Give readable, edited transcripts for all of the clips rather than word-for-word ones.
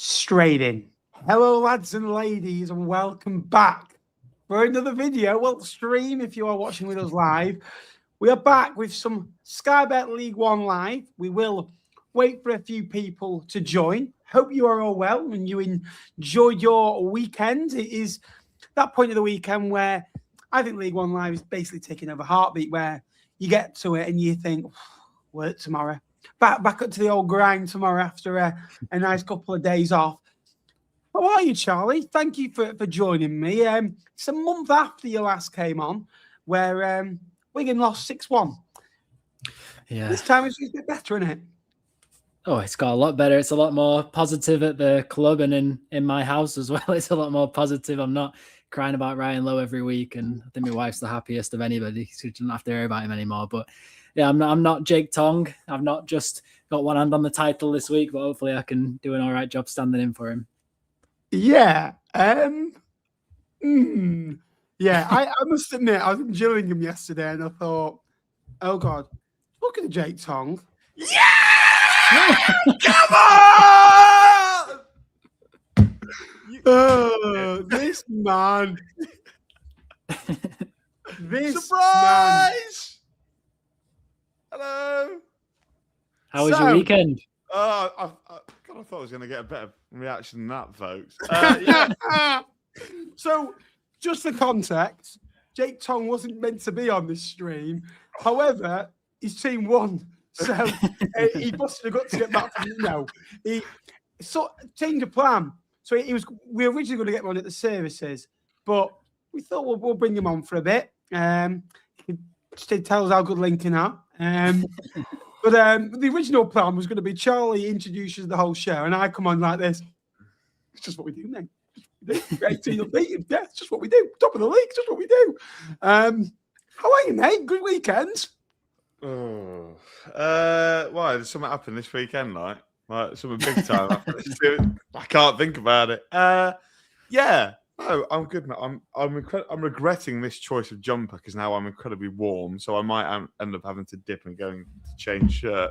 straight in. Hello, lads and ladies, and welcome back for another video. Well, stream if you are watching with us live. We are back with some Sky Bet League One live. We will wait for a few people to join. Hope you are all well and you enjoyed your weekend. It is that point of the weekend where I think League One Live is basically taking over Heartbeat, where you get to it and you think, work tomorrow. Back up to the old grind tomorrow after a nice couple of days off. How are you, Charlie? Thank you for joining me. It's a month after you last came on, where Wigan lost 6-1. Yeah. This time it's a bit better, isn't it? Oh, it's got a lot better. It's a lot more positive at the club and in my house as well. It's a lot more positive. I'm not crying about Ryan Lowe every week, and I think my wife's the happiest of anybody. She doesn't have to hear about him anymore. But yeah, I'm not Jake Tong. I've not just got one hand on the title this week, but hopefully I can do an all right job standing in for him. Yeah. Yeah, I must admit, I was enjoying him yesterday and I thought, oh God, look at Jake Tong. Yeah! Come on! Oh, this man. This surprise! Man. Hello. How was your weekend? I thought I was going to get a better reaction than that, folks. Yeah. So, just for context, Jake Tong wasn't meant to be on this stream. However, his team won. So, he busted a gut to get back from He changed the plan. So, we were originally going to get one at the services, but we thought we'll bring him on for a bit. He could tell us how good Lincoln are. But the original plan was going to be Charlie introduces the whole show, and I come on like this. It's just what we do, mate. Great team beaten. Yeah, it's just what we do. Top of the league, it's just what we do. How are you, mate? Good weekend. Oh, why? Did something happen this weekend, like something big time? I can't think about it. Yeah. Oh, I'm good, mate. I'm regretting this choice of jumper because now I'm incredibly warm, so I might end up having to dip and going to change shirt.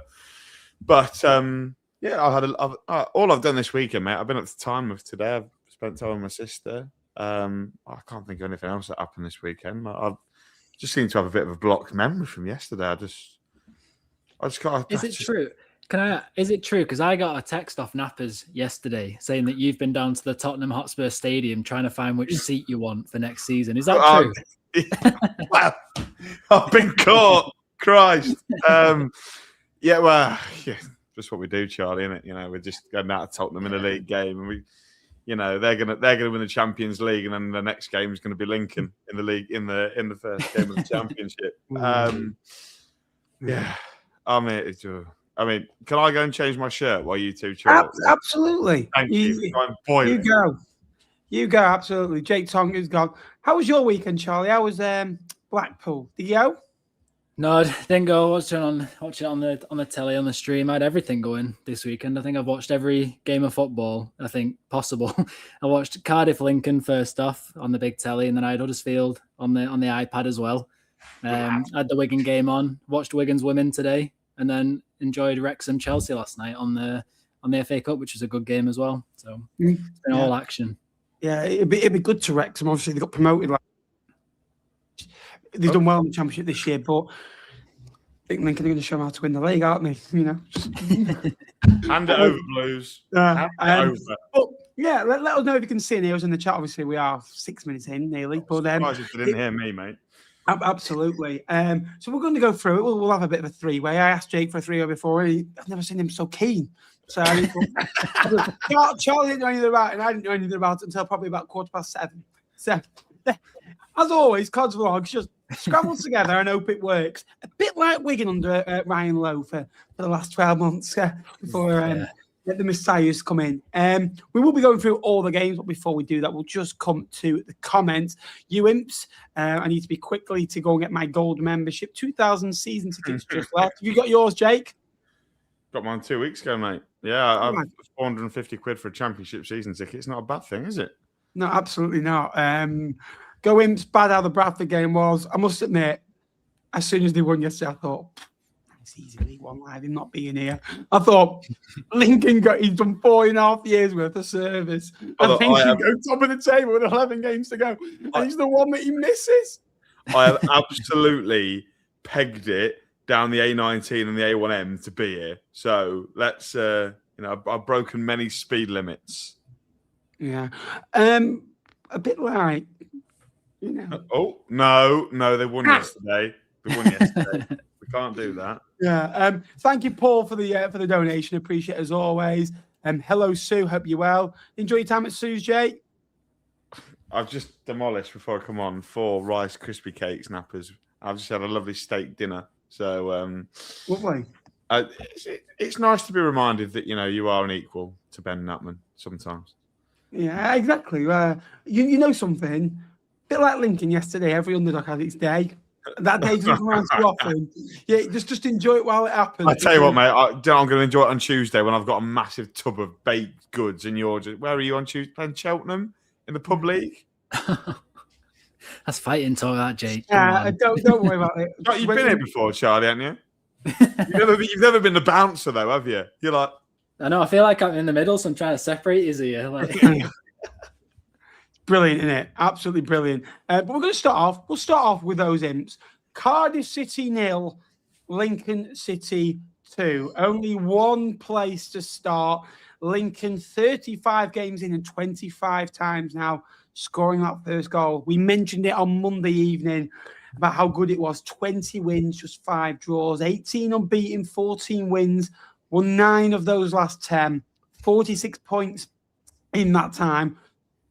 But yeah, all I've done this weekend, mate. I've been at the time of today. I've spent time with my sister. I can't think of anything else that happened this weekend. I just seem to have a bit of a blocked memory from yesterday. I just can't. Is it true? Is it true? Because I got a text off Nappers yesterday saying that you've been down to the Tottenham Hotspur Stadium trying to find which seat you want for next season. Is that true? Well, I've been caught. Christ. Yeah, just what we do, Charlie, isn't it? You know, we're just going out of Tottenham in a league game, and they're gonna win the Champions League, and then the next game is going to be Lincoln in the league in the first game of the Championship. Yeah, I mean, can I go and change my shirt while you two chat? Absolutely. Thank you. You go. You go, absolutely. Jake Tong is gone. How was your weekend, Charlie? How was Blackpool? Did you go? No, I didn't go. Watching on the telly, on the stream. I had everything going this weekend. I think I've watched every game of football I think possible. I watched Cardiff Lincoln first off on the big telly, and then I had Huddersfield on the iPad as well. I had the Wigan game on. Watched Wigan's women today, and then enjoyed Wrexham Chelsea last night on the FA Cup, which was a good game as well. So it's been all action. Yeah, it'd be good to Wrexham. Obviously, they got promoted. They've done well in the Championship this year, but I think Lincoln are going to show them how to win the league, aren't they? You know, hand it over, Blues. Hand it over. But yeah, let us know if you can see any of us in the chat. Obviously, we are 6 minutes in nearly. But surprised if you didn't hear me, mate. Absolutely. So we're going to go through it. We'll have a bit of a three-way. I asked Jake for a three-way before. I've never seen him so keen. So Charlie didn't know anything about it, and I didn't know anything about it until probably about 7:15. So, as always, Cod's Vlogs just scrambles together and hope it works. A bit like Wigan under Ryan Lowe for the last 12 months before the Messiahs come in. We will be going through all the games, but before we do that, we'll just come to the comments. You imps, I need to be quickly to go and get my gold membership. 2,000 season tickets just left. Have you got yours, Jake? Got mine 2 weeks ago, mate. Yeah, I've 450 quid for a championship season ticket. It's not a bad thing, is it? No, absolutely not. Go imps, bad how the Bradford game was. I must admit, as soon as they won yesterday, I thought, It's easy League One Live, him not being here. I thought Lincoln he's done 4.5 years worth of service. And Lincoln go top of the table with 11 games to go. And he's the one that he misses. I have absolutely pegged it down the A19 and the A1M to be here. So let's, I've broken many speed limits. Yeah. A bit like, Oh, no, they won yesterday. They can't do that. Yeah. Thank you, Paul, for the donation. Appreciate it as always. Hello, Sue. Hope you're well. Enjoy your time at Sue's, Jake. I've just demolished before I come on 4 Rice Krispie Cake snappers. I've just had a lovely steak dinner. So lovely. It's nice to be reminded that you are an equal to Ben Natman sometimes. Yeah, exactly. You know something? A bit like Lincoln yesterday. Every underdog has its day. That day doesn't come around too often. Yeah, just enjoy it while it happens. I tell you what, mate. I'm going to enjoy it on Tuesday when I've got a massive tub of baked goods, and you're just. Where are you on Tuesday? Playing Cheltenham in the pub league. That's fighting talk, that Jake. Yeah, don't worry about it. You've been here before, Charlie, haven't you? You've never been the bouncer, though, have you? You're like. I know. I feel like I'm in the middle, so I'm trying to separate you here. Like. Brilliant, isn't it? Absolutely brilliant. But we're going to start off. We'll start off with those imps. Cardiff City 0, Lincoln City 2. Only one place to start. Lincoln 35 games in and 25 times now scoring that first goal. We mentioned it on Monday evening about how good it was. 20 wins, just 5 draws, 18 unbeaten, 14 wins, won 9 of those last 10, 46 points in that time.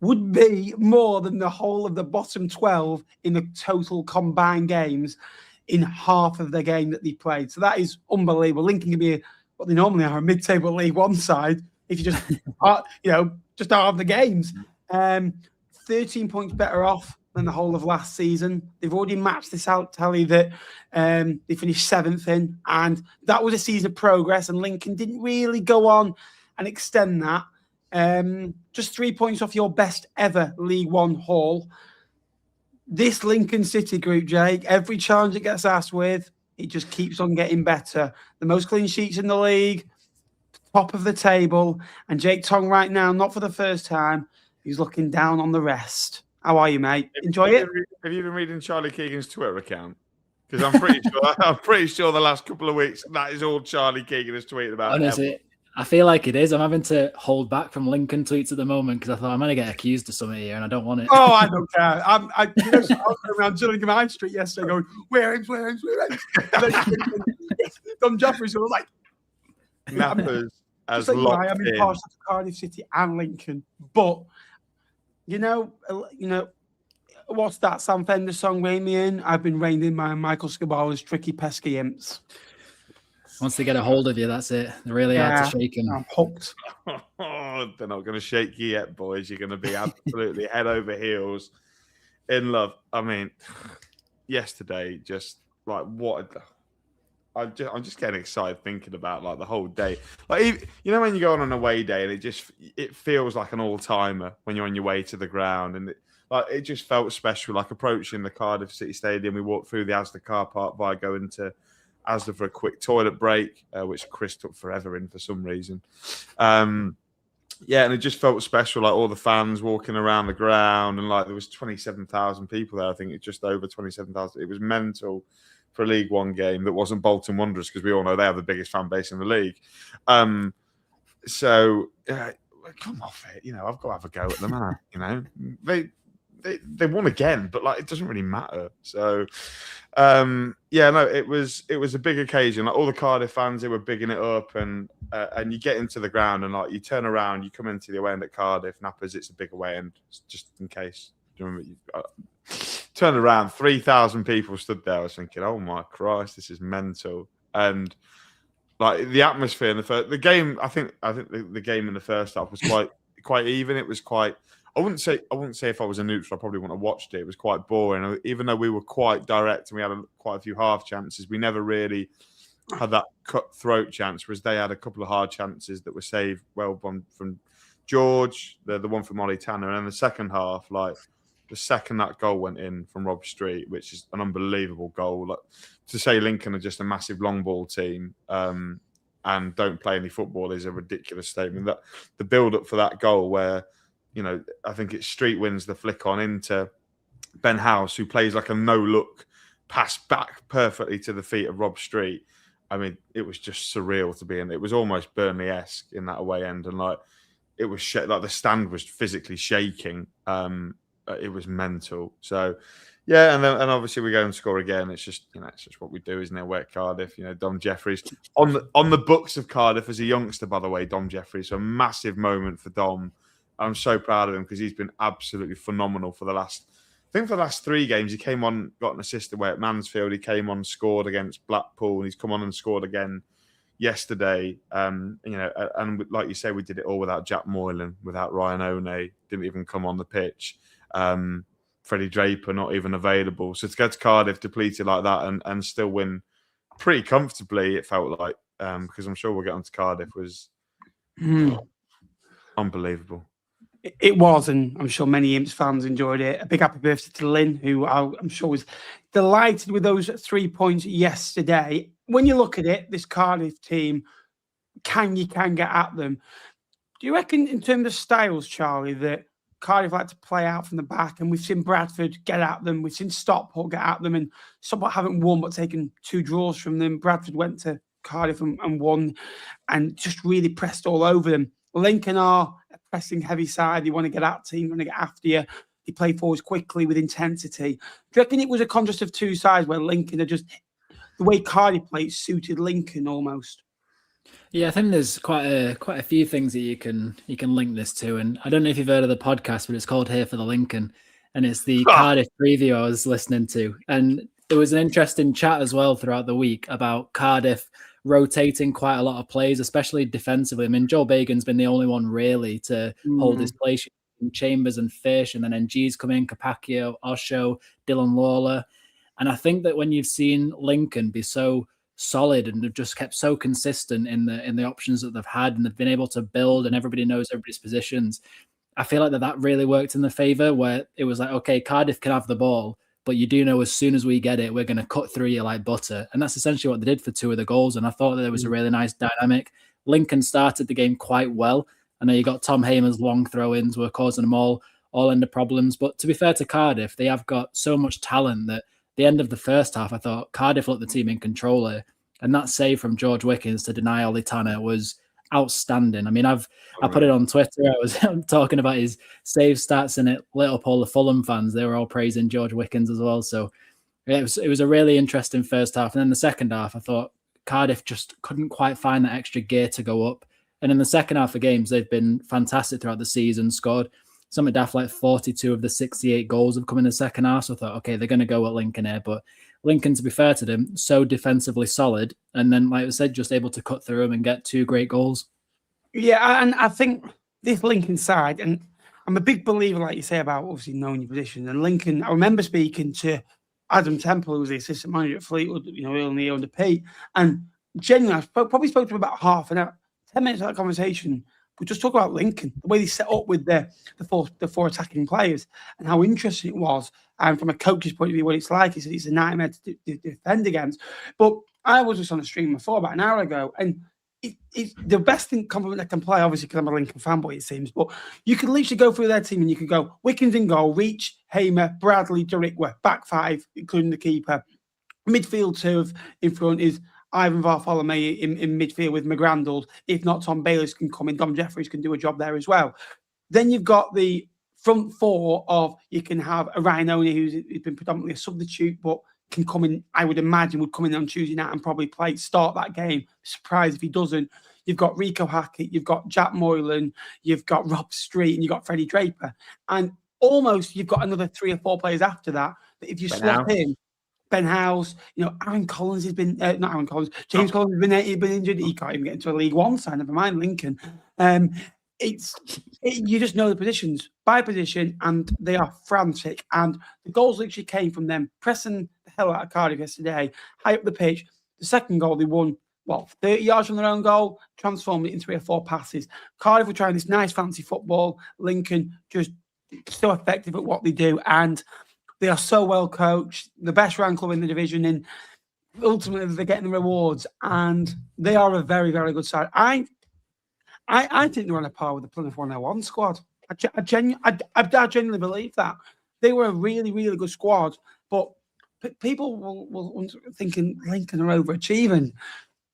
Would be more than the whole of the bottom 12 in the total combined games in half of the game that they played. So that is unbelievable. Lincoln can be what they normally are, a mid-table League One side, if you just, just out of the games. 13 points better off than the whole of last season. They've already matched this out tally that they finished 7th in, and that was a season of progress, and Lincoln didn't really go on and extend that. Just 3 points off your best ever League One haul. This Lincoln City group, Jake, every challenge it gets asked with, it just keeps on getting better. The most clean sheets in the league, top of the table, and Jake Tong right now, not for the first time, he's looking down on the rest. How are you, mate? Enjoy it? Have you been reading Charlie Keegan's Twitter account? Because I'm pretty sure the last couple of weeks that is all Charlie Keegan has tweeted about. Honestly, I feel like it is. I'm having to hold back from Lincoln tweets at the moment because I thought I'm going to get accused of something here, and I don't want it. Oh, I don't care. I was going around Gillingham High Street yesterday going, where is? Tom Jeffries was like, Nappers as like locked I'm in. impartial to Cardiff City and Lincoln, but what's that Sam Fender song? Rein me in. I've been reined in by Michael Scaballa's tricky, pesky imps. Once they get a hold of you, that's it. They're really hard to shake them. I'm hooked. Oh, they're not going to shake you yet, boys. You're going to be absolutely head over heels in love. I mean, yesterday, just like what? I'm just getting excited thinking about like the whole day. Like when you go on an away day and it feels like an all timer when you're on your way to the ground, and it just felt special. Like approaching the Cardiff City Stadium, we walked through the Asda car park by going to Asda for a quick toilet break, which Chris took forever in for some reason. And it just felt special, like all the fans walking around the ground, and like there was 27,000 people there. I think it's just over 27,000. It was mental for a League One game that wasn't Bolton Wanderers, because we all know they have the biggest fan base in the league. So come off it, I've got to have a go at them, man. They won again, but like it doesn't really matter. So it was a big occasion. Like all the Cardiff fans, they were bigging it up, and you get into the ground and like you turn around, you come into the away end at Cardiff, Nappers. It's a big away end, just in case. Do you remember? Turn around, 3,000 people stood there. I was thinking, oh my Christ, this is mental. And like the atmosphere in the game, I think the game in the first half was quite even. It was quite. I wouldn't say if I was a neutral, I probably wouldn't have watched it. It was quite boring. Even though we were quite direct and we had quite a few half chances, we never really had that cutthroat chance, whereas they had a couple of hard chances that were saved well from George, the one from Ollie Tanner. And in the second half, like the second that goal went in from Rob Street, which is an unbelievable goal. Like, to say Lincoln are just a massive long ball team and don't play any football is a ridiculous statement. That the build up for that goal, where I think it's Street wins the flick on into Ben House, who plays like a no look pass back perfectly to the feet of Rob Street. I mean, it was just surreal to be in. It was almost Burnley-esque in that away end, and like it was like the stand was physically shaking. It was mental. So, yeah, and obviously we go and score again. It's just it's just what we do, isn't it? We're at Cardiff. Dom Jeffries on the books of Cardiff as a youngster, by the way. Dom Jeffries, so a massive moment for Dom. I'm so proud of him because he's been absolutely phenomenal for the last 3 games. He came on, got an assist away at Mansfield. He came on, scored against Blackpool, and he's come on and scored again yesterday. And like you say, we did it all without Jack Moylan, without Ryan One, didn't even come on the pitch. Freddie Draper not even available. So to go to Cardiff depleted like that and still win pretty comfortably, it felt like, because I'm sure we'll get on to Cardiff, was unbelievable. It was, and I'm sure many Imps fans enjoyed it. A big happy birthday to Lynn, who I'm sure was delighted with those 3 points yesterday. When you look at it, this Cardiff team, you can get at them. Do you reckon, in terms of styles, Charlie, that Cardiff like to play out from the back? And we've seen Bradford get at them. We've seen Stockport get at them, and Stockport haven't won but taken 2 draws from them. Bradford went to Cardiff and won and just really pressed all over them. Lincoln are a pressing heavy side. They want to get at team, want to get after you. They play forwards quickly with intensity. Do you reckon it was a contrast of two sides where Lincoln are just the way Cardiff played suited Lincoln almost? Yeah, I think there's quite a few things that you can link this to, and I don't know if you've heard of the podcast, but it's called Here for the Lincoln, and it's the Cardiff preview I was listening to, and there was an interesting chat as well throughout the week about Cardiff rotating quite a lot of players, especially defensively. I mean, Joe Bagan's been the only one really to hold his place. Chambers and Fish, and then NG's come in, Capaccio, Osho, Dylan Lawler. And I think that when you've seen Lincoln be so solid and they've just kept so consistent in the options that they've had, and they've been able to build and everybody knows everybody's positions, I feel like that really worked in the favour, where it was like, okay, Cardiff can have the ball, but you do know as soon as we get it, we're going to cut through you like butter. And that's essentially what they did for 2 of the goals. And I thought that there was a really nice dynamic. Lincoln started the game quite well. I know you got Tom Hamer's long throw-ins were causing them all end of problems. But to be fair to Cardiff, they have got so much talent that the end of the first half, I thought Cardiff looked the team in control here. And that save from George Wickens to deny Ollie Tanner was outstanding. I mean, I put it on Twitter. I was talking about his save stats, and it lit up all the Fulham fans. They were all praising George Wickens as well. So it was a really interesting first half. And then the second half, I thought Cardiff just couldn't quite find that extra gear to go up. And in the second half of games, they've been fantastic throughout the season, scored something daft like 42 of the 68 goals have come in the second half. So I thought, okay, they're going to go at Lincoln here. But Lincoln, to be fair to them, so defensively solid. And then, like I said, just able to cut through them and get 2 great goals. Yeah, and I think this Lincoln side, and I'm a big believer, like you say, about obviously knowing your position. And Lincoln, I remember speaking to Adam Temple, who was the assistant manager at Fleetwood, early under Pete. And genuinely, I probably spoke to him about half an hour, 10 minutes of that conversation. We just talk about Lincoln, the way they set up with the four attacking players, and how interesting it was. And from a coach's point of view, what it's like, it's a nightmare to defend against. But I was just on a stream before about an hour ago, and it's the best compliment I can play, obviously, because I'm a Lincoln fanboy, it seems. But you could literally go through their team and you could go Wickens in goal, Reach, Hamer, Bradley, Derrickwa, back 5, including the keeper. Midfield 2 in front is Ivan Varfolomei in midfield with McGrandles. If not, Tom Bayliss can come in. Dom Jeffries can do a job there as well. Then you've got the front 4 of, you can have a Ryan One, who's been predominantly a substitute, but can come in, I would imagine, would come in on Tuesday night and probably start that game. Surprised if he doesn't. You've got Rico Hackett, you've got Jack Moylan, you've got Rob Street, and you've got Freddie Draper. And almost you've got another 3 or 4 players after that if you swap in. Ben House, Aaron Collins has been, not Aaron Collins, James Collins has been injured. He can't even get into a League One side, never mind Lincoln. You just know the positions by position, and they are frantic. And the goals literally came from them pressing the hell out of Cardiff yesterday, high up the pitch. The second goal, they won, 30 yards from their own goal, transformed it into 3 or 4 passes. Cardiff were trying this nice fancy football. Lincoln just so effective at what they do, and they are so well coached. The best ranked club in the division, and ultimately they're getting the rewards, and they are a very, very good side. I think they're on a par with the Plymouth 101 squad. I genuinely believe that. They were a really, really good squad, but people will thinking Lincoln are overachieving.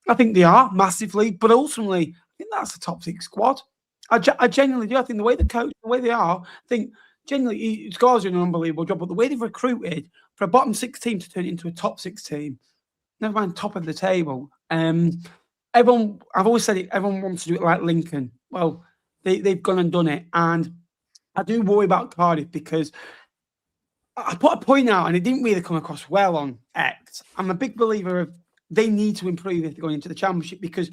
I think they are massively, but ultimately, I think that's a top 6 squad. I genuinely do. I think the way the coach, the way they are, I think genuinely, Score's doing an unbelievable job, but the way they've recruited for a bottom 6 team to turn it into a top 6 team, never mind top of the table. Everyone, I've always said it, everyone wants to do it like Lincoln. Well, they've gone and done it. And I do worry about Cardiff because I put a point out and it didn't really come across well on X. I'm a big believer of they need to improve if they're going into the championship because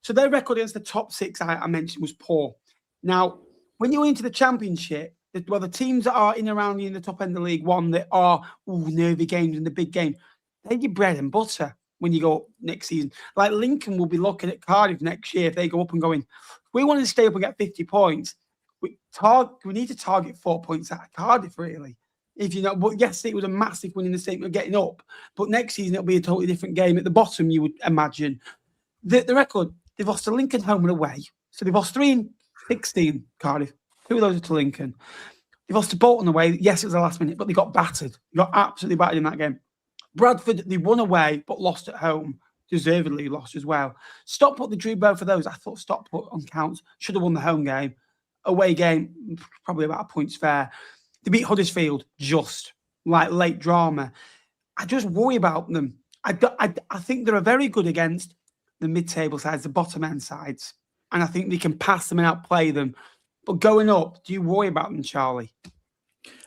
so their record against the top 6 I mentioned was poor. Now, when you're into the championship, the teams that are in around you in the top end of League One that are nervy games in the big game, they're your bread and butter when you go up next season. Like Lincoln will be looking at Cardiff next year if they go up and going, we want to stay up and get 50 points. We need to target 4 points out of Cardiff, really. If you know, but yes, it was a massive win in the statement of getting up. But next season it'll be a totally different game. At the bottom, you would imagine. The record, they've lost to Lincoln home and away. So they've lost 3 in 16, Cardiff. 2 of those are to Lincoln. They've lost to Bolton away. Yes, it was the last minute, but they got battered. They got absolutely battered in that game. Bradford, they won away, but lost at home. Deservedly lost as well. Stockport, they drew both of those. I thought Stockport on counts should have won the home game. Away game, probably about a point's fair. They beat Huddersfield just like late drama. I just worry about them. I think they're very good against the mid-table sides, the bottom-end sides. And I think they can pass them and outplay them. But going up, do you worry about them, Charlie?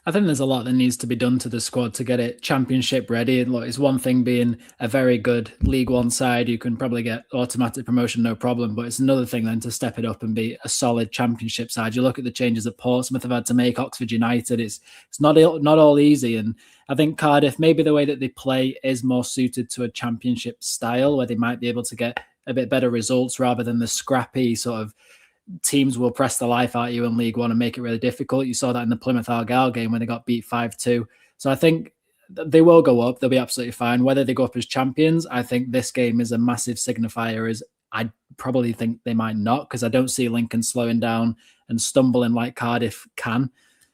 I think there's a lot that needs to be done to the squad to get it championship ready. And look, it's one thing being a very good League One side. You can probably get automatic promotion, no problem. But it's another thing then to step it up and be a solid championship side. You look at the changes that Portsmouth have had to make, Oxford United. It's not all easy. And I think Cardiff, maybe the way that they play is more suited to a championship style where they might be able to get a bit better results rather than the scrappy sort of teams will press the life out of you in League One and make it really difficult. You saw that in the Plymouth Argyle game when they got beat 5-2. So I think they will go up. They'll be absolutely fine. Whether they go up as champions, I think this game is a massive signifier. I probably think they might not because I don't see Lincoln slowing down and stumbling like Cardiff can.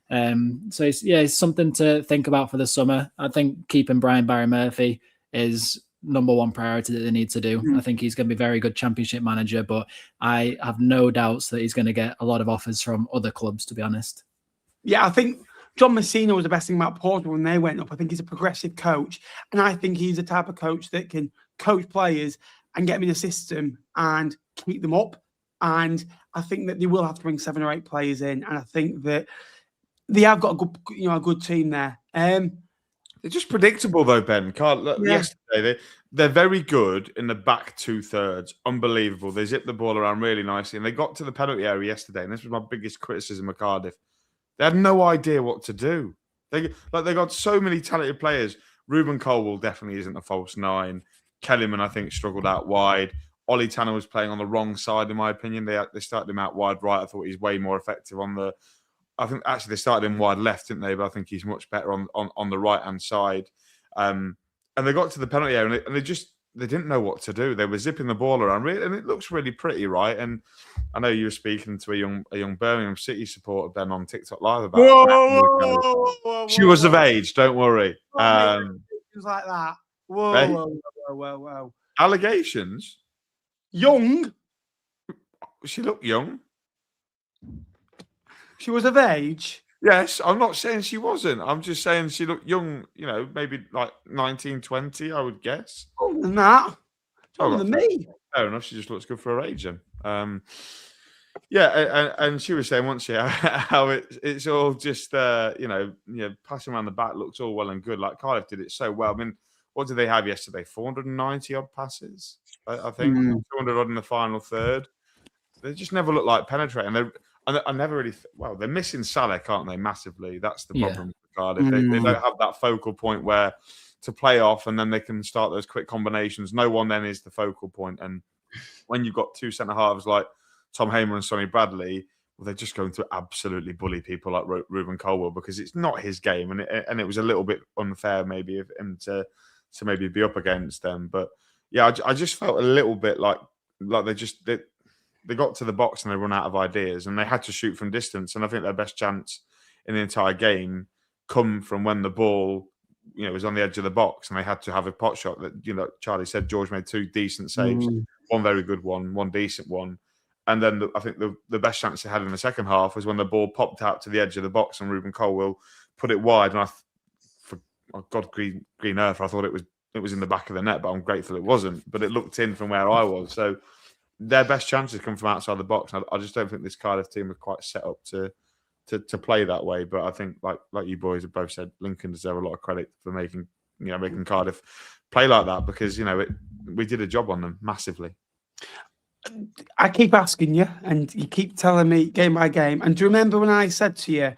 So it's something to think about for the summer. I think keeping Brian Barry Murphy is number one priority that they need to do. I think he's going to be a very good championship manager, but I have no doubts that he's going to get a lot of offers from other clubs, to be honest. Yeah, I think John Messina was the best thing about Portugal when they went up. I think he's a progressive coach, and I think he's the type of coach that can coach players and get them in a system and keep them up. And I think that they will have to bring 7 or 8 players in, and I think that they have got a good team there. They're just predictable, though, Ben. Yesterday, they're very good in the back 2/3. Unbelievable. They zipped the ball around really nicely, and they got to the penalty area yesterday, and this was my biggest criticism of Cardiff. They had no idea what to do. They got so many talented players. Ruben Colwell definitely isn't a false 9. Kellyman, I think, struggled out wide. Ollie Tanner was playing on the wrong side, in my opinion. They started him out wide right. I thought he's way more effective on the... I think actually they started him wide left, didn't they? But I think he's much better on the right-hand side. And they got to the penalty area and they didn't know what to do. They were zipping the ball around, and it looks really pretty, right? And I know you were speaking to a young Birmingham City supporter, Ben, on TikTok Live about Whoa, she was of age, don't worry. Things like that. Whoa. Allegations? Young? She looked young. She was of age? Yes, I'm not saying she wasn't. I'm just saying she looked young, maybe like 19, 20, I would guess. Older than that. Older than me. Fair enough. She just looks good for her age then. And she was saying once, how it's all just, passing around the back looks all well and good. Like Cardiff did it so well. I mean, what did they have yesterday? 490 odd passes, I think. 200 odd in the final third. They just never look like penetrating. I never really... they're missing Salah, aren't they, massively? That's the problem with Cardiff. They don't have that focal point where to play off and then they can start those quick combinations. No one then is the focal point. And when you've got 2 centre-halves like Tom Hamer and Sonny Bradley, they're just going to absolutely bully people like Ruben Colwell because it's not his game, and it was a little bit unfair maybe of him to maybe be up against them. But yeah, I just felt a little bit like they got to the box and they run out of ideas, and they had to shoot from distance. And I think their best chance in the entire game come from when the ball, was on the edge of the box, and they had to have a pot shot that, Charlie said George made 2 decent saves, one very good one decent one. And then I think the best chance they had in the second half was when the ball popped out to the edge of the box and Ruben Colwell put it wide. And for God green earth, I thought it was in the back of the net, but I'm grateful it wasn't. But it looked in from where I was. So their best chances come from outside the box. I just don't think this Cardiff team are quite set up to play that way. But I think, like you boys have both said, Lincoln deserve a lot of credit for making Cardiff play like that, because we did a job on them massively. I keep asking you, and you keep telling me game by game. And do you remember when I said to you,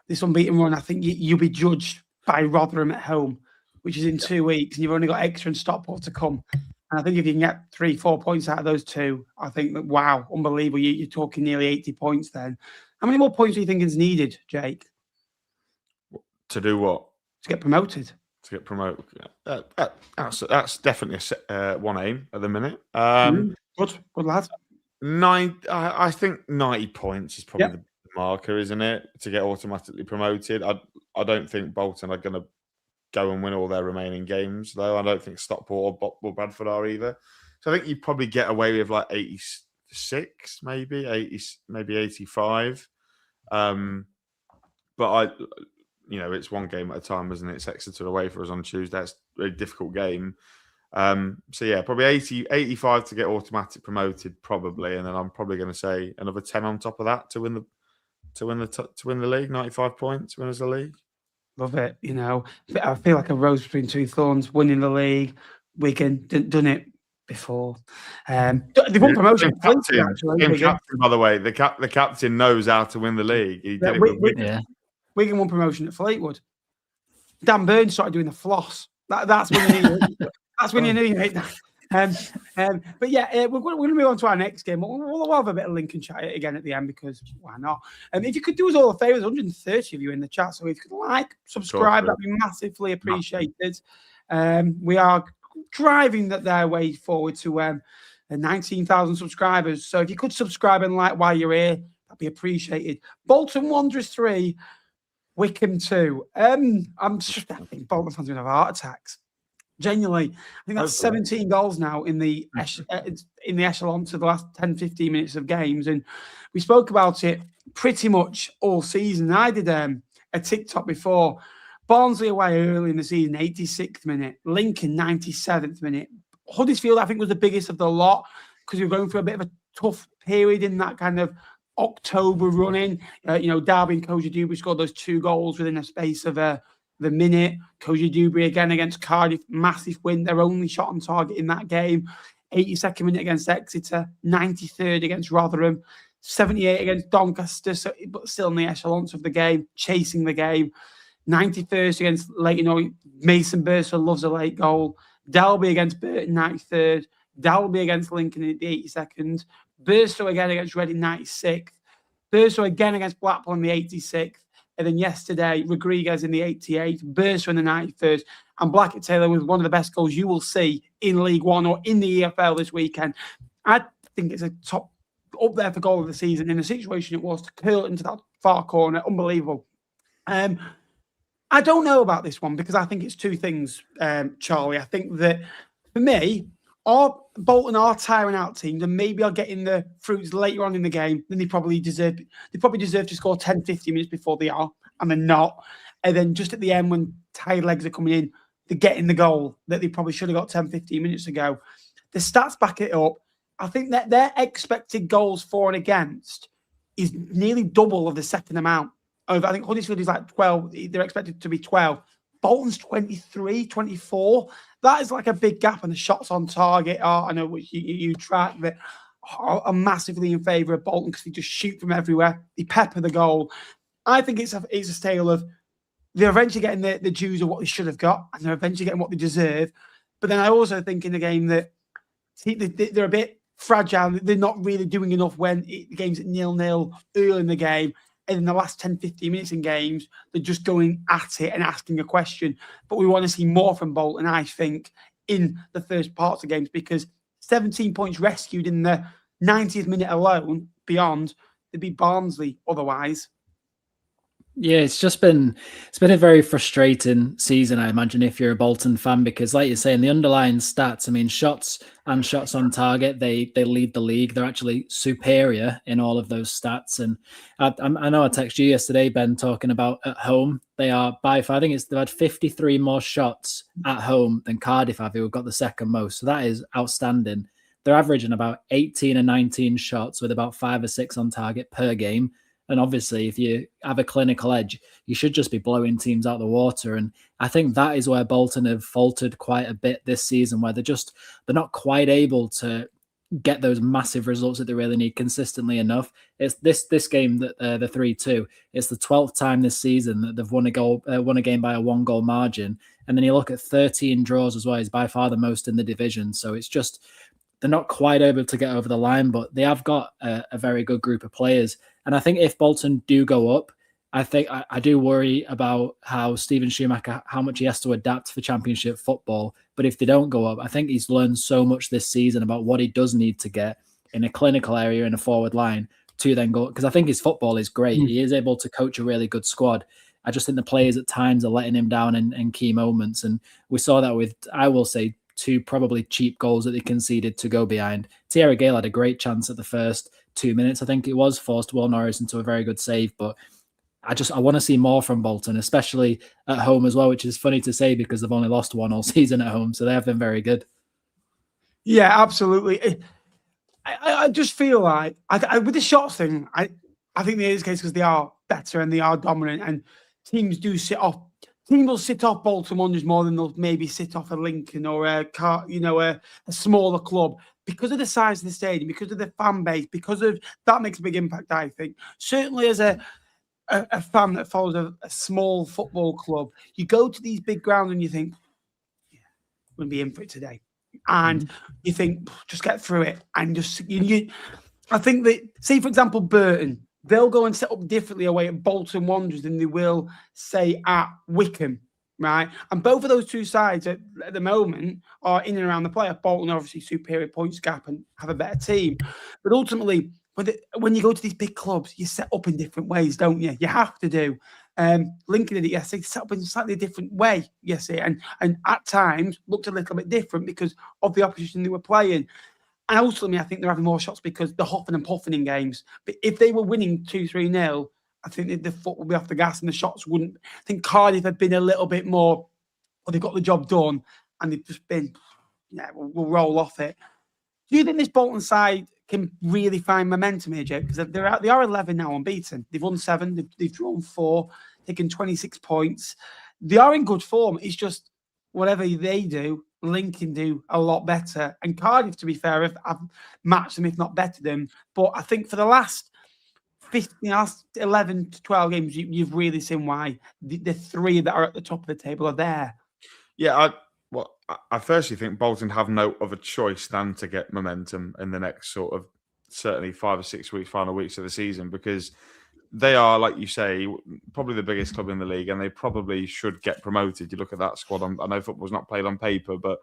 this unbeaten run, I think you'll be judged by Rotherham at home, which is in 2 weeks, and you've only got Exeter and Stockport to come. And I think if you can get 3-4 points out of those two, I think that, wow, unbelievable. You're talking nearly 80 points then. How many more points do you think is needed, Jake? To do what? To get promoted. To get promoted. That's definitely one aim at the minute. Good lad. I think 90 points is probably the marker, isn't it, to get automatically promoted? I don't think Bolton are going to go and win all their remaining games, though. I don't think Stockport or Bradford are either. So I think you probably get away with like 86, maybe 80, maybe 85. But it's one game at a time, isn't it? It's Exeter away for us on Tuesday. It's a very difficult game. So yeah, probably 80, 85 to get automatic promoted, probably, and then I'm probably going to say another 10 on top of that to win the league. 95 points, win as a league. Love it. I feel like a rose between two thorns. Winning the league, Wigan done it before. They've won promotion. Captain, by the way, the captain knows how to win the league. He did it with Wigan. Wigan won promotion at Fleetwood. Dan Burns started doing the floss. That's when you knew. That's when you knew you made that. But yeah, we're going to move on to our next game. We'll have a bit of Lincoln chat again at the end, because why not? If you could do us all a favour, there's 130 of you in the chat, so if you could subscribe, that'd be massively appreciated. We are driving their way forward to 19,000 subscribers. So if you could subscribe and like while you're here, that'd be appreciated. Bolton Wanderers 3, Wycombe 2. I think Bolton fans are going to have heart attacks. Genuinely, I think that's 17 goals now in the echelon to the last 10, 15 minutes of games. And we spoke about it pretty much all season. I did a TikTok before. Barnsley away early in the season, 86th minute. Lincoln, 97th minute. Huddersfield, I think, was the biggest of the lot, because we were going through a bit of a tough period in that kind of October running. Derby and Koji Dewberry scored those 2 goals within a space of the minute. Koji Dewberry again against Cardiff, massive win, their only shot on target in that game. 82nd minute against Exeter, 93rd against Rotherham, 78 against Doncaster, but still in the echelons of the game, chasing the game. 91st against Leyton. Mason Bursa loves a late goal. Dalby against Burton, 93rd. Dalby against Lincoln in the 82nd. Bursa again against Reading, 96th. Bursa again against Blackpool in the 86th. And then yesterday, Rodriguez in the 88th, Bursa in the 91st, and Blackett Taylor with one of the best goals you will see in League One or in the EFL this weekend. I think it's a top up there for goal of the season in the situation it was to curl into that far corner. Unbelievable. I don't know about this one, because I think it's two things, Charlie. I think that for me, Bolton are tiring out teams, and maybe are getting the fruits later on in the game than they probably deserve. They probably deserve to score 10, 15 minutes before they are, and they're not. And then just at the end, when tired legs are coming in, they're getting the goal that they probably should have got 10, 15 minutes ago. The stats back it up. I think that their expected goals for and against is nearly double of the second amount. I think Huddersfield is like 12. They're expected to be 12. Bolton's 23, 24. That is like a big gap, and the shots on target are, I know which you track, that are massively in favour of Bolton, because they just shoot from everywhere. They pepper the goal. I think it's a tale of they're eventually getting the dues of what they should have got, and they're eventually getting what they deserve. But then I also think in the game that they're a bit fragile. They're not really doing enough when the game's at 0-0 early in the game. And in the last 10, 15 minutes in games, they're just going at it and asking a question. But we want to see more from Bolton, I think, in the first parts of games, because 17 points rescued in the 90th minute alone, beyond, they'd be Barnsley otherwise. Yeah, it's been a very frustrating season, I imagine, if you're a Bolton fan, because like you're saying, the underlying stats, I mean, shots and shots on target, they lead the league. They're actually superior in all of those stats. And I know I texted you yesterday, Ben, talking about at home. They are by far, I think they've had 53 more shots at home than Cardiff have, who have got the second most. So that is outstanding. They're averaging about 18 and 19 shots with about 5 or 6 on target per game. And obviously, if you have a clinical edge, you should just be blowing teams out the water. And I think that is where Bolton have faltered quite a bit this season, where they're not quite able to get those massive results that they really need consistently enough. It's this game, that the 3-2. It's the 12th time this season that they've won a game by a 1-goal margin. And then you look at 13 draws as well. It's by far the most in the division. So it's just, they're not quite able to get over the line, but they have got a very good group of players. And I think if Bolton do go up, I think I do worry about how Steven Schumacher, how much he has to adapt for Championship football. But if they don't go up, I think he's learned so much this season about what he does need to get in a clinical area in a forward line to then go. Because I think his football is great. He is able to coach a really good squad. I just think the players at times are letting him down in key moments. And we saw that with, I will say, 2 probably cheap goals that they conceded to go behind. Tierra Gale had a great chance at the first 2 minutes. I think it was, forced Will Norris into a very good save. But I want to see more from Bolton, especially at home as well, which is funny to say because they've only lost 1 all season at home. So they have been very good. Yeah, absolutely. I just feel like with the shots thing, I think the case because they are better and they are dominant, and teams do sit off. Teams will sit off Bolton Wanderers more than they'll maybe sit off a Lincoln or a smaller club, because of the size of the stadium, because of the fan base, because of that makes a big impact. I think certainly as a fan that follows a small football club, you go to these big grounds and you think, yeah, we're gonna be in for it today, and you think just get through it, and just I think that, say for example Burton, they'll go and set up differently away at Bolton Wanderers than they will, say, at Wycombe, right? And both of those two sides at the moment are in and around the playoff. Bolton obviously superior points gap and have a better team. But ultimately, when you go to these big clubs, you set up in different ways, don't you? You have to do. Lincoln did it yesterday, set up in a slightly different way yesterday, and at times looked a little bit different because of the opposition they were playing. And ultimately, I think they're having more shots because they're huffing and puffing in games. But if they were winning 2-3-0, I think the foot would be off the gas and the shots wouldn't. I think Cardiff have been a little bit more, well, they've got the job done and they've just been, yeah, we'll roll off it. Do you think this Bolton side can really find momentum here, Jake? Because they are 11 now unbeaten. They've won 7, they've drawn 4, taken 26 points. They are in good form. It's just whatever they do, Lincoln do a lot better. And Cardiff, to be fair, have matched them, if not better them. But I think for the last 11 to 12 games, you've really seen why the 3 that are at the top of the table are there. Yeah, I firstly think Bolton have no other choice than to get momentum in the next sort of certainly 5 or 6 weeks, final weeks of the season, because they are, like you say, probably the biggest club in the league, and they probably should get promoted. You look at that squad. I know football's not played on paper, but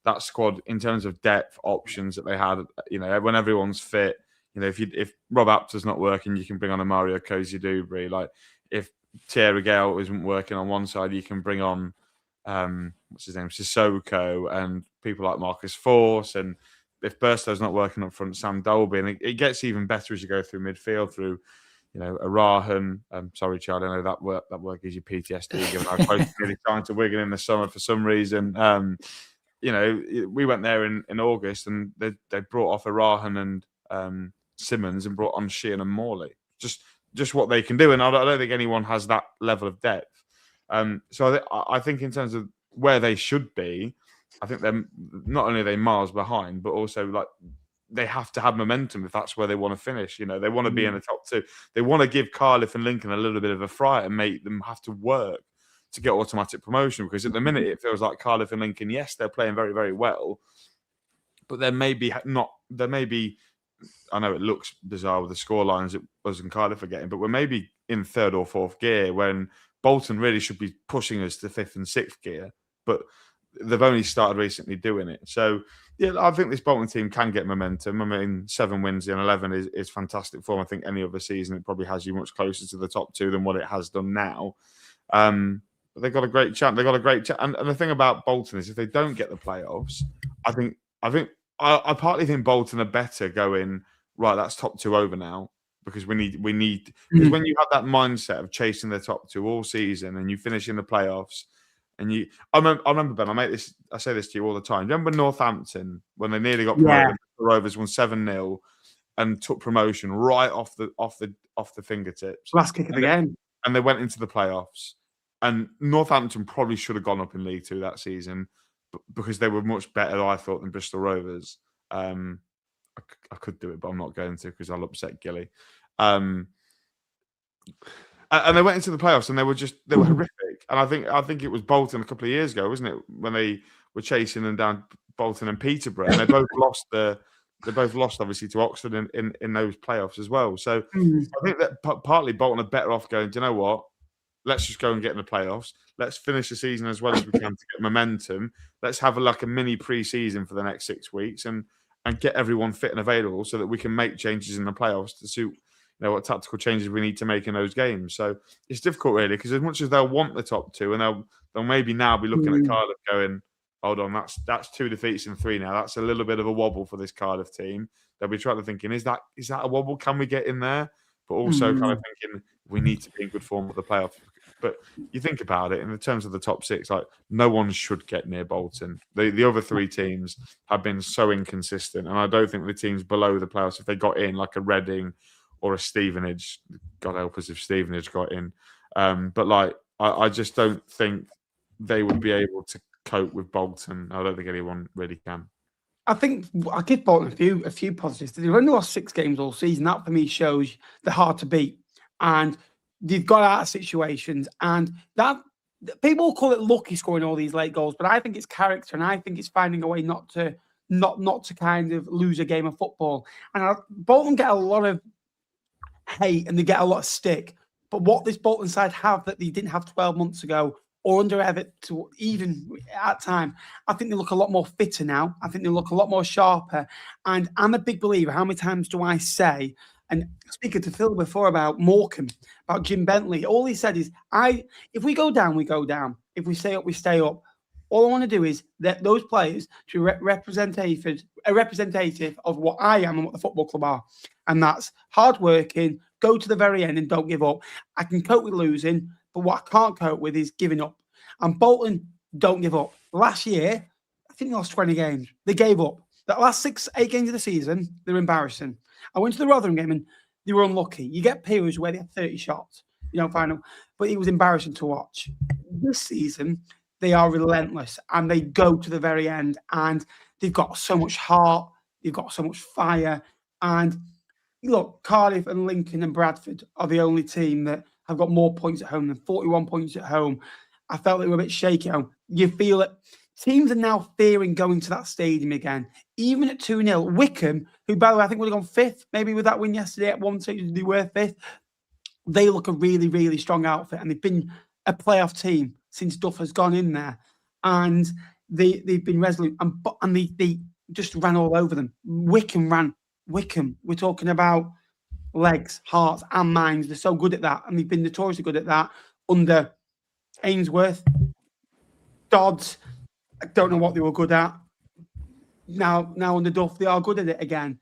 that squad, in terms of depth, options that they had, when everyone's fit, if Rob Apter's not working, you can bring on a Mario Kosciuszko. Like if Tierra Gale isn't working on one side, you can bring on what's his name, Sissoko, and people like Marcus Force. And if Burstow's not working up front, Sam Dolby, and it gets even better as you go through midfield through. Arahan. Sorry, Chad. I know that work gives you PTSD. Given I close nearly signed to Wigan in the summer for some reason. We went there in August, and they brought off Arahan and Simmons, and brought on Sheehan and Morley. Just what they can do, and I don't think anyone has that level of depth. So I think in terms of where they should be, I think they're not only are they miles behind, but also like. They have to have momentum if that's where they want to finish. They want to be in the top 2. They want to give Cardiff and Lincoln a little bit of a fright and make them have to work to get automatic promotion. Because at the minute, it feels like Cardiff and Lincoln, yes, they're playing very, very well, but they're maybe not there may be, I know it looks bizarre with the score lines that us and Cardiff are getting, but we're maybe in third or fourth gear when Bolton really should be pushing us to fifth and sixth gear, but they've only started recently doing it. So, yeah, I think this Bolton team can get momentum. I mean, 7 wins in 11 is fantastic form. I think any other season it probably has you much closer to the top 2 than what it has done now. But they've got a great chance. They've got a great chance. And the thing about Bolton is if they don't get the playoffs, I partly think Bolton are better going, right, that's top 2 over now. Because we need because when you have that mindset of chasing the top 2 all season and you finish in the playoffs, and I remember Ben, I say this to you all the time. Remember Northampton when they nearly got promoted? The Rovers won 7-0 and took promotion right off the fingertips. Last kick of the game, and they went into the playoffs. And Northampton probably should have gone up in League 2 that season because they were much better, I thought, than Bristol Rovers. I could do it, but I'm not going to because I'll upset Gilly. And they went into the playoffs and they were horrific. And I think it was Bolton a couple of years ago, wasn't it, when they were chasing them down, Bolton and Peterborough, and they both lost obviously to Oxford in those playoffs as well. So I think that partly Bolton are better off going, do you know what? Let's just go and get in the playoffs. Let's finish the season as well as we can to get momentum. Let's have a mini pre-season for the next 6 weeks and get everyone fit and available so that we can make changes in the playoffs to suit what tactical changes we need to make in those games. So it's difficult really because as much as they'll want the top 2 and they'll maybe now be looking at Cardiff going, hold on, that's 2 defeats in 3 now. That's a little bit of a wobble for this Cardiff team. They'll be trying to thinking, is that a wobble? Can we get in there? But also kind of thinking we need to be in good form for the playoffs. But you think about it in the terms of the top 6, like no one should get near Bolton. The other 3 teams have been so inconsistent, and I don't think the teams below the playoffs, if they got in, like a Reading or a Stevenage, God help us if Stevenage got in. But I just don't think they would be able to cope with Bolton. I don't think anyone really can. I think I'll give Bolton a few positives. They've only lost 6 games all season. That for me shows they're hard to beat. And they've got out of situations, and that people call it lucky scoring all these late goals, but I think it's character, and I think it's finding a way not to kind of lose a game of football. And Bolton get a lot of hate and they get a lot of stick, but what this Bolton side have that they didn't have 12 months ago or under Everett to even at time, I think they look a lot more fitter now. I think they look a lot more sharper, and I'm a big believer. How many times do I say? And speaking to Phil before about Morecambe, about Jim Bentley, all he said is, if we go down, we go down. If we stay up, we stay up. All I want to do is that those players to be representative of what I am and what the football club are. And that's hard-working, go to the very end and don't give up. I can cope with losing, but what I can't cope with is giving up. And Bolton don't give up. Last year, I think they lost 20 games. They gave up. That last 6-8 games of the season, they're embarrassing. I went to the Rotherham game and they were unlucky. You get periods where they had 30 shots. You don't find them. But it was embarrassing to watch. This season, they are relentless and they go to the very end. And they've got so much heart. They've got so much fire. And look, Cardiff and Lincoln and Bradford are the only team that have got more points at home than 41 points at home. I felt they were a bit shaky at home. You feel it. Teams are now fearing going to that stadium again, even at 2-0. Wycombe, who, by the way, I think would have gone 5th, maybe with that win yesterday at 1-2, they were 5th. They look a really, really strong outfit, and they've been a playoff team since Duff has gone in there. And they've been resolute, and they just ran all over them. Wycombe, we're talking about legs, hearts, and minds. They're so good at that, and they've been notoriously good at that under Ainsworth, Dodds. I don't know what they were good at. Now under Duff, they are good at it again.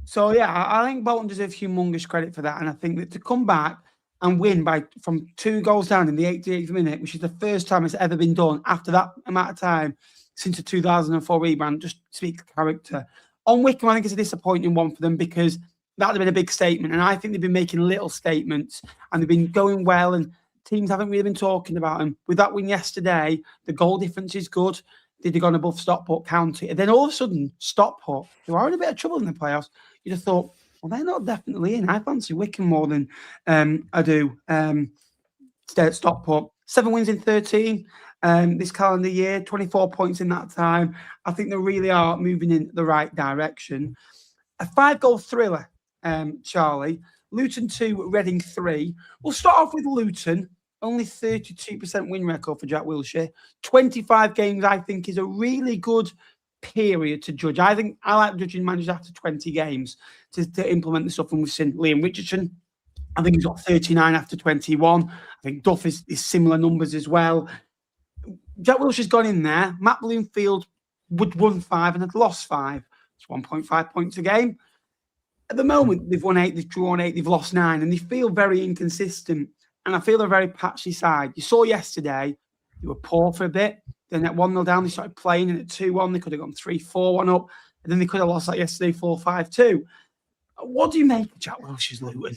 So yeah, I think Bolton deserves humongous credit for that. And I think that to come back and win from 2 goals down in the 88th minute, which is the first time it's ever been done after that amount of time since the 2004 rebrand, just speaks character. On Wycombe, I think it's a disappointing one for them because that would have been a big statement. And I think they've been making little statements and they've been going well, and teams haven't really been talking about them. With that win yesterday, the goal difference is good. They'd have gone above Stockport County. And then all of a sudden, Stockport, who are in a bit of trouble in the playoffs, you'd have thought, well, they're not definitely in. I fancy Wycombe more than I do Stockport. 7 wins in 13. this calendar year, 24 points in that time. I think they really are moving in the right direction. A 5-goal thriller, Charlie. Luton 2, Reading 3. We'll start off with Luton. Only 32% win record for Jack Wilshere. 25 games, I think, is a really good period to judge. I think I like judging managers after 20 games to implement the stuff. And we've seen Liam Richardson. I think he's got 39 after 21. I think Duff is similar numbers as well. Jack Wilshere's gone in there. Matt Bloomfield would won 5 and had lost 5. It's 1.5 points a game. At the moment, they've won 8, they've drawn 8, they've lost 9, and they feel very inconsistent. And I feel they're a very patchy side. You saw yesterday, they were poor for a bit. Then at 1-0 down, they started playing, and at 2-1, they could have gone 3-4-1 up. And then they could have lost like yesterday, 4-5-2. What do you make of Jack Wilshere's Luton?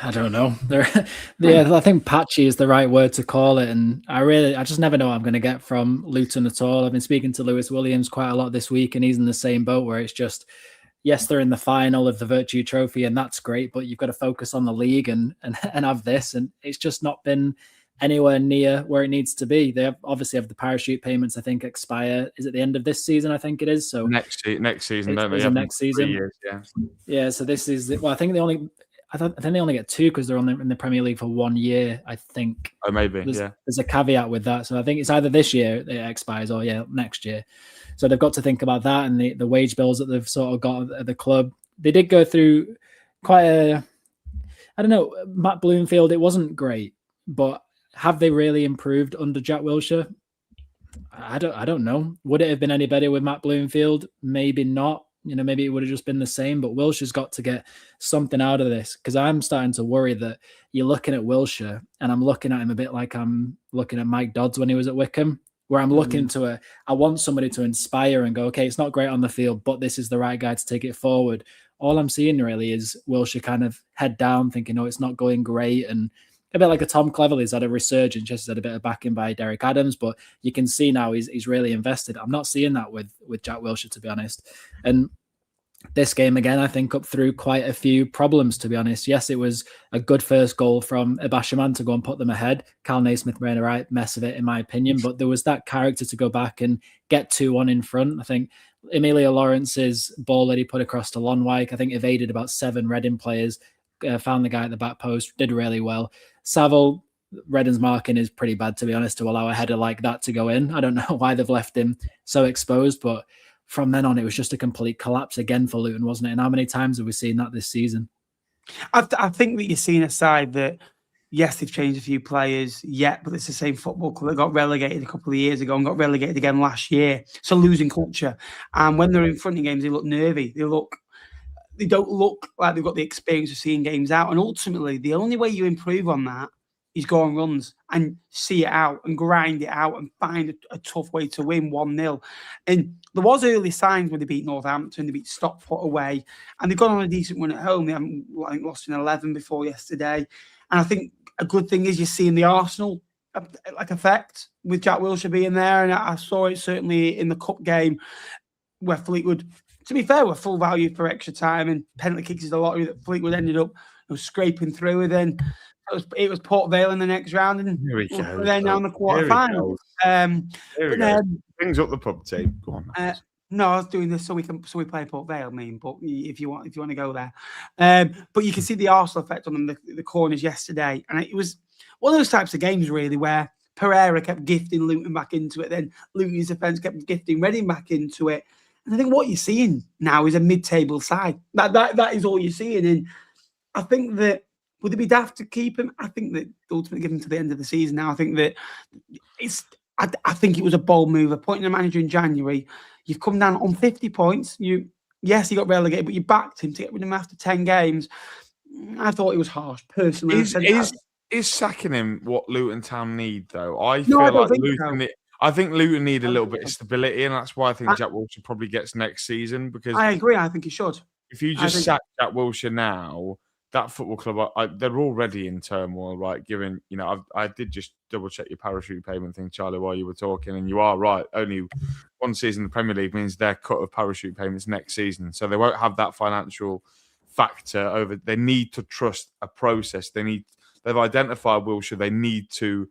I don't know. I think patchy is the right word to call it. And I just never know what I'm going to get from Luton at all. I've been speaking to Lewis Williams quite a lot this week, and he's in the same boat where it's just, yes, they're in the final of the Virtue Trophy, and that's great, but you've got to focus on the league and have this. And it's just not been anywhere near where it needs to be. They obviously have the parachute payments, I think, expire. Is it the end of this season? I think it is. So next season, don't they? Next season. Years, yeah. So this is, well, I think they only get 2 because they're in the Premier League for 1 year, I think. Oh, maybe, There's a caveat with that. So I think it's either this year it expires or, next year. So they've got to think about that and the wage bills that they've sort of got at the club. They did go through quite Matt Bloomfield, it wasn't great, but have they really improved under Jack Wilshere? I don't know. Would it have been any better with Matt Bloomfield? Maybe not. Maybe it would have just been the same, but Wilshere's got to get something out of this, because I'm starting to worry that you're looking at Wilshere and I'm looking at him a bit like I'm looking at Mike Dodds when he was at Wycombe, where I'm looking I want somebody to inspire and go, okay, it's not great on the field, but this is the right guy to take it forward. All I'm seeing really is Wilshere kind of head down thinking, it's not going great. And a bit like a Tom Cleverley's had a resurgence, just had a bit of backing by Derek Adams, but you can see now he's really invested. I'm not seeing that with Jack Wilshere, to be honest. And this game again, I think, up through quite a few problems, to be honest. Yes, it was a good first goal from Abashaman to go and put them ahead. Cal Naismith made a right mess of it, in my opinion, but there was that character to go back and get 2-1 in front. I think Emilio Lawrence's ball that he put across to Lonwijk, I think, evaded about 7 Reading players, found the guy at the back post, did really well. Saville, Reading's marking is pretty bad, to be honest, to allow a header like that to go in. I don't know why they've left him so exposed, but from then on, it was just a complete collapse again for Luton, wasn't it? And how many times have we seen that this season? I think that you're seeing a side that, yes, they've changed a few players, but it's the same football club that got relegated a couple of years ago and got relegated again last year. So losing culture. And when they're in front of games, they look nervy. They don't look like they've got the experience of seeing games out. And ultimately, the only way you improve on that is go on runs and see it out and grind it out and find a tough way to win 1-0. And there was early signs when they beat Northampton, they beat Stockport away, and they've gone on a decent run at home. They haven't lost in 11 before yesterday. And I think a good thing is you're seeing the Arsenal effect with Jack Wilshere being there. And I saw it certainly in the cup game where Fleetwood, to be fair, were full value for extra time, and penalty kicks is the lottery that Fleetwood ended up scraping through with. Then it was Port Vale in the next round, and then down the quarterfinals. Brings up the pub team. Go on. No, I was doing this so we play Port Vale. But if you want to go there, but you can see the Arsenal effect on them, the corners yesterday, and it was one of those types of games really where Pereira kept gifting Luton back into it, then Luton's defence kept gifting Reading back into it. And I think what you're seeing now is a mid-table side. That is all you're seeing. And I think that, would it be daft to keep him? I think that ultimately give him to the end of the season now. I think that I think it was a bold move. Appointing a manager in January, you've come down on 50 points. Yes, he got relegated, but you backed him to get rid of him after 10 games. I thought it was harsh, personally. Is sacking him what Luton Town need, though? I think Luton need a little bit of stability, and that's why I think Jack Wilshere probably gets next season. Because I agree. I think he should. If you just sack Jack Wilshere now, that football club, they're already in turmoil, right? Given, I did just double check your parachute payment thing, Charlie, while you were talking, and you are right. Only one season in the Premier League means their cut of parachute payments next season, so they won't have that financial factor over. They need to trust a process. They've identified Wilshere. They need to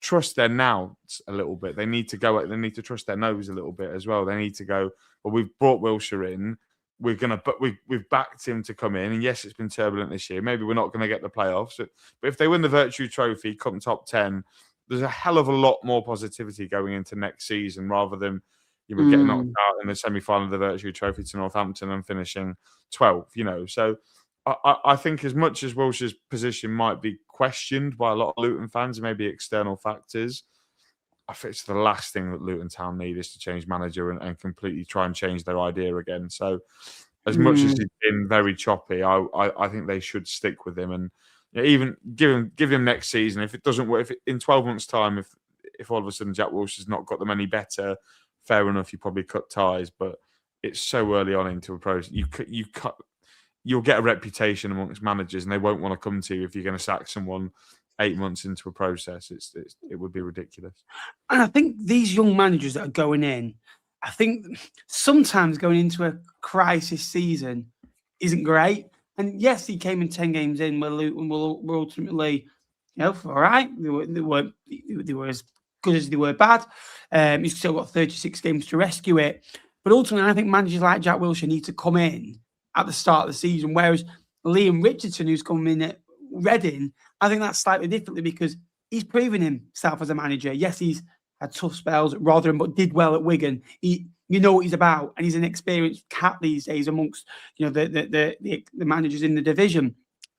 trust their nous a little bit. They need to trust their nose a little bit as well. They need to go, well, we've brought Wilshere in. We've backed him to come in. And yes, it's been turbulent this year. Maybe we're not going to get the playoffs. But if they win the Virtue Trophy, come top 10, there's a hell of a lot more positivity going into next season rather than getting knocked out in the semi-final of the Virtue Trophy to Northampton and finishing 12th, So I think as much as Wilshere's position might be questioned by a lot of Luton fans and maybe external factors, I think it's the last thing that Luton Town need is to change manager and completely try and change their idea again. So as much as he's been very choppy, I think they should stick with him and even give him next season. If it doesn't work, in 12 months' time, if all of a sudden Jack Wilshere's not got them any better, fair enough, you probably cut ties. But it's so early on into a process. You'll get a reputation amongst managers, and they won't want to come to you if you're going to sack someone 8 months into a process. It would be ridiculous. And I think these young managers that are going in, I think sometimes going into a crisis season isn't great. And yes, he came in 10 games in where Luton were ultimately, all right. They were as good as they were bad. He's still got 36 games to rescue it. But ultimately, I think managers like Jack Wilshere need to come in at the start of the season, whereas Liam Richardson, who's come in at Reading, I think that's slightly differently because he's proven himself as a manager. Yes, he's had tough spells at Rotherham, but did well at Wigan. You know what he's about, and he's an experienced cat these days amongst the managers in the division.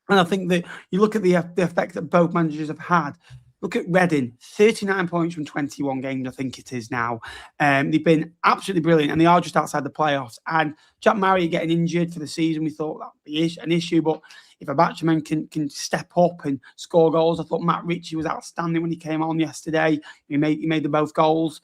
And I think that you look at the effect that both managers have had. Look at Reading, 39 points from 21 games, I think it is now. They've been absolutely brilliant, and they are just outside the playoffs. And Jack Marriott getting injured for the season, we thought that would be an issue. But if a batsman can step up and score goals, I thought Matt Ritchie was outstanding when he came on yesterday. He made them both goals.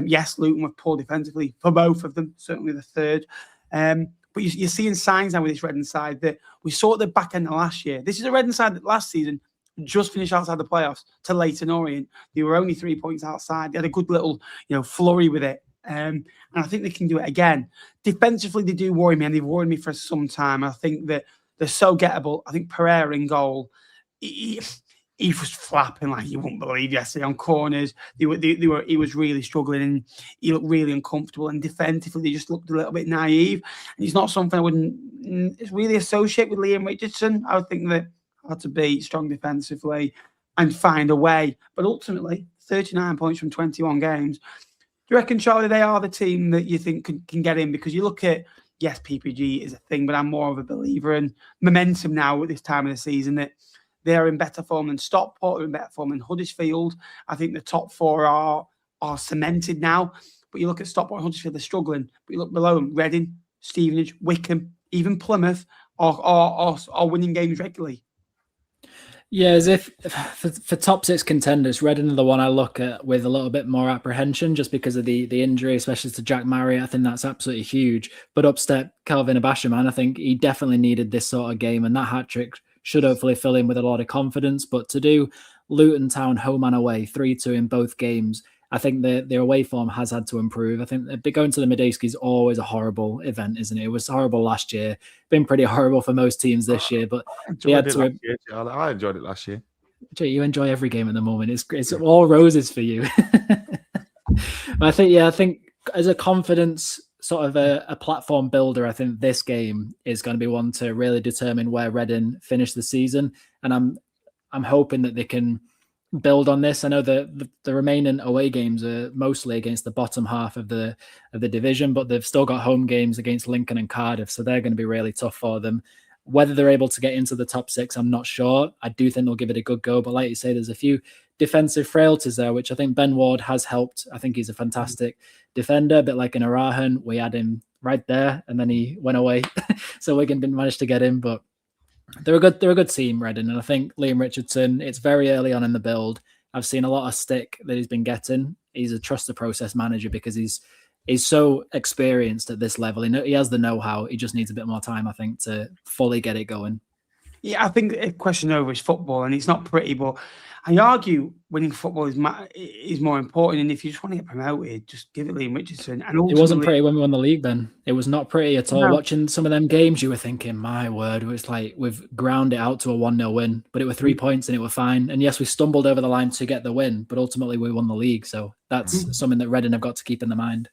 Yes, Luton were poor defensively for both of them, certainly the third. But you're seeing signs now with this Reading side that we saw at the back end of last year. This is a Reading side that last season just finished outside the playoffs to Leyton Orient. They were only 3 points outside. They had a good little, flurry with it. And I think they can do it again. Defensively, they do worry me, and they've worried me for some time. I think that they're so gettable. I think Pereira in goal, he was flapping like you wouldn't believe yesterday on corners. He was really struggling, and he looked really uncomfortable. And defensively, they just looked a little bit naive. And it's not something I wouldn't really associate with Liam Richardson. I would think that had to be strong defensively and find a way. But ultimately, 39 points from 21 games. Do you reckon, Charlie, they are the team that you think can get in? Because you look at, yes, PPG is a thing, but I'm more of a believer in momentum now at this time of the season that they're in better form than Stockport, they're in better form than Huddersfield. I think the top four are cemented now. But you look at Stockport and Huddersfield, they're struggling. But you look below them, Reading, Stevenage, Wycombe, even Plymouth are winning games regularly. Yeah, as if for top six contenders, Reading are the one I look at with a little bit more apprehension just because of the injury, especially to Jack Marriott. I think that's absolutely huge. But up step Calvin Abashaman, I think he definitely needed this sort of game, and that hat-trick should hopefully fill in with a lot of confidence. But to do Luton Town home and away, 3-2 in both games, I think their away form has had to improve. I think going to the Medeski is always a horrible event, isn't it? It was horrible last year. Been pretty horrible for most teams this year, but I enjoyed it last year. You enjoy every game at the moment. It's all roses for you. I think as a confidence sort of a platform builder, I think this game is going to be one to really determine where Reading finish the season, and I'm hoping that they can build on this. I know the remaining away games are mostly against the bottom half of the division, but they've still got home games against Lincoln and Cardiff, so they're going to be really tough for them. Whether they're able to get into the top six, I'm not sure. I do think they'll give it a good go, but like you say, there's a few defensive frailties there, which I think Ben Ward has helped. I think he's a fantastic defender, a bit like in Arahan. We had him right there, and then he went away, so Wigan didn't manage to get him, but they're a good team, Reading, and I think Liam Richardson, it's very early on in the build. I've seen a lot of stick that he's been getting. He's a trust the process manager because he's so experienced at this level. He has the know-how. He just needs a bit more time, I think, to fully get it going. Yeah, I think a question over is football, and it's not pretty, but I argue winning football is more important. And if you just want to get promoted, just give it Liam Richardson. And It wasn't ultimately, pretty when we won the league, Ben. It was not pretty at all. no. Watching some of them games, you were thinking, my word, it's like we've ground it out to a 1-0 win, but it were 3 points and it were fine. And yes, we stumbled over the line to get the win, but ultimately we won the league. So that's something that Reading have got to keep in their mind.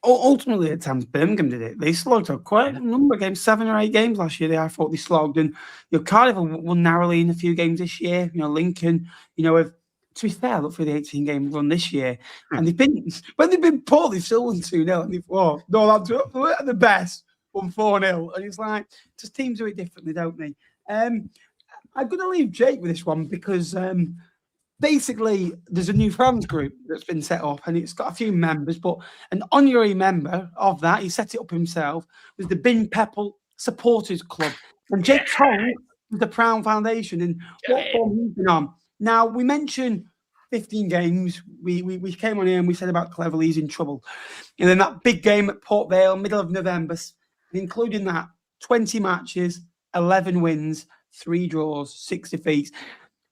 Ultimately, at times, Birmingham did it. They slogged out quite a number of games, 7 or 8 games last year. I thought they slogged, and Cardiff won narrowly in a few games this year. Lincoln, have, to be fair, look for the 18-game run this year, and when they've been poor, they've still won 2-0. And they're at the best, won 4-0, and it's like just teams do it differently, don't they? I'm going to leave Jake with this one because. Basically, there's a new fans group that's been set up, and it's got a few members, but an honorary member of that, he set it up himself, was the Bin Pepple Supporters Club. And Jake Tong was the Crown Foundation, and what form he's been on. Now, we mentioned 15 games. We came on here and we said about Cleverley's in trouble. And then that big game at Port Vale, middle of November, including that, 20 matches, 11 wins, 3 draws, 6 defeats.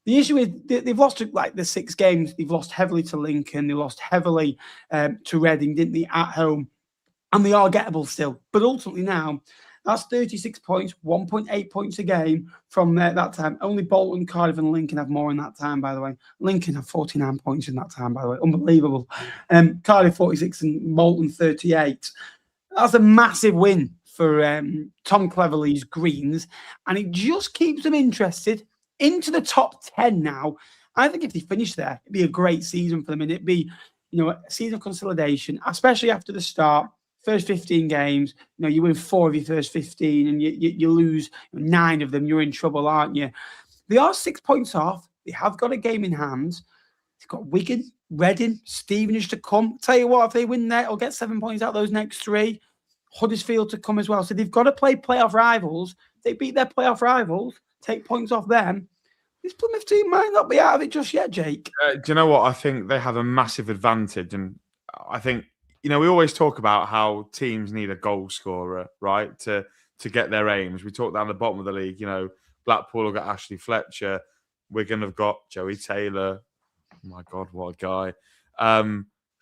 The issue is they've lost like the 6 games. They've lost heavily to Lincoln. They lost heavily to Reading, didn't they, at home? And they are gettable still. But ultimately now, that's 36 points, 1.8 points a game from that time. Only Bolton, Cardiff and Lincoln have more in that time, by the way. Lincoln have 49 points in that time, by the way. Unbelievable. Cardiff 46 and Bolton 38. That's a massive win for Tom Cleverley's Greens. And it just keeps them interested into the top 10 now. I think if they finish there, it'd be a great season for them. And it'd be, a season of consolidation, especially after the start. First 15 games, you win 4 of your first 15 and you lose 9 of them. You're in trouble, aren't you? They are 6 points off. They have got a game in hand. They've got Wigan, Reading, Stevenage to come. Tell you what, if they win that, or get 7 points out those next 3, Huddersfield to come as well. So they've got to play playoff rivals. They beat their playoff rivals, take points off them. This Plymouth team might not be out of it just yet, Jake. Do you know what? I think they have a massive advantage. And I think, we always talk about how teams need a goal scorer, right, to get their aims. We talk down the bottom of the league, Blackpool have got Ashley Fletcher. Wigan have got Joey Taylor. Oh, my God, what a guy.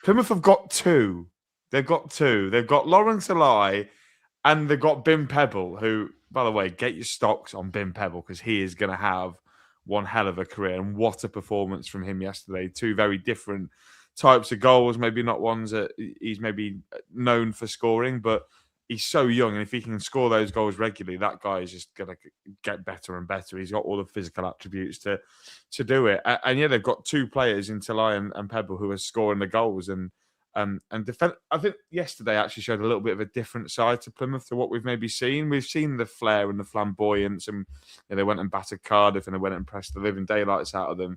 Plymouth have got 2. They've got 2. They've got Lawrence Alai and they've got Bin Pebble, who, by the way, get your stocks on Bin Pebble because he is going to have one hell of a career. And what a performance from him yesterday. 2 very different types of goals, maybe not ones that he's maybe known for scoring, but he's so young. And if he can score those goals regularly, that guy is just going to get better and better. He's got all the physical attributes to do it. And yeah, they've got 2 players in Talai and Pebble who are scoring the goals. And defend. I think yesterday actually showed a little bit of a different side to Plymouth to what we've maybe seen. We've seen the flair and the flamboyance, and they went and battered Cardiff and they went and pressed the living daylights out of them.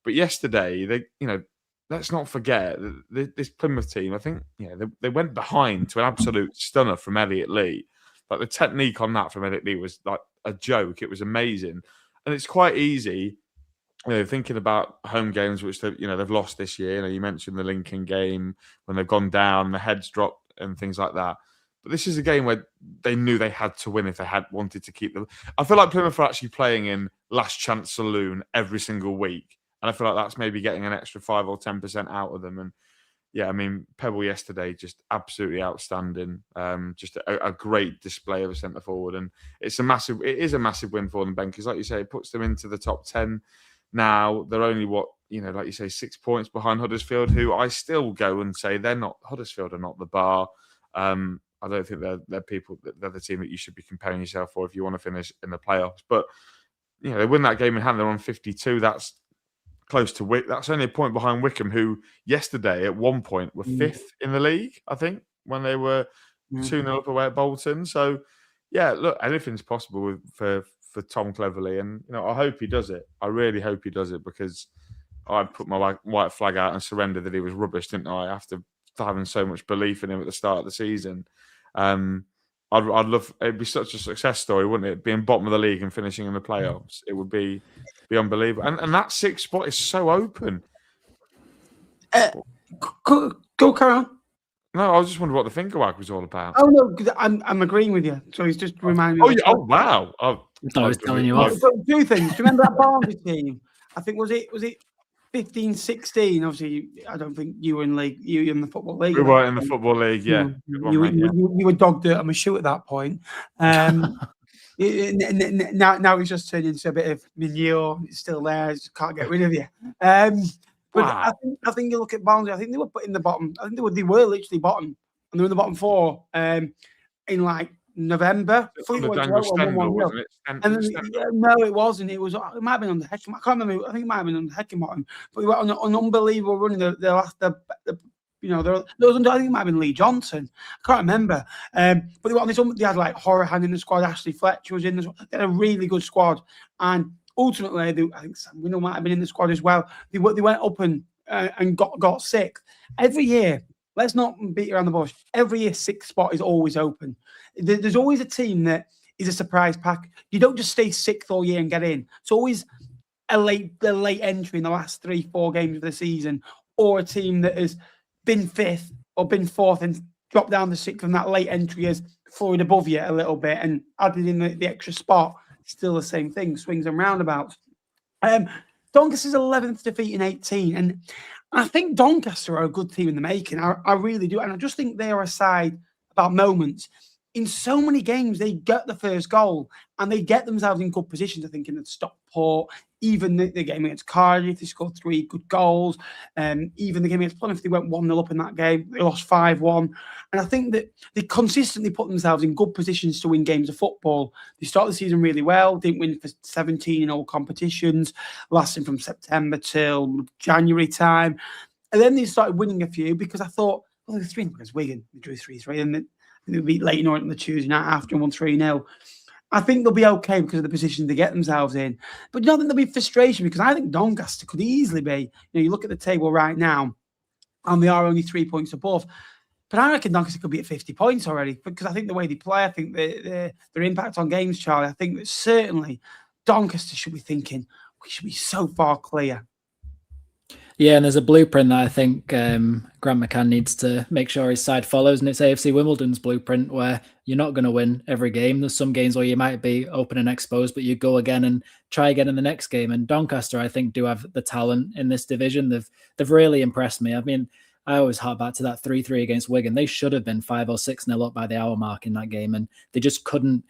But yesterday, they, let's not forget that this Plymouth team. I think, they went behind to an absolute stunner from Elliot Lee. Like the technique on that from Elliot Lee was like a joke. It was amazing, and it's quite easy. Thinking about home games, which they've lost this year. You mentioned the Lincoln game when they've gone down, the heads dropped and things like that. But this is a game where they knew they had to win if they had wanted to keep them. I feel like Plymouth are actually playing in last chance saloon every single week. And I feel like that's maybe getting an extra 5 or 10% out of them. And yeah, Pebble yesterday, just absolutely outstanding. Just a great display of a centre forward. And it is a massive win for them, Ben, because like you say, it puts them into the top 10. Now, they're only, like you say, 6 points behind Huddersfield, who I still go and say Huddersfield are not the bar. I don't think they're the team that you should be comparing yourself for if you want to finish in the playoffs. But, they win that game in hand. They're on 52. That's close to Wycombe. That's only a point behind Wycombe, who yesterday at one point were 5th in the league, I think, when they were 2-0 up away at Bolton. So, yeah, look, anything's possible for Tom Cleverley, and I hope he does it. I really hope he does it, because I put my white flag out and surrendered that he was rubbish, didn't I? After having so much belief in him at the start of the season, I'd love. It'd be such a success story, wouldn't it? Being bottom of the league and finishing in the playoffs, it would be unbelievable. And that 6th spot is so open. Go, carry on. No, I was just wondering what the finger wag was all about. Oh no, I'm agreeing with you. So he's just reminding me. Oh wow! I was telling you off. So, two things. Do you remember that Barnsley team? I think was it 15, 16? Obviously, I don't think you were in league. You were in the football league. We were in the football league, yeah. You were dog dirt on my shoe at that point. Now he's just turned into a bit of manure. It's still there. I just can't get rid of you. But wow. I think you look at Barnsley. I think they were put in the bottom. I think they were literally bottom, and they were in the bottom four in like November. Wasn't it? No, it wasn't. It might have been on the Heckingbottom. I can't remember. I think it might have been on the Heckingbottom. But we were on an unbelievable run in the last. I think it might have been Lee Johnson. I can't remember. But they were on this. They had like Horahan in the squad. Ashley Fletcher was in the squad. They had a really good squad, and ultimately, I think Sam Winnell might have been in the squad as well. They went up and got sixth every year. Let's not beat around the bush. Every year, sixth spot is always open. There's always a team that is a surprise pack. You don't just stay sixth all year and get in. It's always a late entry in the last 3-4 games of the season, or a team that has been fifth or been fourth and dropped down to sixth, and that late entry has floated above you a little bit and added in the extra spot. Still the same thing, swings and roundabouts. Doncaster's 11th defeat in 18, and I think Doncaster are a good team in the making. I really do, and I just think they are a side about moments. In so many games, they get the first goal and they get themselves in good positions. I think in the Stockport, even the game against Cardiff, they scored 3 good goals. Even the game against Plymouth, they went 1-0 up in that game. They lost 5-1. And I think that they consistently put themselves in good positions to win games of football. They started the season really well, didn't win for 17 in all competitions, lasting from September till January time. And then they started winning a few because I thought, well, they're 3-0 against Wigan. They drew 3-3 and they beat Leyton Orient on the Tuesday night after and won 3-0. I think they'll be okay because of the position they get themselves in. But you don't think there'll be frustration because I think Doncaster could easily be. You look at the table right now and they are only 3 points above. But I reckon Doncaster could be at 50 points already because I think the way they play, I think their impact on games, Charlie, I think that certainly Doncaster should be thinking we should be so far clear. Yeah, and there's a blueprint that I think Grant McCann needs to make sure his side follows, and it's AFC Wimbledon's blueprint where you're not going to win every game. There's some games where you might be open and exposed, but you go again and try again in the next game. And Doncaster, I think, do have the talent in this division. They've really impressed me. I mean, I always hark back to that 3-3 against Wigan. They should have been 5 or 6-0 up by the hour mark in that game, and they just couldn't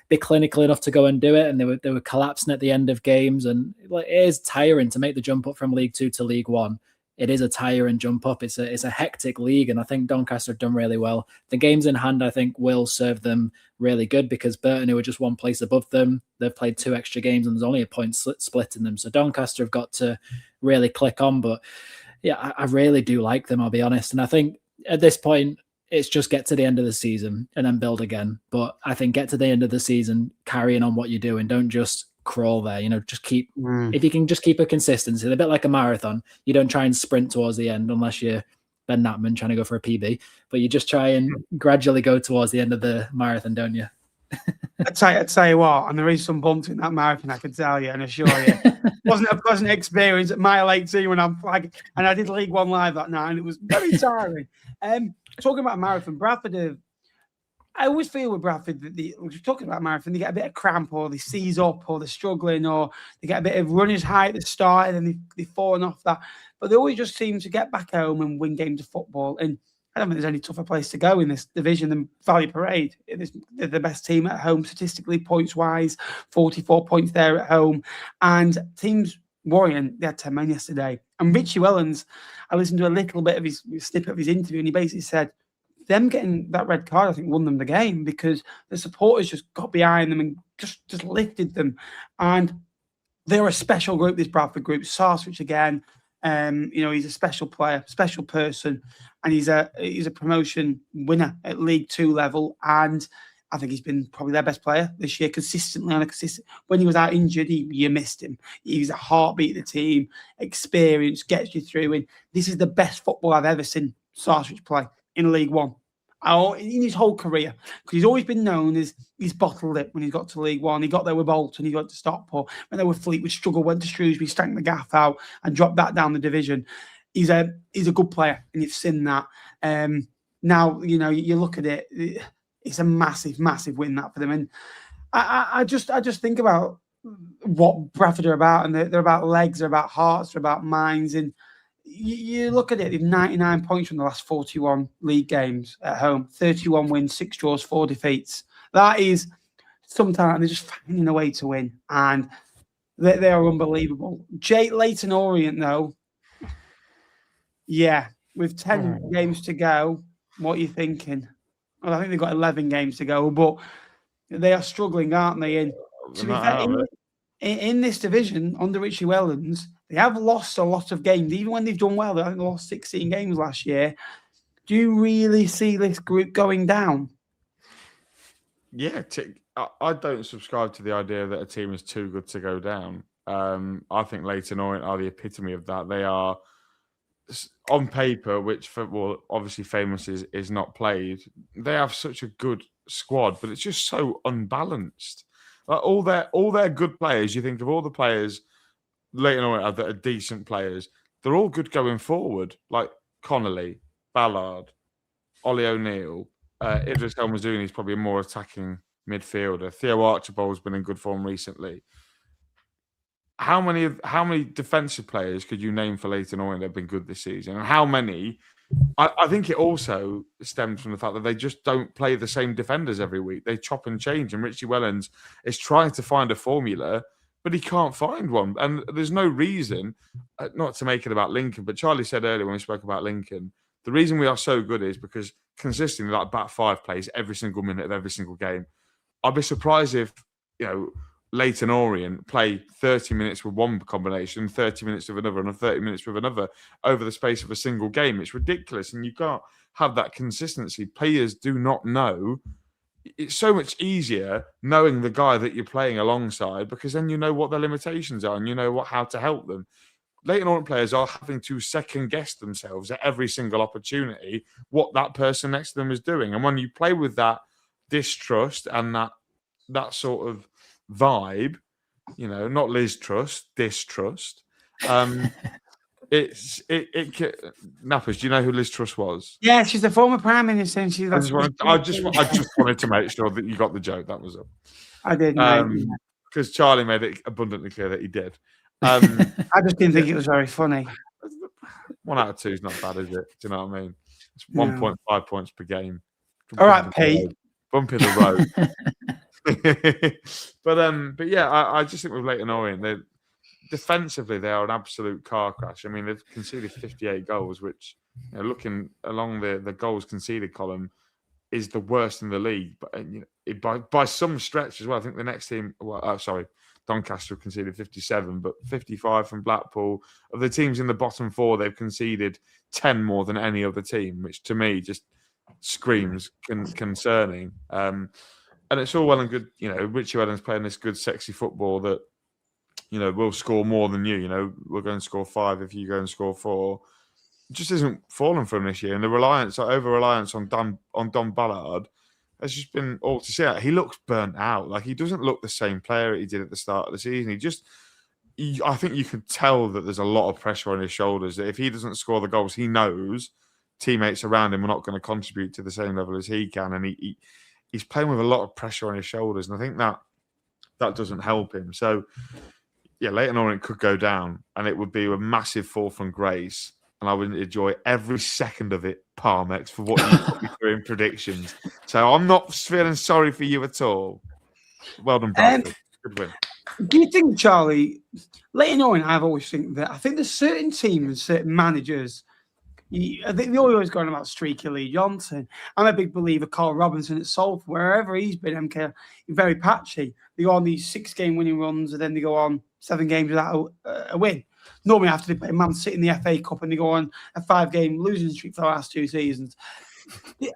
be clinical enough to go and do it, and they were collapsing at the end of games. And it is tiring to make the jump up from League 2 to League 1. It is a tiring jump up. It's a hectic league, and I think Doncaster have done really well. The games in hand, I think, will serve them really good because Burton, who are just 1 place above them, they've played 2 extra games and there's only a point split in them. So Doncaster have got to really click on. But yeah, I really do like them, I'll be honest. And I think at this point, it's just get to the end of the season and then build again. But I think get to the end of the season, carrying on what you're doing. Don't just crawl there. Just keep, if you can just keep a consistency, a bit like a marathon. You don't try and sprint towards the end unless you're Ben Natman trying to go for a PB, but you just try and gradually go towards the end of the marathon, don't you? I'd tell you what, and there is some bumps in that marathon, I can tell you and assure you. It wasn't a pleasant experience at mile 18 when I'm flagging, and I did League One live that night, and it was very tiring. Talking about marathon, Bradford, I always feel with Bradford that we're talking about marathon, they get a bit of cramp, or they seize up, or they're struggling, or they get a bit of runner's high at the start, and then they've fallen off that. But they always just seem to get back home and win games of football. And I don't think there's any tougher place to go in this division than Valley Parade. They're the best team at home statistically, points-wise, 44 points there at home. And teams, Orient, they had 10 men yesterday. And Richie Wellens, I listened to a little bit of his snippet of his interview, and he basically said, them getting that red card, I think, won them the game because the supporters just got behind them and just lifted them. And they're a special group, this Bradford group. Sarswich again, he's a special player, special person, and he's a promotion winner at League 2 level. And I think he's been probably their best player this year, consistently on a consistent. When he was out injured, you missed him. He's a heartbeat of the team, experience, gets you through. And this is the best football I've ever seen Sarswich play in League 1. In his whole career, because he's always been known as he's bottled it when he got to League 1. He got there with Bolton, he got to Stockport. When they were Fleetwood, struggled, went to Shrewsbury, stank the gaff out and dropped that down the division. He's a good player, and you've seen that. Now, you look at it, it's a massive, massive win that for them. And I just think about what Bradford are about, and they're about legs, they're about hearts, they're about minds. And you look at it, they've 99 points from the last 41 league games at home, 31 wins, 6 draws, 4 defeats. That is sometimes they're just finding a way to win, and they are unbelievable. Leyton Orient, though, yeah, with 10 games to go, what are you thinking? Well, I think they've got 11 games to go, but they are struggling, aren't they? And to be fair, in this division, under Richie Wellens, they have lost a lot of games. Even when they've done well, I think they lost 16 games last year. Do you really see this group going down? Yeah, I don't subscribe to the idea that a team is too good to go down. I think Leyton Orient are the epitome of that. They are, on paper, which football obviously famous is not played. They have such a good squad, but it's just so unbalanced. Like all their good players, you think of all the players Leyton Orient have that are decent players, they're all good going forward. Like Connolly, Ballard, Ollie O'Neill, Idris El Mazouni is probably a more attacking midfielder. Theo Archibald's been in good form recently. How many defensive players could you name for Leyton Orient that have been good this season? And how many? I think it also stems from the fact that they just don't play the same defenders every week. They chop and change, and Richie Wellens is trying to find a formula, but he can't find one. And there's no reason, not to make it about Lincoln, but Charlie said earlier when we spoke about Lincoln, the reason we are so good is because consistently that back five plays every single minute of every single game. I'd be surprised if, Leyton Orient play 30 minutes with one combination, 30 minutes with another, and 30 minutes with another over the space of a single game. It's ridiculous, and you can't have that consistency. Players do not know. It's so much easier knowing the guy that you're playing alongside, because then you know what their limitations are and you know how to help them. Leyton Orient players are having to second guess themselves at every single opportunity what that person next to them is doing. And when you play with that distrust and that sort of vibe, not Liz Trust, distrust. Nappers, do you know who Liz Truss was? Yeah, she's the former Prime Minister. And I just wanted to make sure that you got the joke. That was all. I did, because Charlie made it abundantly clear that he did. I just didn't think it was very funny. 1 out of 2 is not bad, is it? Do you know what I mean? It's 1.5 points per game. All right, Pete. Bump in the road. But yeah, I just think with Leyton Orient, defensively they are an absolute car crash. I mean, they've conceded 58 goals, which, looking along the goals conceded column, is the worst in the league. But by some stretch as well. I think the next team, Doncaster have conceded 57, but 55 from Blackpool. Of the teams in the bottom 4, they've conceded 10 more than any other team, which to me just screams concerning. And it's all well and good, Richie Wellens playing this good, sexy football that, we'll score more than you. We're going to score 5 if you go and score 4. It just isn't falling for him this year. And the over-reliance on Don Ballard has just been all to see. He looks burnt out. Like, he doesn't look the same player he did at the start of the season. I think you can tell that there's a lot of pressure on his shoulders, that if he doesn't score the goals, he knows teammates around him are not going to contribute to the same level as he can. And he's playing with a lot of pressure on his shoulders. And I think that doesn't help him. So, yeah, Leyton Orient could go down, and it would be a massive fall from grace. And I would enjoy every second of it, Parmex, for what you put me through in predictions. So I'm not feeling sorry for you at all. Well done, Bradford. Good win. Do you think, Charlie, Leyton Orient, I think there's certain teams, certain managers, I think they're always going about Streaky Lee Johnson. I'm a big believer Carl Robinson at Salford, wherever he's been, MK, very patchy. They go on these 6-game winning runs, and then they go on 7 games without a win. Normally after they play Man City in the FA Cup, and they go on a 5-game losing streak for the last 2 seasons.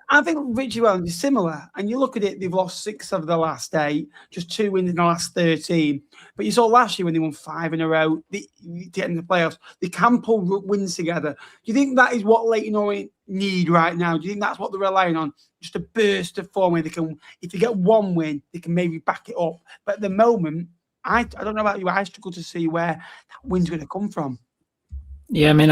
I think Richie Wellens is similar. And you look at it, they've lost 6 of the last 8, just 2 wins in the last 13. But you saw last year when they won 5 in a row, they get in the playoffs. They can pull wins together. Do you think that is what Leyton Orient need right now? Do you think that's what they're relying on? Just a burst of form where they can, if they get 1 win, they can maybe back it up. But at the moment, I don't know about you, I struggle to see where that win's going to come from. Yeah, I mean,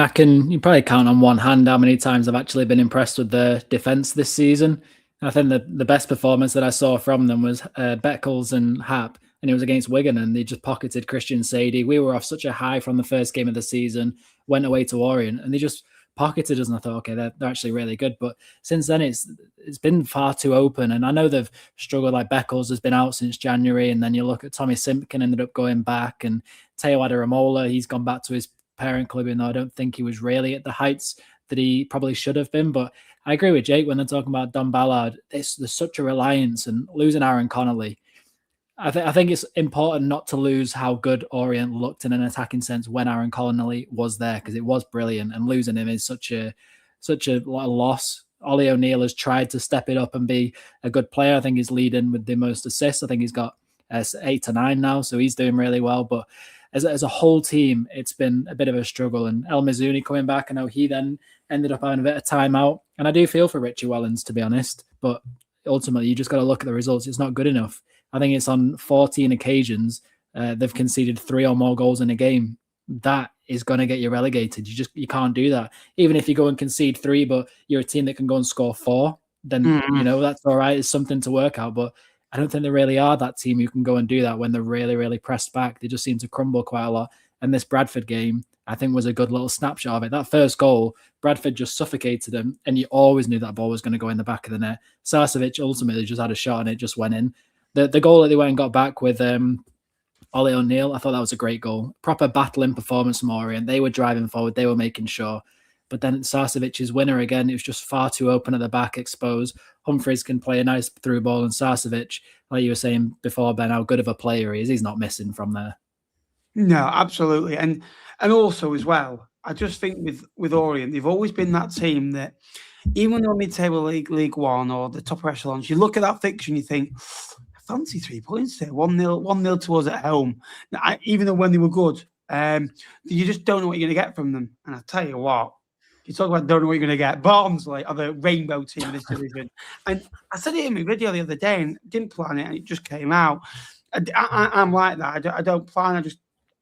you probably count on one hand how many times I've actually been impressed with the defence this season. I think the best performance that I saw from them was Beckles and Hap, and it was against Wigan, and they just pocketed Christian Sadie. We were off such a high from the first game of the season, went away to Orient, and they just pocketed us, and I thought, okay, they're actually really good. But since then, it's been far too open, and I know they've struggled. Like Beckles has been out since January, and then you look at Tommy Simpkin ended up going back, and Teo Adaramola, he's gone back to his parent club, even though I don't think he was really at the heights that he probably should have been. But I agree with Jake when they're talking about Don Ballard. There's such a reliance, and losing Aaron Connolly, I think it's important not to lose how good Orient looked in an attacking sense when Aaron Connolly was there, because it was brilliant, and losing him is such a loss. Ollie O'Neill has tried to step it up and be a good player. I think he's leading with the most assists. I think he's got 8 to 9 now, so he's doing really well. But as a whole team, it's been a bit of a struggle. And El Mizuni coming back, I know he then ended up having a bit of time out. And I do feel for Richie Wellens, to be honest. But ultimately, you just got to look at the results. It's not good enough. I think it's on 14 occasions they've conceded 3 or more goals in a game. That is going to get you relegated. You can't do that. Even if you go and concede 3, but you're a team that can go and score 4, then that's all right. It's something to work out. But I don't think they really are that team who can go and do that when they're really, really pressed back. They just seem to crumble quite a lot. And this Bradford game, I think, was a good little snapshot of it. That first goal, Bradford just suffocated them, and you always knew that ball was going to go in the back of the net. Sarcevic ultimately just had a shot, and it just went in. The goal that they went and got back with Ollie O'Neill, I thought that was a great goal. Proper battling performance from Orient. They were driving forward. They were making sure. But then Sarcevic's winner again, it was just far too open at the back, exposed. Humphreys can play a nice through ball, and Sarcevic, like you were saying before, Ben, how good of a player he is. He's not missing from there. No, absolutely. And also as well, I just think with Orient, they've always been that team that even when they're mid-table League One or the top echelons, you look at that fixture and you think, I fancy 3 points there, 1-0 to us at home. Even though when they were good, you just don't know what you're going to get from them. And I tell you what, you talk about don't know what you're going to get. Barnsley are the rainbow team in this division. And I said it in my video the other day and didn't plan it, and it just came out. I'm like that. I don't plan.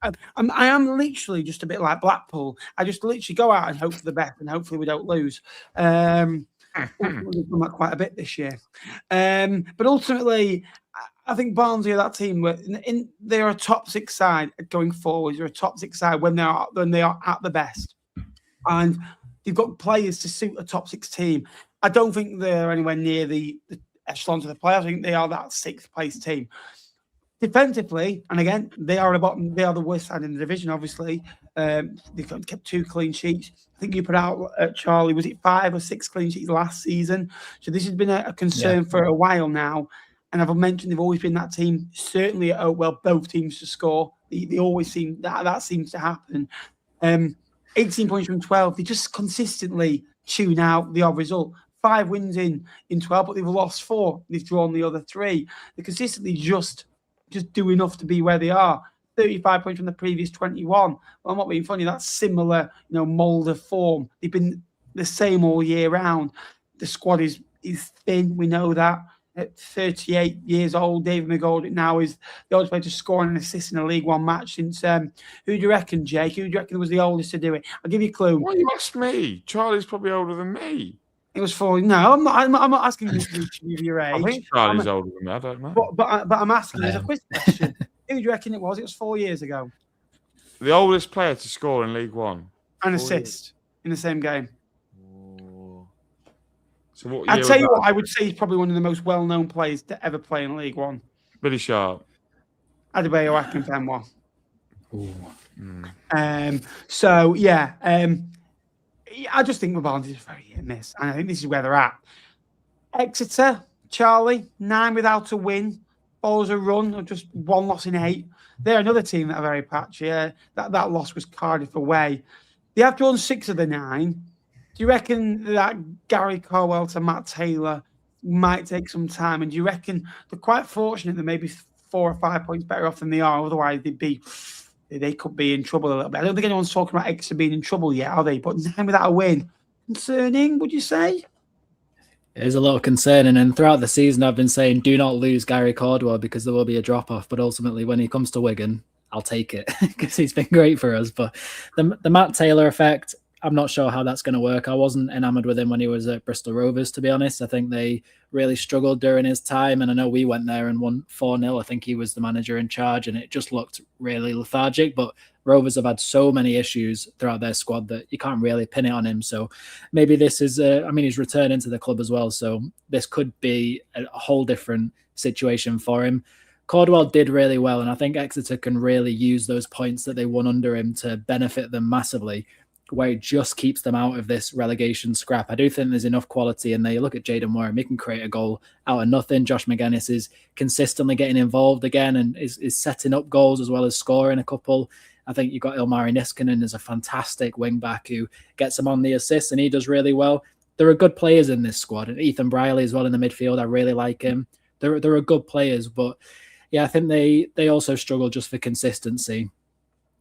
I am literally just a bit like Blackpool. I just literally go out and hope for the best, and hopefully we don't lose. We've done that quite a bit this year. But ultimately, I think Barnsley are that team where they're a top 6 side going forward. They're a top 6 side when they are at the best, and they've got players to suit a top 6 team. I don't think they're anywhere near the echelons of the playoffs. I think they are that 6th place team. Defensively, and again, they are the bottom. They are the worst side in the division. Obviously, they've kept 2 clean sheets. I think you put out Charlie. Was it 5 or 6 clean sheets last season? So this has been a concern for a while now. And I've mentioned they've always been that team. Certainly at Oakwell, both teams to score. They always seem that seems to happen. 18 points from 12. They just consistently tune out the odd result. 5 wins in 12, but they've lost 4. They've drawn the other 3. They consistently just do enough to be where they are. 35 points from the previous 21. Well, I'm not being funny. That's similar, mould of form. They've been the same all year round. The squad is thin. We know that. At 38 years old, David McGoldrick now is the oldest player to score and assist in a League One match since. Who do you reckon, Jake? Who do you reckon was the oldest to do it? I'll give you a clue. Why you asked me? Charlie's probably older than me. It was 4. No, I'm not asking you to give your age. I think Charlie's older than me. I don't know. But I'm asking as a quiz question. Who do you reckon it was? It was 4 years ago. The oldest player to score in League One. And assist in the same game. So what year I'd tell you what, I would say he's probably one of the most well-known players to ever play in League One. Billy Sharp. Adebayo Akinfenwa. So, yeah. I just think Barnsley is very hit and miss. And I think this is where they're at. Exeter, Charlie, 9 without a win. Follows a run of just 1 loss in 8. They're another team that are very patchy. That loss was Cardiff away. They have drawn 6 of the 9. Do you reckon that Gary Caldwell to Matt Taylor might take some time? And do you reckon they're quite fortunate that maybe 4 or 5 points better off than they are? Otherwise, they could be in trouble a little bit. I don't think anyone's talking about Exeter being in trouble yet, are they? But 9 without a win. Concerning, would you say? It is a little concerning. And throughout the season, I've been saying, do not lose Gary Caldwell because there will be a drop-off. But ultimately, when he comes to Wigan, I'll take it because he's been great for us. But the Matt Taylor effect, I'm not sure how that's going to work. I wasn't enamoured with him when he was at Bristol Rovers, to be honest. I think they really struggled during his time. And I know we went there and won 4-0. I think he was the manager in charge and it just looked really lethargic. But Rovers have had so many issues throughout their squad that you can't really pin it on him. So maybe this is, he's returning to the club as well. So this could be a whole different situation for him. Caldwell did really well. And I think Exeter can really use those points that they won under him to benefit them massively, where it just keeps them out of this relegation scrap. I do think there's enough quality in there. You look at Jaden Warren, he can create a goal out of nothing. Josh McGuinness is consistently getting involved again and is setting up goals as well as scoring a couple. I think you've got Ilmari Niskanen as a fantastic wing back who gets him on the assists and he does really well. There are good players in this squad. And Ethan Brierley as well in the midfield. I really like him. There are good players, but yeah, I think they also struggle just for consistency.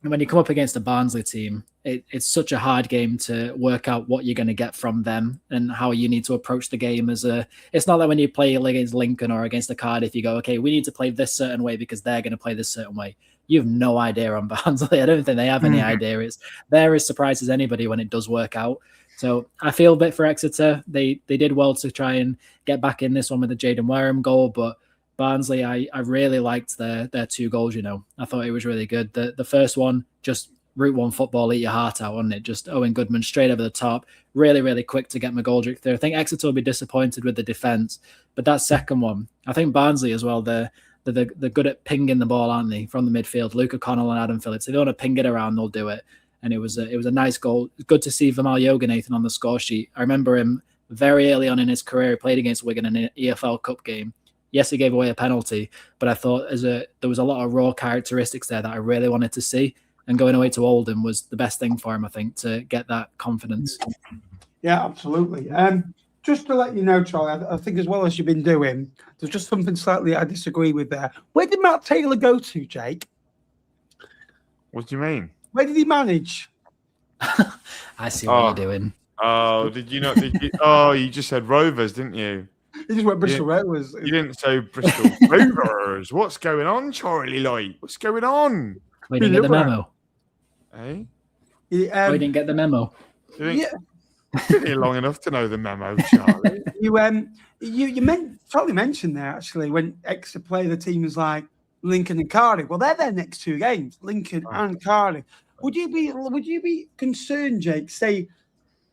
And when you come up against a Barnsley team, it's such a hard game to work out what you're going to get from them and how you need to approach the game. It's not that when you play against Lincoln or against a Cardiff, you go, okay, we need to play this certain way because they're going to play this certain way. You have no idea on Barnsley. I don't think they have any idea. They're as surprised as anybody when it does work out. So I feel a bit for Exeter. They did well to try and get back in this one with the Jaden Wareham goal, but Barnsley, I really liked their 2 goals, I thought it was really good. The first one, just Route 1 football, eat your heart out, wasn't it? Just Owen Goodman straight over the top, really, really quick to get McGoldrick through. I think Exeter will be disappointed with the defence, but that second one, I think Barnsley as well, they're good at pinging the ball, aren't they, from the midfield? Luca Connell and Adam Phillips, if they want to ping it around, they'll do it. And it was a nice goal. Good to see Vimal Yoganathan on the score sheet. I remember him very early on in his career, he played against Wigan in an EFL Cup game. Yes, he gave away a penalty, but I thought there was a lot of raw characteristics there that I really wanted to see. And going away to Oldham was the best thing for him, I think, to get that confidence. Yeah, absolutely. Just to let you know, Charlie, I think as well as you've been doing, there's just something slightly I disagree with there. Where did Matt Taylor go to, Jake? What do you mean? Where did he manage? I see what you're doing. Oh, did you not? You just said Rovers, didn't you? He just went Bristol Rovers. You didn't say Bristol Rovers. What's going on, Charlie Light? What's going on? We didn't get the memo. Eh? We didn't get the memo. Been here long enough to know the memo, Charlie. Charlie mentioned there actually when Exeter play the teams like Lincoln and Cardiff. Well, they're their next 2 games, Lincoln and Cardiff. Would you be concerned, Jake, say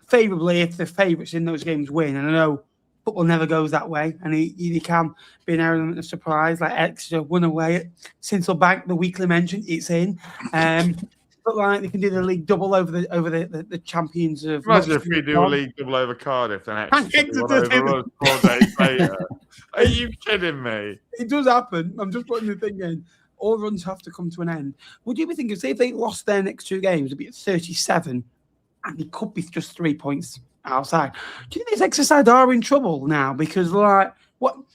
favourably if the favourites in those games win? And I know football never goes that way, and he can be an element of surprise. Like Exeter won away at Sincil Bank, the weekly mention, it's in. But like they can do the league double over the champions of. Imagine if we do a league double over Cardiff, then Exeter over us 4 days later. Are you kidding me? It does happen. I'm just putting the thing in. All runs have to come to an end. Would you be thinking, say if they lost their next 2 games, it'd be at 37, and it could be just 3 points outside. Do you think this exercise are in trouble now? Because what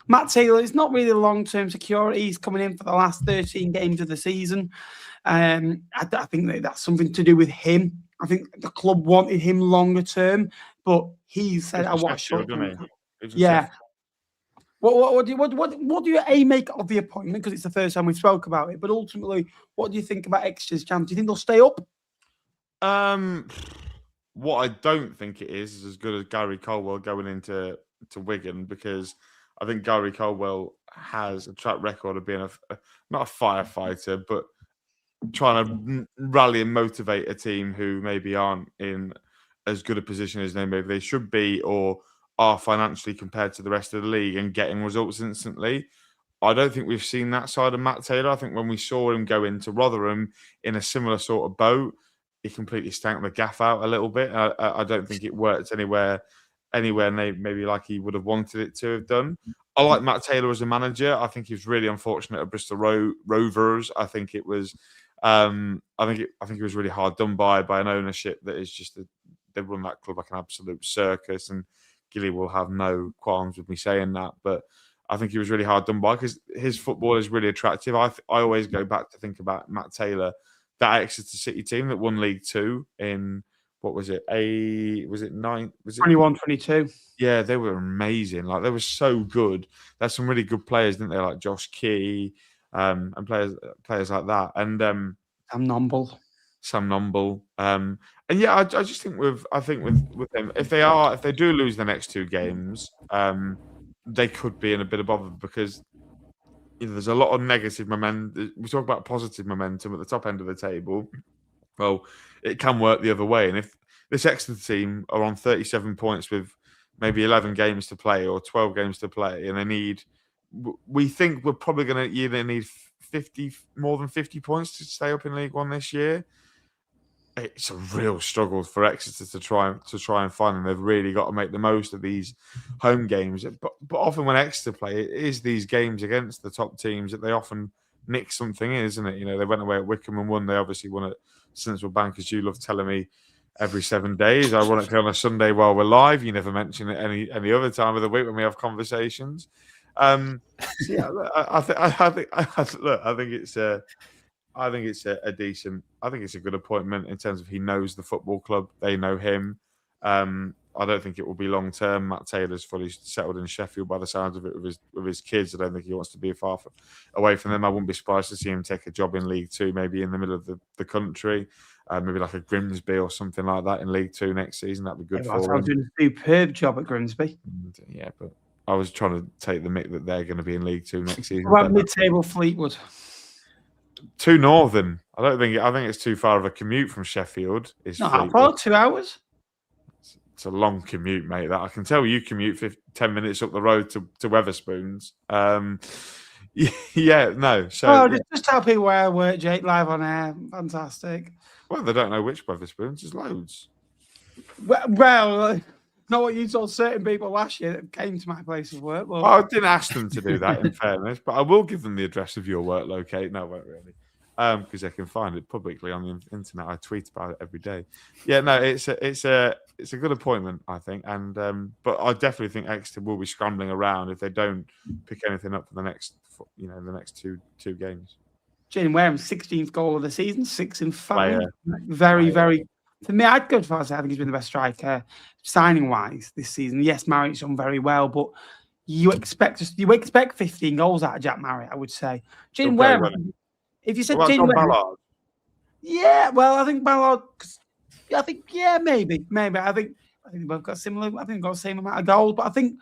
Matt Taylor is not really long-term security. He's coming in for the last 13 games of the season. I think that's something to do with him. I think the club wanted him longer term, but he said, "I want short." Yeah. What do you make of the appointment? Because it's the first time we spoke about it. But ultimately, what do you think about Exeter's chance? Do you think they'll stay up? What I don't think it is as good as Gary Caldwell going into Wigan, because I think Gary Caldwell has a track record of being not a firefighter, but trying to rally and motivate a team who maybe aren't in as good a position as maybe they should be or are financially compared to the rest of the league and getting results instantly. I don't think we've seen that side of Matt Taylor. I think when we saw him go into Rotherham in a similar sort of boat, he completely stank the gaff out a little bit. I don't think it worked anywhere maybe like he would have wanted it to have done. I like Matt Taylor as a manager. I think he was really unfortunate at Bristol Rovers. I think it was it was really hard done by an ownership that is just they run that club like an absolute circus, and Gilly will have no qualms with me saying that. But I think he was really hard done by because his football is really attractive. I always go back to think about Matt Taylor, that Exeter City team that won League Two in, what was it? 21-22. Yeah, they were amazing. Like, they were so good. There's some really good players, didn't they? Like Josh Key, and players like that. And Sam Nomble. Sam Nomble. And yeah, I just think with them, if they do lose the next 2 games, they could be in a bit of bother because there's a lot of negative momentum. We talk about positive momentum at the top end of the table. Well, it can work the other way. And if this Exeter team are on 37 points with maybe 11 games to play or 12 games to play, and we think we're probably going to either need more than 50 points to stay up in League One this year. It's a real struggle for Exeter to try and find, and they've really got to make the most of these home games. But often when Exeter play, it is these games against the top teams that they often nick something in, isn't it? They went away at Wycombe and won. They obviously won at Sensible Bank, as you love telling me every 7 days. Ironically, on a Sunday while we're live, you never mention it any other time of the week when we have conversations. I think it's a decent. I think it's a good appointment in terms of he knows the football club. They know him. I don't think it will be long term. Matt Taylor's fully settled in Sheffield by the sounds of it with his kids. I don't think he wants to be away from them. I wouldn't be surprised to see him take a job in League Two, maybe in the middle of the country, maybe like a Grimsby or something like that in League Two next season. That'd be good for him. I was doing a superb job at Grimsby. Yeah, but I was trying to take the mick that they're going to be in League Two next season. What about mid-table Fleetwood? Too northern. I think it's too far of a commute from Sheffield. Not far, 2 hours. It's a long commute, mate. That I can tell you commute 10 minutes up the road to Wetherspoons. Yeah, no. So just tell people where I work, Jake, live on air. Fantastic. Well, they don't know which Wetherspoons. There's loads. Well, not what you told certain people last year that came to my place of work. Well, I didn't ask them to do that, in fairness, but I will give them the address of your work locate. No, I won't really, because they can find it publicly on the internet. I tweet about it every day. Yeah, no, it's a good appointment, I think, and but I definitely think Exeter will be scrambling around if they don't pick anything up for the next, the next two games. Jane Wareham's 16th goal of the season, 6 in 5. Very. For me, I'd go as far as I think he's been the best striker signing-wise this season. Yes, Marriott's done very well, but you expect 15 goals out of Jack Marriott, I would say. Jane Wareham, if you said Jane Wareham, yeah, well, I think Ballard. Maybe. I think we've got similar. I think we've got the same amount of goals, but I think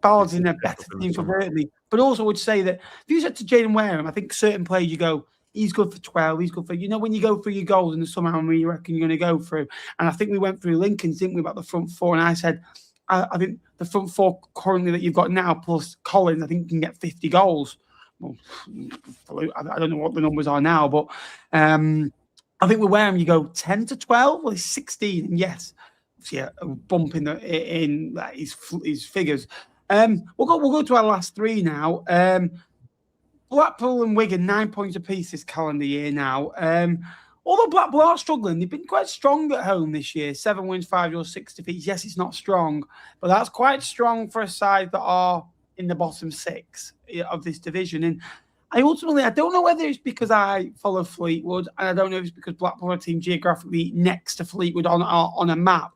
Ballard's in a better team for Burton. But also, I would say that if you said to Jaden Wareham, I think certain players you go, he's good for 12. He's good for, when you go through your goals in the summer, how many you reckon you're going to go through? And I think we went through Lincoln's, didn't we, about the front four? And I said, I think the front four currently that you've got now, plus Collins, I think can get 50 goals. Well, I don't know what the numbers are now, but I think with Wareham, you go 10 to 12. Well, he's 16. And yes, a bump in his figures. We'll go to our last 3 now. Blackpool and Wigan, 9 points apiece this calendar year now. Although Blackpool are struggling, they've been quite strong at home this year. 7 wins, 5 draws, 6 defeats. Yes, it's not strong, but that's quite strong for a side that are in the bottom 6 of this division. And I don't know whether it's because I follow Fleetwood, and I don't know if it's because Blackpool are a team geographically next to Fleetwood on a map.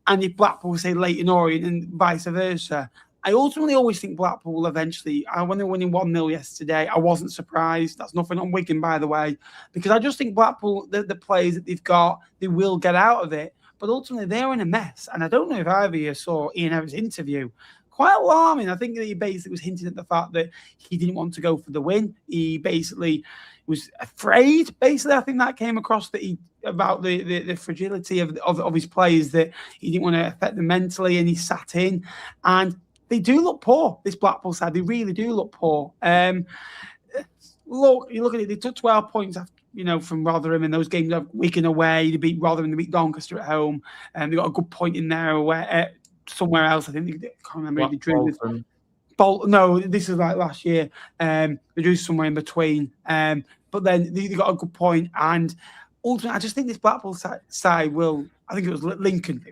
And if Blackpool say Leyton, Orient, and vice versa. I ultimately always think Blackpool will eventually. When they're winning 1-0 yesterday, I wasn't surprised. That's nothing on Wigan, by the way, because I just think Blackpool, the players that they've got, they will get out of it. But ultimately, they're in a mess. And I don't know if either of you saw Ian Everett's interview. Quite alarming. I think that he basically was hinting at the fact that he didn't want to go for the win. He basically was afraid. Basically, I think that came across about the fragility of his players, that he didn't want to affect them mentally, and he sat in. And they do look poor, this Blackpool side. They really do look poor. Look, you look at it, they took 12 points from Rotherham in those games of Wigan away. They beat Rotherham, they beat Doncaster at home. And they got a good point in there away, somewhere else. I think I can't remember if they drew with Bolton. No, this is like last year. They drew somewhere in between. But then they got a good point. And ultimately, I just think this Blackpool side will. I think it was Lincoln.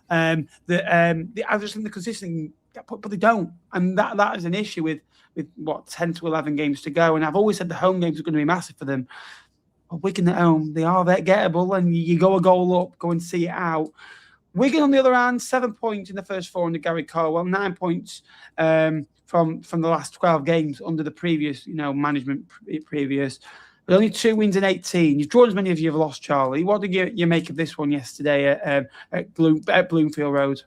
I just think the consistency, but they don't, and that is an issue with 10 to 11 games to go. And I've always said the home games are going to be massive for them. But Wigan at home, they are that gettable, and you go a goal up, go and see it out. Wigan, on the other hand, 7 points in the first 4 under Gary Caldwell, 9 points from the last 12 games under the previous, management previous. With only 2 wins in 18. You've drawn as many as you've lost, Charlie. What did you make of this one yesterday at Bloomfield Road?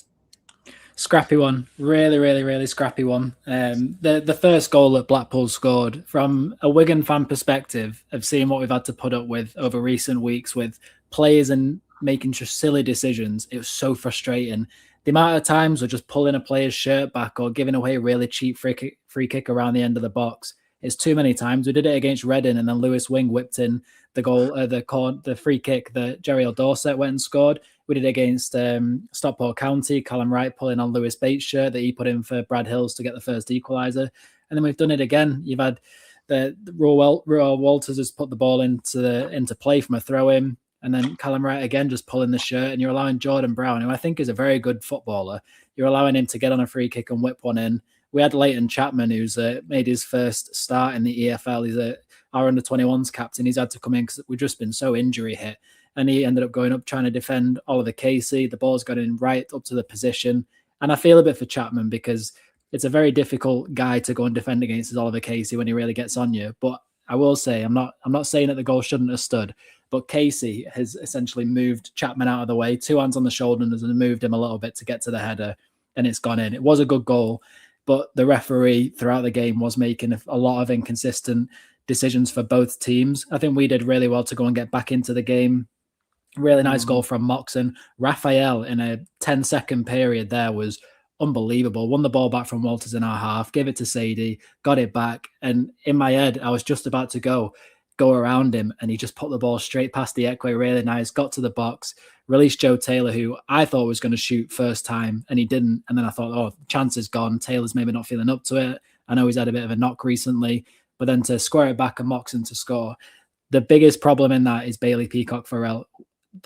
Scrappy one, really scrappy one. The first goal that Blackpool scored, from a Wigan fan perspective, of seeing what we've had to put up with over recent weeks with players and making just silly decisions, it was so frustrating. The amount of times we're just pulling a player's shirt back or giving away a really cheap free kick around the end of the box. It's too many times. We did it against Reading, and then Lewis Wing whipped in the goal, the free kick that Jerry Dorset went and scored. We did it against Stockport County, Callum Wright pulling on Lewis Bates' shirt that he put in for Brad Hills to get the first equaliser. And then we've done it again. You've had the Roel Walters has put the ball into play from a throw-in, and then Callum Wright again just pulling the shirt, and you're allowing Jordan Brown, who I think is a very good footballer, you're allowing him to get on a free kick and whip one in. We had Leyton Chapman, who's made his first start in the EFL. He's our under-21s captain. He's had to come in because we've just been so injury hit. And he ended up going up trying to defend Oliver Casey. The ball's got in right up to the position. And I feel a bit for Chapman because it's a very difficult guy to go and defend against as Oliver Casey when he really gets on you. But I will say, I'm not saying that the goal shouldn't have stood, but Casey has essentially moved Chapman out of the way, 2 hands on the shoulder, and has moved him a little bit to get to the header, and it's gone in. It was a good goal, but the referee throughout the game was making a lot of inconsistent decisions for both teams. I think we did really well to go and get back into the game. Really nice goal from Moxon. Raphael in a 10-second period there was unbelievable. Won the ball back from Walters in our half, gave it to Sadie, got it back. And in my head, I was just about to go around him, and he just put the ball straight past the Ekwe. Really nice. Got to the box, released Joe Taylor, who I thought was going to shoot first time, and he didn't. And then I thought, oh, chance is gone. Taylor's maybe not feeling up to it. I know he's had a bit of a knock recently, but then to square it back and Moxon to score. The biggest problem in that is Bailey Peacock-Farrell.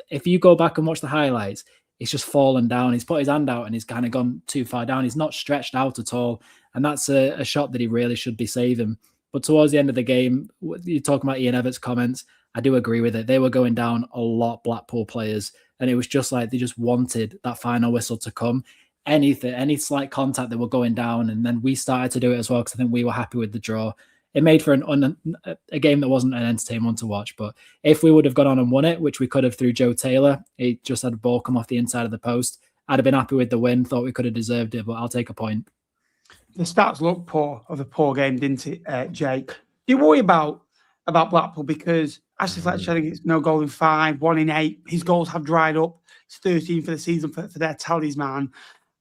If you go back and watch the highlights, he's just fallen down. He's put his hand out and he's kind of gone too far down. He's not stretched out at all. And that's a shot that he really should be saving. But towards the end of the game, you're talking about Ian Everett's comments. I do agree with it. They were going down a lot, Blackpool players. And it was just like they just wanted that final whistle to come. Any slight contact, they were going down. And then we started to do it as well because I think we were happy with the draw. It made for a game that wasn't an entertaining one to watch. But if we would have gone on and won it, which we could have through Joe Taylor, he just had a ball come off the inside of the post. I'd have been happy with the win, thought we could have deserved it, but I'll take a point. The stats look poor of a poor game, didn't it, Jake? Do you worry about Blackpool? Because Ashley Fletcher, I think it's no goal in 5, 1 in 8. His goals have dried up. It's 13 for the season for their talisman.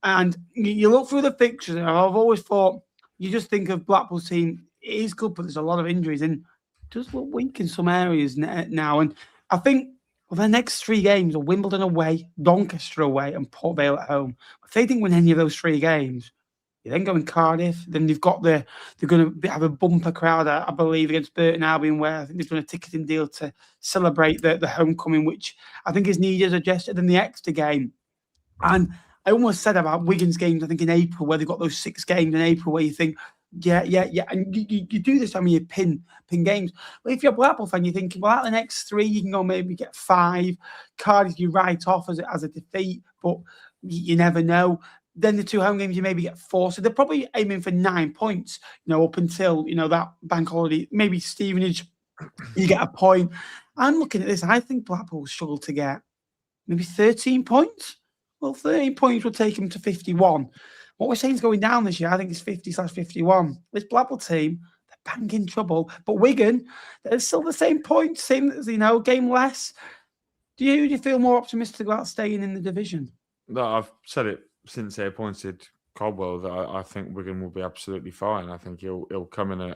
And you look through the fixtures, and I've always thought, you just think of Blackpool's team, it is good, but there's a lot of injuries and does look weak in some areas now. And I think their next 3 games are Wimbledon away, Doncaster away, and Port Vale at home. If they didn't win any of those 3 games, you then go in Cardiff. Then they're going to have a bumper crowd, I believe, against Burton Albion, where I think they've done a ticketing deal to celebrate the homecoming, which I think is needed as a gesture. Than the Exeter game, and I almost said about Wigan's games, I think in April, where they've got those 6 games in April, where you think, yeah. And you do this time when you pin games. Well, if you're a Blackpool fan, you're thinking, well, out the next 3, you can go maybe get 5. Cardiff, you write off as a defeat, but you never know. Then the 2 home games, you maybe get 4. So they're probably aiming for 9 points, up until, that bank holiday. Maybe Stevenage, you get a point. I'm looking at this. I think Blackpool will struggle to get maybe 13 points. Well, 13 points will take them to 51. What we're saying is going down this year, I think it's 50/51. This Blackpool team, they're bang in trouble. But Wigan, they're still the same points, same as, game less. Do you feel more optimistic about staying in the division? No, I've said it since they appointed Caldwell that I think Wigan will be absolutely fine. I think he'll come in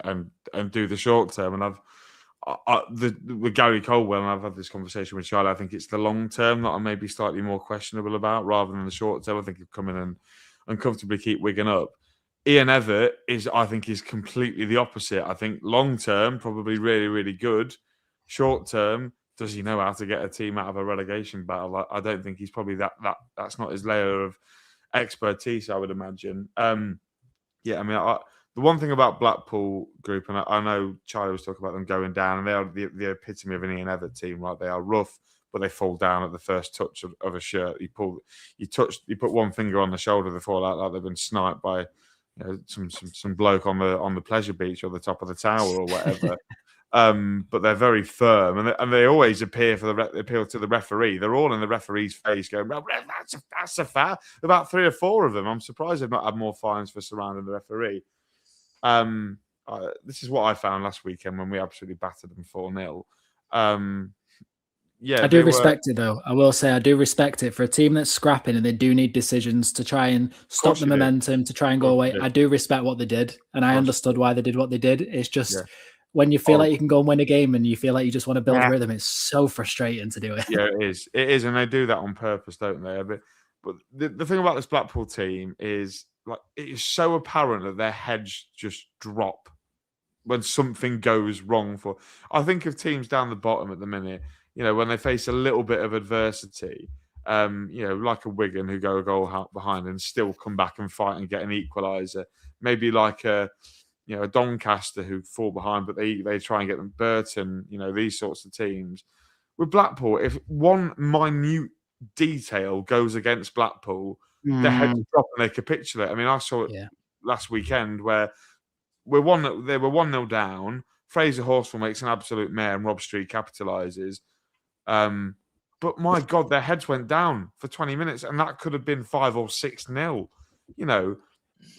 and do the short term. And with Gary Caldwell, and I've had this conversation with Charlie, I think it's the long term that I may be slightly more questionable about rather than the short term. I think he'll come in and comfortably keep Wigan up. Ian Everett is completely the opposite. I think long term, probably really, really good. Short term, does he know how to get a team out of a relegation battle? I don't think he's probably that's not his layer of expertise, I would imagine. The one thing about Blackpool group, and I know Charlie was talking about them going down, and they are the epitome of an Ian Everett team, right? They are rough, but they fall down at the first touch of a shirt. You put one finger on the shoulder, they fall out like they've been sniped by some bloke on the pleasure beach or the top of the tower or whatever. but they're very firm, and they always appeal to the referee. They're all in the referee's face going, well, that's a foul. About 3 or 4 of them. I'm surprised they've not had more fines for surrounding the referee. This is what I found last weekend when we absolutely battered them 4-0. Yeah, I do respect it, though. I will say I do respect it for a team that's scrapping and they do need decisions to try and stop the momentum, to try and go away. I do respect what they did, and I understood why they did what they did. It's just when you feel like you can go and win a game and you feel like you just want to build a rhythm, it's so frustrating to do it. Yeah, it is. It is, and they do that on purpose, don't they? But the thing about this Blackpool team is, like, it is so apparent that their heads just drop when something goes wrong. I think of teams down the bottom at the minute, when they face a little bit of adversity, like a Wigan who go a goal behind and still come back and fight and get an equaliser. Maybe like a Doncaster who fall behind, but they try and get them. Burton, these sorts of teams. With Blackpool, if one minute detail goes against Blackpool, their heads drop and they capitulate. I mean, I saw it last weekend where they were 1-0 down. Fraser Horsfall makes an absolute mare and Rob Street capitalises. But my God, their heads went down for 20 minutes, and that could have been 5 or 6-0.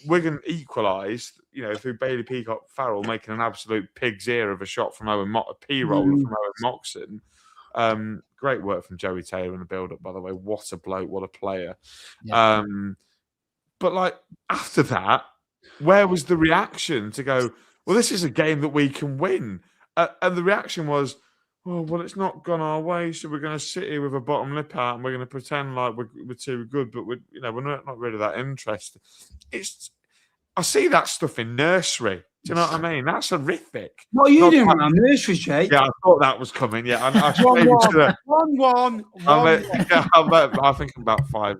Wigan equalised, through Bailey Peacock Farrell making an absolute pig's ear of a shot from a P-roller from Owen Moxon. Great work from Joey Taylor in the build-up, by the way. What a bloke, what a player. Yeah. But like after that, where was the reaction to go, well, this is a game that we can win? And the reaction was, oh, well, it's not gone our way, so we're going to sit here with a bottom lip out and we're going to pretend like we're too good, but we're not really that interested. I see that stuff in nursery. Do you know what I mean? That's horrific. What are you doing around nursery, Jake? Yeah, I thought that was coming. Yeah, I 1-1. I think I'm about 5.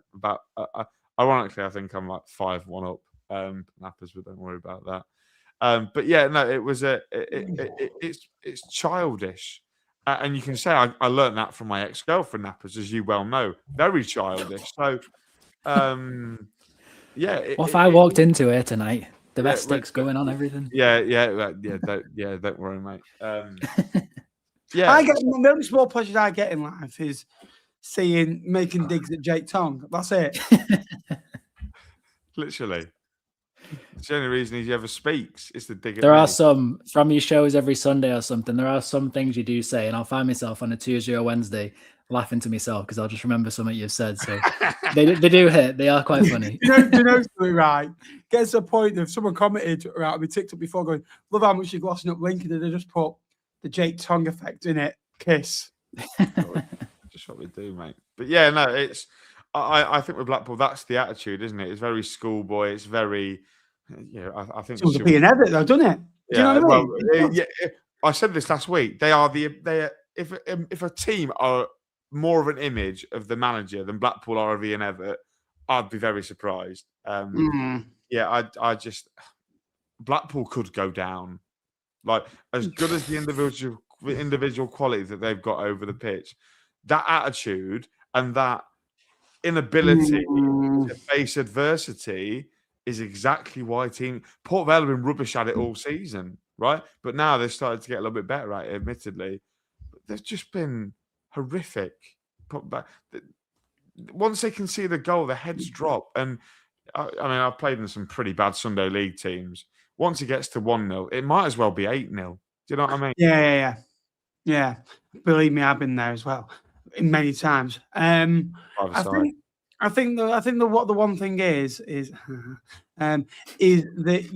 Ironically, I think I'm like 5-1 up. Nappers, but don't worry about that. But yeah, no, it was it's childish. And you can say I learned that from my ex-girlfriend, Nappers, as you well know. Very childish. So, yeah. What if I walked into here tonight? The best sticks going on everything. Don't worry, mate. Yeah. The only small pleasures I get in life is making digs at Jake Tong. That's it. Literally. It's the only reason he ever speaks is to dig at There me. are some, from your shows every Sunday or something, there are some things you do say, and I'll find myself on a Tuesday or Wednesday laughing to myself because I'll just remember something you've said. So they do hit. They are quite funny. you know something, right? Gets to a point of someone commented on my TikTok before going, love how much you're glossing up Lincoln, and they just put the Jake Tong effect in it. Kiss. Just what we do, mate. But yeah, no, it's I think with Blackpool, that's the attitude, isn't it? It's very schoolboy. It's very, I think it's to be an edit though, doesn't it? Do you know what I mean? I said this last week. They are if a team are more of an image of the manager than Blackpool are of Ian Evatt, I'd be very surprised. Yeah, I just Blackpool could go down. Like, as good as the individual quality that they've got over the pitch, that attitude and that inability to face adversity is exactly why Port Vale have been rubbish at it all season, right? But now they've started to get a little bit better at it, admittedly. But they've just been horrific. Once they can see the goal, their heads drop. And I mean, I've played in some pretty bad Sunday League teams. Once it gets to 1-0, it might as well be 8-0. Do you know what I mean? Yeah. Believe me, I've been there as well, many times. I think the one thing is that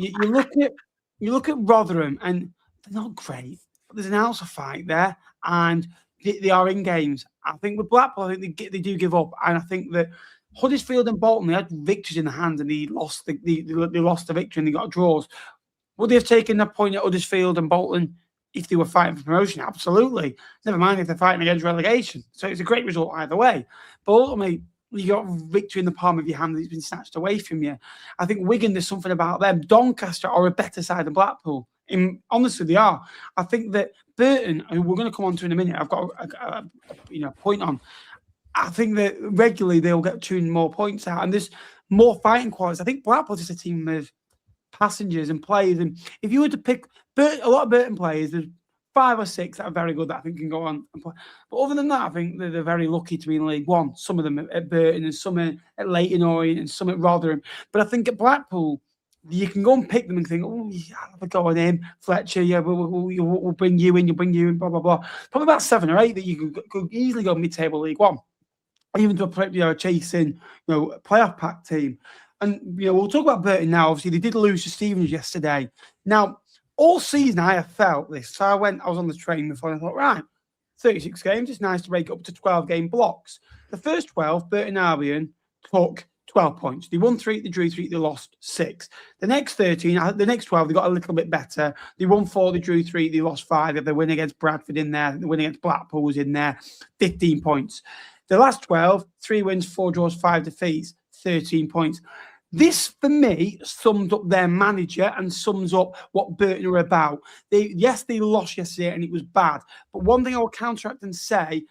you look at Rotherham and they're not great, but there's an ounce of fight there, and they are in games. I think with Blackpool, I think they do give up, and I think that Huddersfield and Bolton, they had victories in the hand and they lost the victory and they got draws. Would they have taken that point at Huddersfield and Bolton if they were fighting for promotion? Absolutely. Never mind if they're fighting against relegation. So it's a great result either way. But ultimately, you got victory in the palm of your hand that's been snatched away from you. I think Wigan, there's something about them. Doncaster are a better side than Blackpool. Honestly, they are. I think that Burton, who we're going to come on to in a minute, I've got a point on. I think that regularly they'll get 2 more points out, and there's more fighting qualities. I think Blackpool's just a team of passengers and players. And if you were to pick a lot of Burton players, there's 5 or 6 that are very good that I think can go on. But other than that, I think they're very lucky to be in League One. Some of them at Burton and some at Leyton, Orient and some at Rotherham. But I think at Blackpool, you can go and pick them and think, oh, yeah, I'll have a go on him. Fletcher, yeah, we'll bring you in, blah, blah, blah. Probably about 7 or 8 that you could easily go mid-table League One. Even to a chasing, playoff pack team. And, we'll talk about Burton now. Obviously, they did lose to Stevenage yesterday. Now, all season I have felt this. So I was on the train before and I thought, right, 36 games. It's nice to break up to 12-game blocks. The first 12, Burton Albion took 12 points. They won 3, they drew 3, they lost 6. The next 13, the next 12, they got a little bit better. They won 4, they drew 3, they lost 5. They had the win against Bradford in there. The win against Blackpool was in there. 15 points. The last 12, 3 wins, 4 draws, 5 defeats, 13 points. This, for me, sums up their manager and sums up what Burton are about. They lost yesterday and it was bad. But one thing I will counteract and say,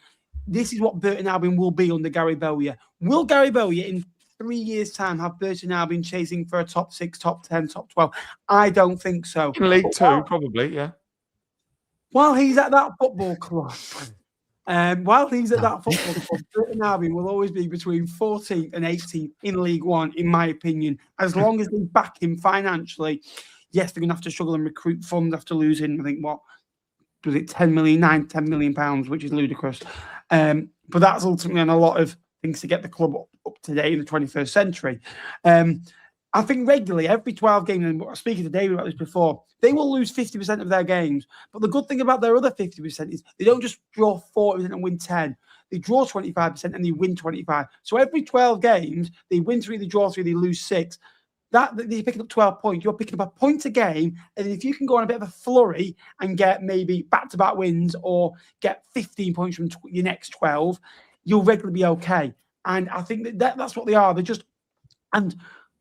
this is what Burton Albion will be under Gary Bowyer. Will Gary Bowyer, in 3 years' time, have Burton Albion chasing for a top 6, top 10, top 12? I don't think so. In League Two, probably, yeah. While he's at that football club... Burton Albion will always be between 14th and 18th in League One, in my opinion. As long as they back him financially, yes, they're going to have to struggle and recruit funds after losing, I think, what was it, 10 million pounds, which is ludicrous. But that's ultimately on a lot of things to get the club up to date in the 21st century. I think regularly, every 12 games, and I was speaking to David about this before, they will lose 50% of their games. But the good thing about their other 50% is they don't just draw 40% and win 10. They draw 25% and they win 25. So every 12 games, they win 3, they draw 3, they lose 6. That they're picking up 12 points. You're picking up a point a game. And if you can go on a bit of a flurry and get maybe back-to-back wins or get 15 points from your next 12, you'll regularly be okay. And I think that's what they are. They're just... And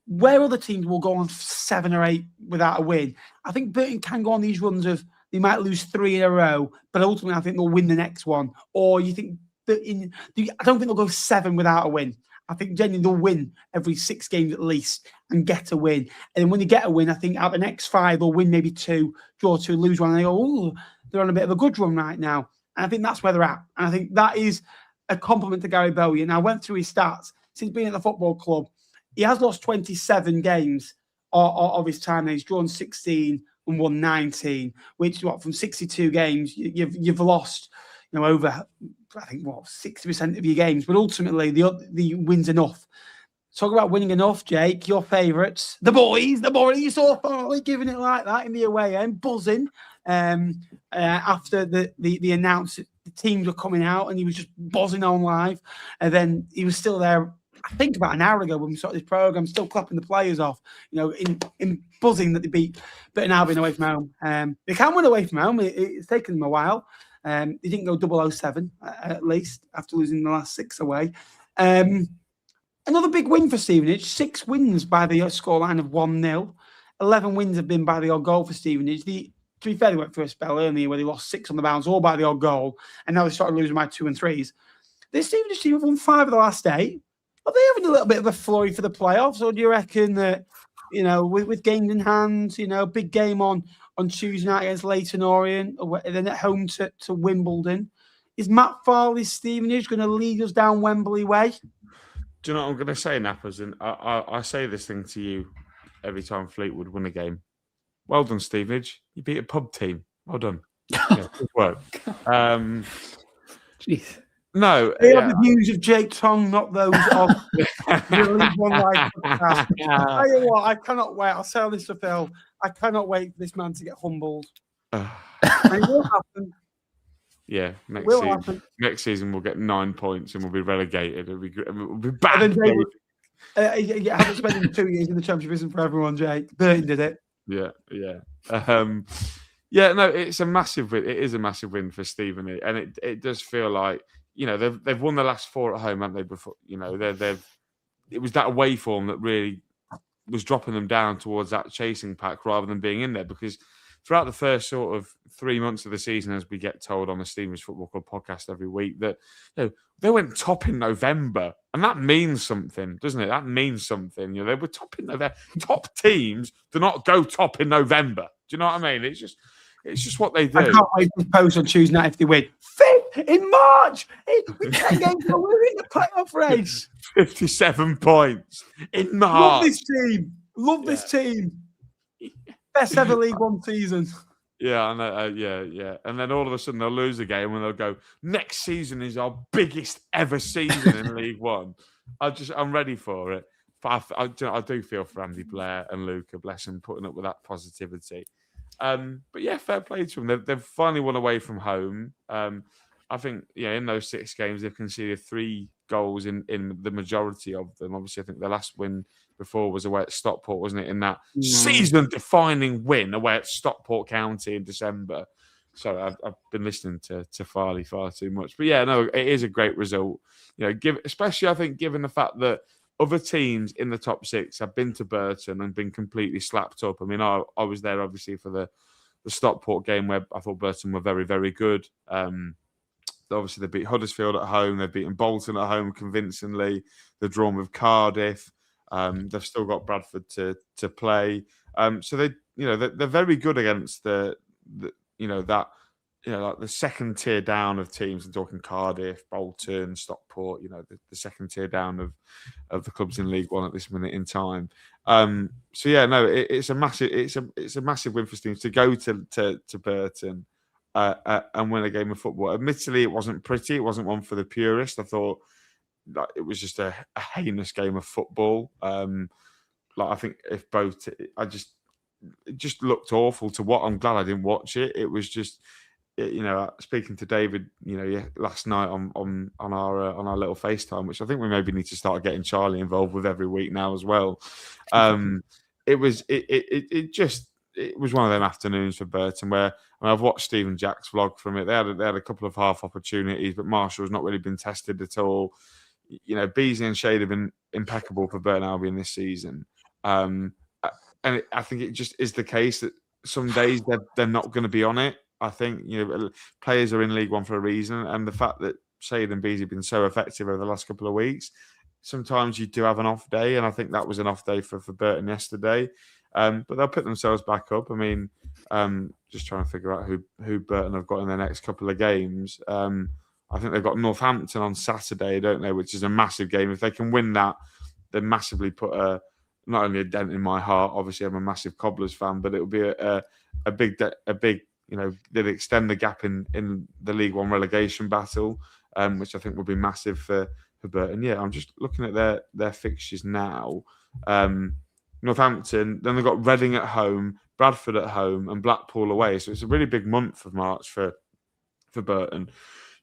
where other teams will go on 7 or 8 without a win, I think Burton can go on these runs of they might lose 3 in a row, but ultimately I think they'll win the next one. Or you think I don't think they'll go 7 without a win. I think genuinely they'll win every 6 games at least and get a win. And when they get a win, I think out of the next 5, they'll win maybe 2, draw 2, lose 1. And they go, oh, they're on a bit of a good run right now. And I think that's where they're at. And I think that is a compliment to Gary Bowyer. And I went through his stats since being at the football club. He has lost 27 games of his time. He's drawn 16 and won 19, which from 62 games, you've lost, over, I think, 60% of your games. But ultimately, the wins enough. Talk about winning enough, Jake. Your favourites, the boys. You saw Farley giving it like that in the away end, buzzing after the announcement. The teams were coming out, and he was just buzzing on live. And then he was still there. I think about an hour ago when we started this programme, still clapping the players off, in buzzing that they beat Burton Albion away from home. They can win away from home. It's taken them a while. They didn't go 007 at least after losing the last 6 away. Another big win for Stevenage. 6 wins by the scoreline of 1-0. 11 wins have been by the odd goal for Stevenage. To be fair, they went through a spell earlier where they lost 6 on the bounce, all by the odd goal, and now they started losing by 2 and 3s. This Stevenage team have won 5 of the last 8. Are they having a little bit of a flurry for the playoffs, or do you reckon that, with games in hand, big game on Tuesday night against Leyton, Orient, and then at home to Wimbledon, is Matt Farley's Stevenage going to lead us down Wembley way? Do you know what I'm going to say, Nappers? And I say this thing to you every time Fleetwood win a game. Well done, Stevenage. You beat a pub team. Well done. Yeah, good work. Jeez. No, they are the views of Jake Tong, not those of the League One Live podcast. I tell you what, I cannot wait. I'll sell this to Phil. I cannot wait for this man to get humbled. And it will happen. Yeah, next season we'll get 9 points and we'll be relegated. We'll be back. Yeah, having spent 2 years in the Championship isn't for everyone, Jake. Burton did it. Yeah. No, it's a massive win. It is a massive win for Stevenage, and it does feel like they've won the last 4 at home, haven't they? Before it was that away form that really was dropping them down towards that chasing pack rather than being in there, because throughout the first sort of 3 months of the season, as we get told on the Stevenage Football Club podcast every week, that they went top in November, and that means something, doesn't it? That means something. They were top in November. Top teams do not go top in November. Do you know what I mean? It's just It's just what they do. I can't wait to post on Tuesday night if they win. 5th in March. We're 10 games away. We're in the playoff race. 57 points in March. Love this team. Love this team. Best ever League One season. Yeah, I know. Yeah. And then all of a sudden they'll lose a game and they'll go, next season is our biggest ever season in League One. I'm ready for it. But I do feel for Andy Blair and Luca, bless them, putting up with that positivity. But yeah, fair play to them. They've finally won away from home. I think, in those 6 games, they've conceded 3 goals in the majority of them. Obviously, I think the last win before was away at Stockport, wasn't it? In that season-defining win away at Stockport County in December. Sorry, I've been listening to Farley far too much. But yeah, no, it is a great result. Especially, I think, given the fact that other teams in the top 6 have been to Burton and been completely slapped up. I mean, I was there, obviously, for the Stockport game where I thought Burton were very, very good. Obviously, they beat Huddersfield at home. They've beaten Bolton at home convincingly. They've drawn with Cardiff. They've still got Bradford to play. So they're very good against the second tier down of teams. I'm talking Cardiff, Bolton, Stockport. The second tier down of the clubs in League One at this minute in time. It's a massive win for Stevenage to go to Burton and win a game of football. Admittedly, it wasn't pretty. It wasn't one for the purist. I thought that it was just a heinous game of football. I think if both, it just looked awful to what. I'm glad I didn't watch it. It was just, speaking to David, last night on our little FaceTime, which I think we maybe need to start getting Charlie involved with every week now as well. It was one of them afternoons for Burton where I've watched Stephen Jack's vlog from it. They had a couple of half opportunities, but Marshall's not really been tested at all. Beasley and Shade have been impeccable for Burton Albion this season. And I think it just is the case that some days they're not going to be on it. I think players are in League One for a reason, and the fact that Shade and Beasley have been so effective over the last couple of weeks, sometimes you do have an off day, and I think that was an off day for Burton yesterday. But they'll put themselves back up. I mean, just trying to figure out who Burton have got in their next couple of games. I think they've got Northampton on Saturday, don't they? Which is a massive game. If they can win that, they massively put not only a dent in my heart. Obviously, I'm a massive Cobblers fan, but it will be a big. They'll extend the gap in the League One relegation battle, which I think will be massive for Burton. Yeah, I'm just looking at their fixtures now. Northampton, then they've got Reading at home, Bradford at home, and Blackpool away. So it's a really big month of March for Burton.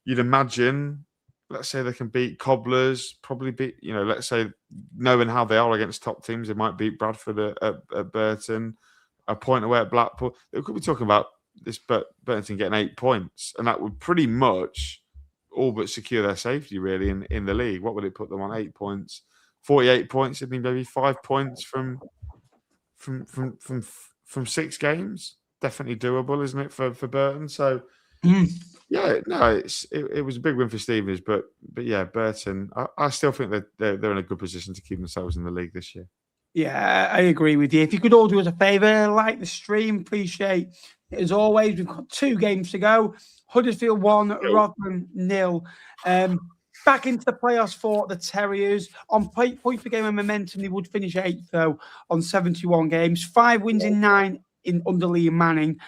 You'd imagine, let's say they can beat Cobblers, probably beat, let's say, knowing how they are against top teams, they might beat Bradford at Burton, a point away at Blackpool. They could be talking about this Burton getting 8 points, and that would pretty much all but secure their safety, really, in the league. What would it put them on? 8 points. 48 points, isn't he? Maybe 5 points from 6 games. Definitely doable, isn't it, for Burton? So, it was a big win for Stevenage, but yeah, Burton. I still think that they're in a good position to keep themselves in the league this year. Yeah, I agree with you. If you could all do us a favour, like the stream, appreciate it as always. We've got 2 games to go. Huddersfield 1, Rotherham 0. Back into the playoffs for the Terriers. On point per game and momentum, they would finish 8th, though, on 71 games. 5 wins in 9 under Lee Manning.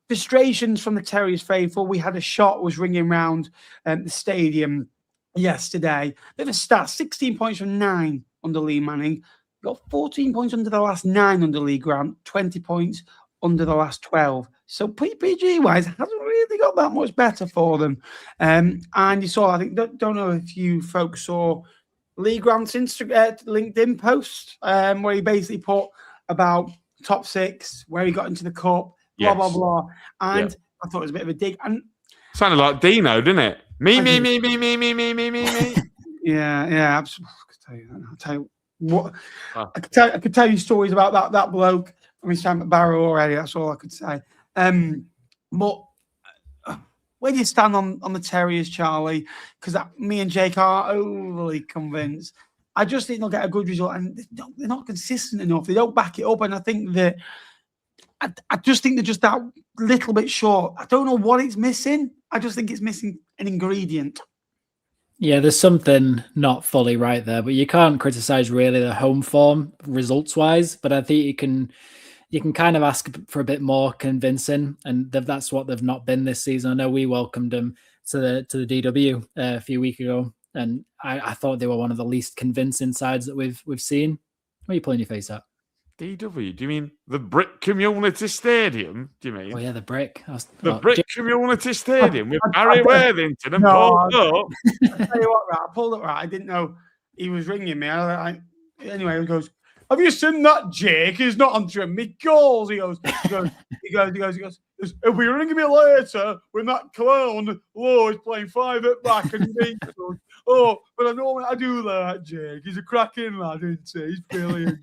Frustrations from the Terriers faithful. We had a shot was ringing around the stadium yesterday. Bit of a stat, 16 points from 9 under Lee Manning. Got 14 points under the last 9 under Lee Grant, 20 points under the last 12. So PPG-wise, hasn't really got that much better for them. And you saw, I think, don't know if you folks saw Lee Grant's LinkedIn post where he basically put about top 6, where he got into the cup, blah, blah, blah. And I thought it was a bit of a dig. And sounded like Dino, didn't it? Me. Yeah, absolutely. I'll tell you what. I could tell you stories about that bloke from his time at Barrow already. That's all I could say. But where do you stand on the Terriers, Charlie? Because me and Jake are overly convinced. I just think they'll get a good result, and they're not consistent enough. They don't back it up, and I think that I just think they're just that little bit short. I don't know what it's missing. I just think it's missing an ingredient. Yeah, there's something not fully right there, but you can't criticize really the home form results-wise. But I think you can kind of ask for a bit more convincing, and that's what they've not been this season. I know we welcomed them to the DW a few weeks ago, and I thought they were one of the least convincing sides that we've seen. What are you pulling your face at? DW? Do you mean the Brick Community Stadium? Do you mean? Oh yeah, the Brick. Brick Community Stadium with Barry Worthington and Paul Cook. I tell you what, right, I pulled it right. I didn't know he was ringing me. Anyway, he goes, "Have you seen that, Jake? He's not answering me calls." He goes, "He'll be ringing me later when that clown Lowe is playing 5 at back and he goes, oh, but I know I do that, Jake. He's a cracking lad, isn't he? He's brilliant."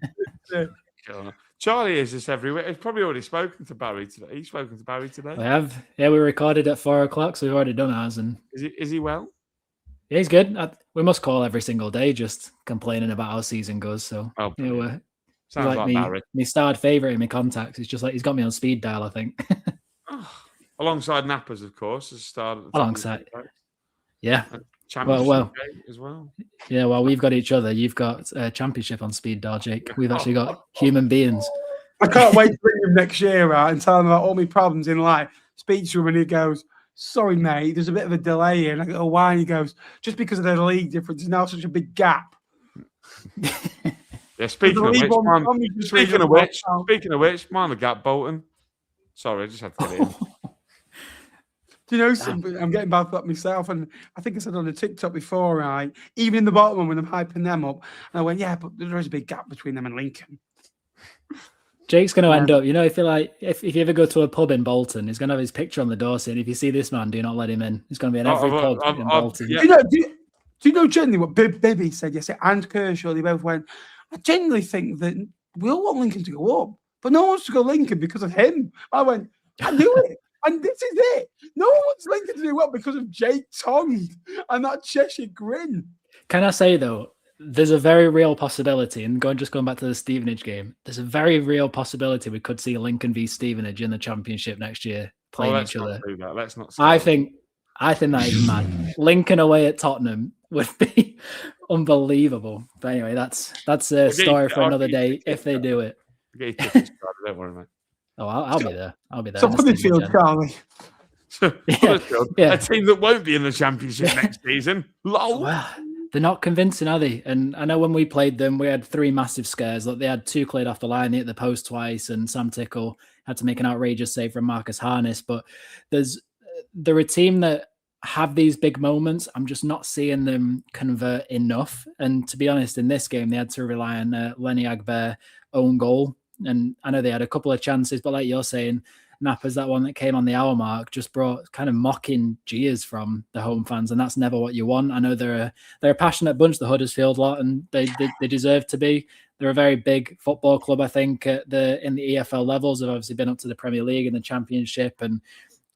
Charlie is this every week. He's probably already spoken to Barry today. He's spoken to Barry today. We have. Yeah, we recorded at 4 o'clock, so we've already done ours. And is he well? Yeah, he's good. We must call every single day, just complaining about how season goes. So, sounds like Barry. My starred favourite in my contacts. It's just like he's got me on speed dial, I think. Alongside Nappers, of course, as starred. Alongside, yeah. Championship as well. Yeah, well, we've got each other. You've got a championship on speed dial, Jake. We've actually got human beings. I can't wait to bring him next year out and tell him about all my problems in life. Speak to him and he goes, "Sorry, mate, there's a bit of a delay here." And I go, "Why?" And he goes, "Just because of the league difference is now such a big gap." Yeah, speaking of which, mind the gap, Bolton. Sorry, I just had to get it in. Do you know something? I'm getting bad for that myself. And I think I said on the TikTok before, right? Even in the bottom one when I'm hyping them up, and I went, "Yeah, but there is a big gap between them and Lincoln." Jake's going to end up, if you ever go to a pub in Bolton, he's going to have his picture on the door saying, "If you see this man, do not let him in." He's going to be in every pub in Bolton. Yeah. Do you know generally what Bibby said yesterday and Kershaw? They both went, "I genuinely think that we all want Lincoln to go up, but no one wants to go Lincoln because of him." I went, "I knew it. And this is it. No one wants Lincoln to do well because of Jake Tong and that Cheshire grin." Can I say, though, there's a very real possibility, and going back to the Stevenage game, there's a very real possibility we could see Lincoln v Stevenage in the Championship next year playing each other. Let's not. I think that is mad. Lincoln away at Tottenham would be unbelievable. But anyway, that's a story for another day if they do it. Don't worry, mate. Oh, I'll be there. I'll be there. So Huddersfield, Charlie. A team that won't be in the Championship next season. Lol. Well, they're not convincing, are they? And I know when we played them, we had 3 massive scares. Like, they had 2 cleared off the line. They hit the post twice, and Sam Tickle had to make an outrageous save from Marcus Harness. But they're a team that have these big moments. I'm just not seeing them convert enough. And to be honest, in this game, they had to rely on Lenny Agbear own goal. And I know they had a couple of chances, but like you're saying, Napper's that one that came on the hour mark just brought kind of mocking jeers from the home fans, and that's never what you want. I know they're a passionate bunch, the Huddersfield lot, and they deserve to be. They're a very big football club, I think, in the EFL levels. They've obviously been up to the Premier League and the Championship, and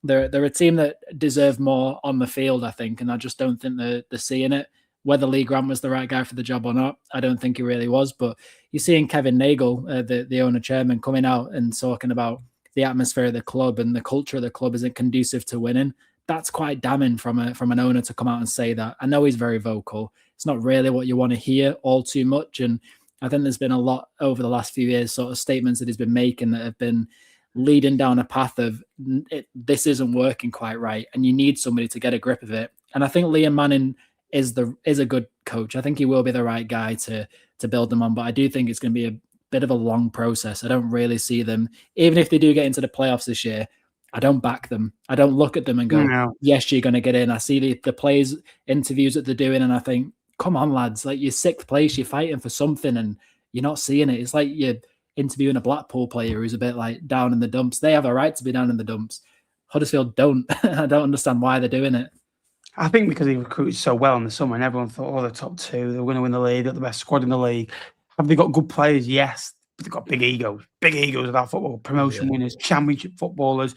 they're a team that deserve more on the field, I think, and I just don't think they're seeing it. Whether Lee Grant was the right guy for the job or not, I don't think he really was. But you're seeing Kevin Nagel, the owner chairman, coming out and talking about the atmosphere of the club and the culture of the club isn't conducive to winning. That's quite damning from an owner to come out and say that. I know he's very vocal. It's not really what you want to hear all too much. And I think there's been a lot over the last few years, sort of statements that he's been making that have been leading down a path of this isn't working quite right. And you need somebody to get a grip of it. And I think Liam Manning is a good coach. I think he will be the right guy to build them on, but I do think it's going to be a bit of a long process. I don't really see them, even if they do get into the playoffs this year, I don't back them. I don't look at them and go, "No. Yes, you're going to get in." I see the players' interviews that they're doing, and I think, come on, lads, like, you're 6th place, you're fighting for something, and you're not seeing it. It's like you're interviewing a Blackpool player who's a bit like down in the dumps. They have a right to be down in the dumps. Huddersfield don't. I don't understand why they're doing it. I think because he recruited so well in the summer and everyone thought, the top 2, they're going to win the league, they're the best squad in the league. Have they got good players? Yes. But they've got big egos of our football, promotion winners, championship footballers.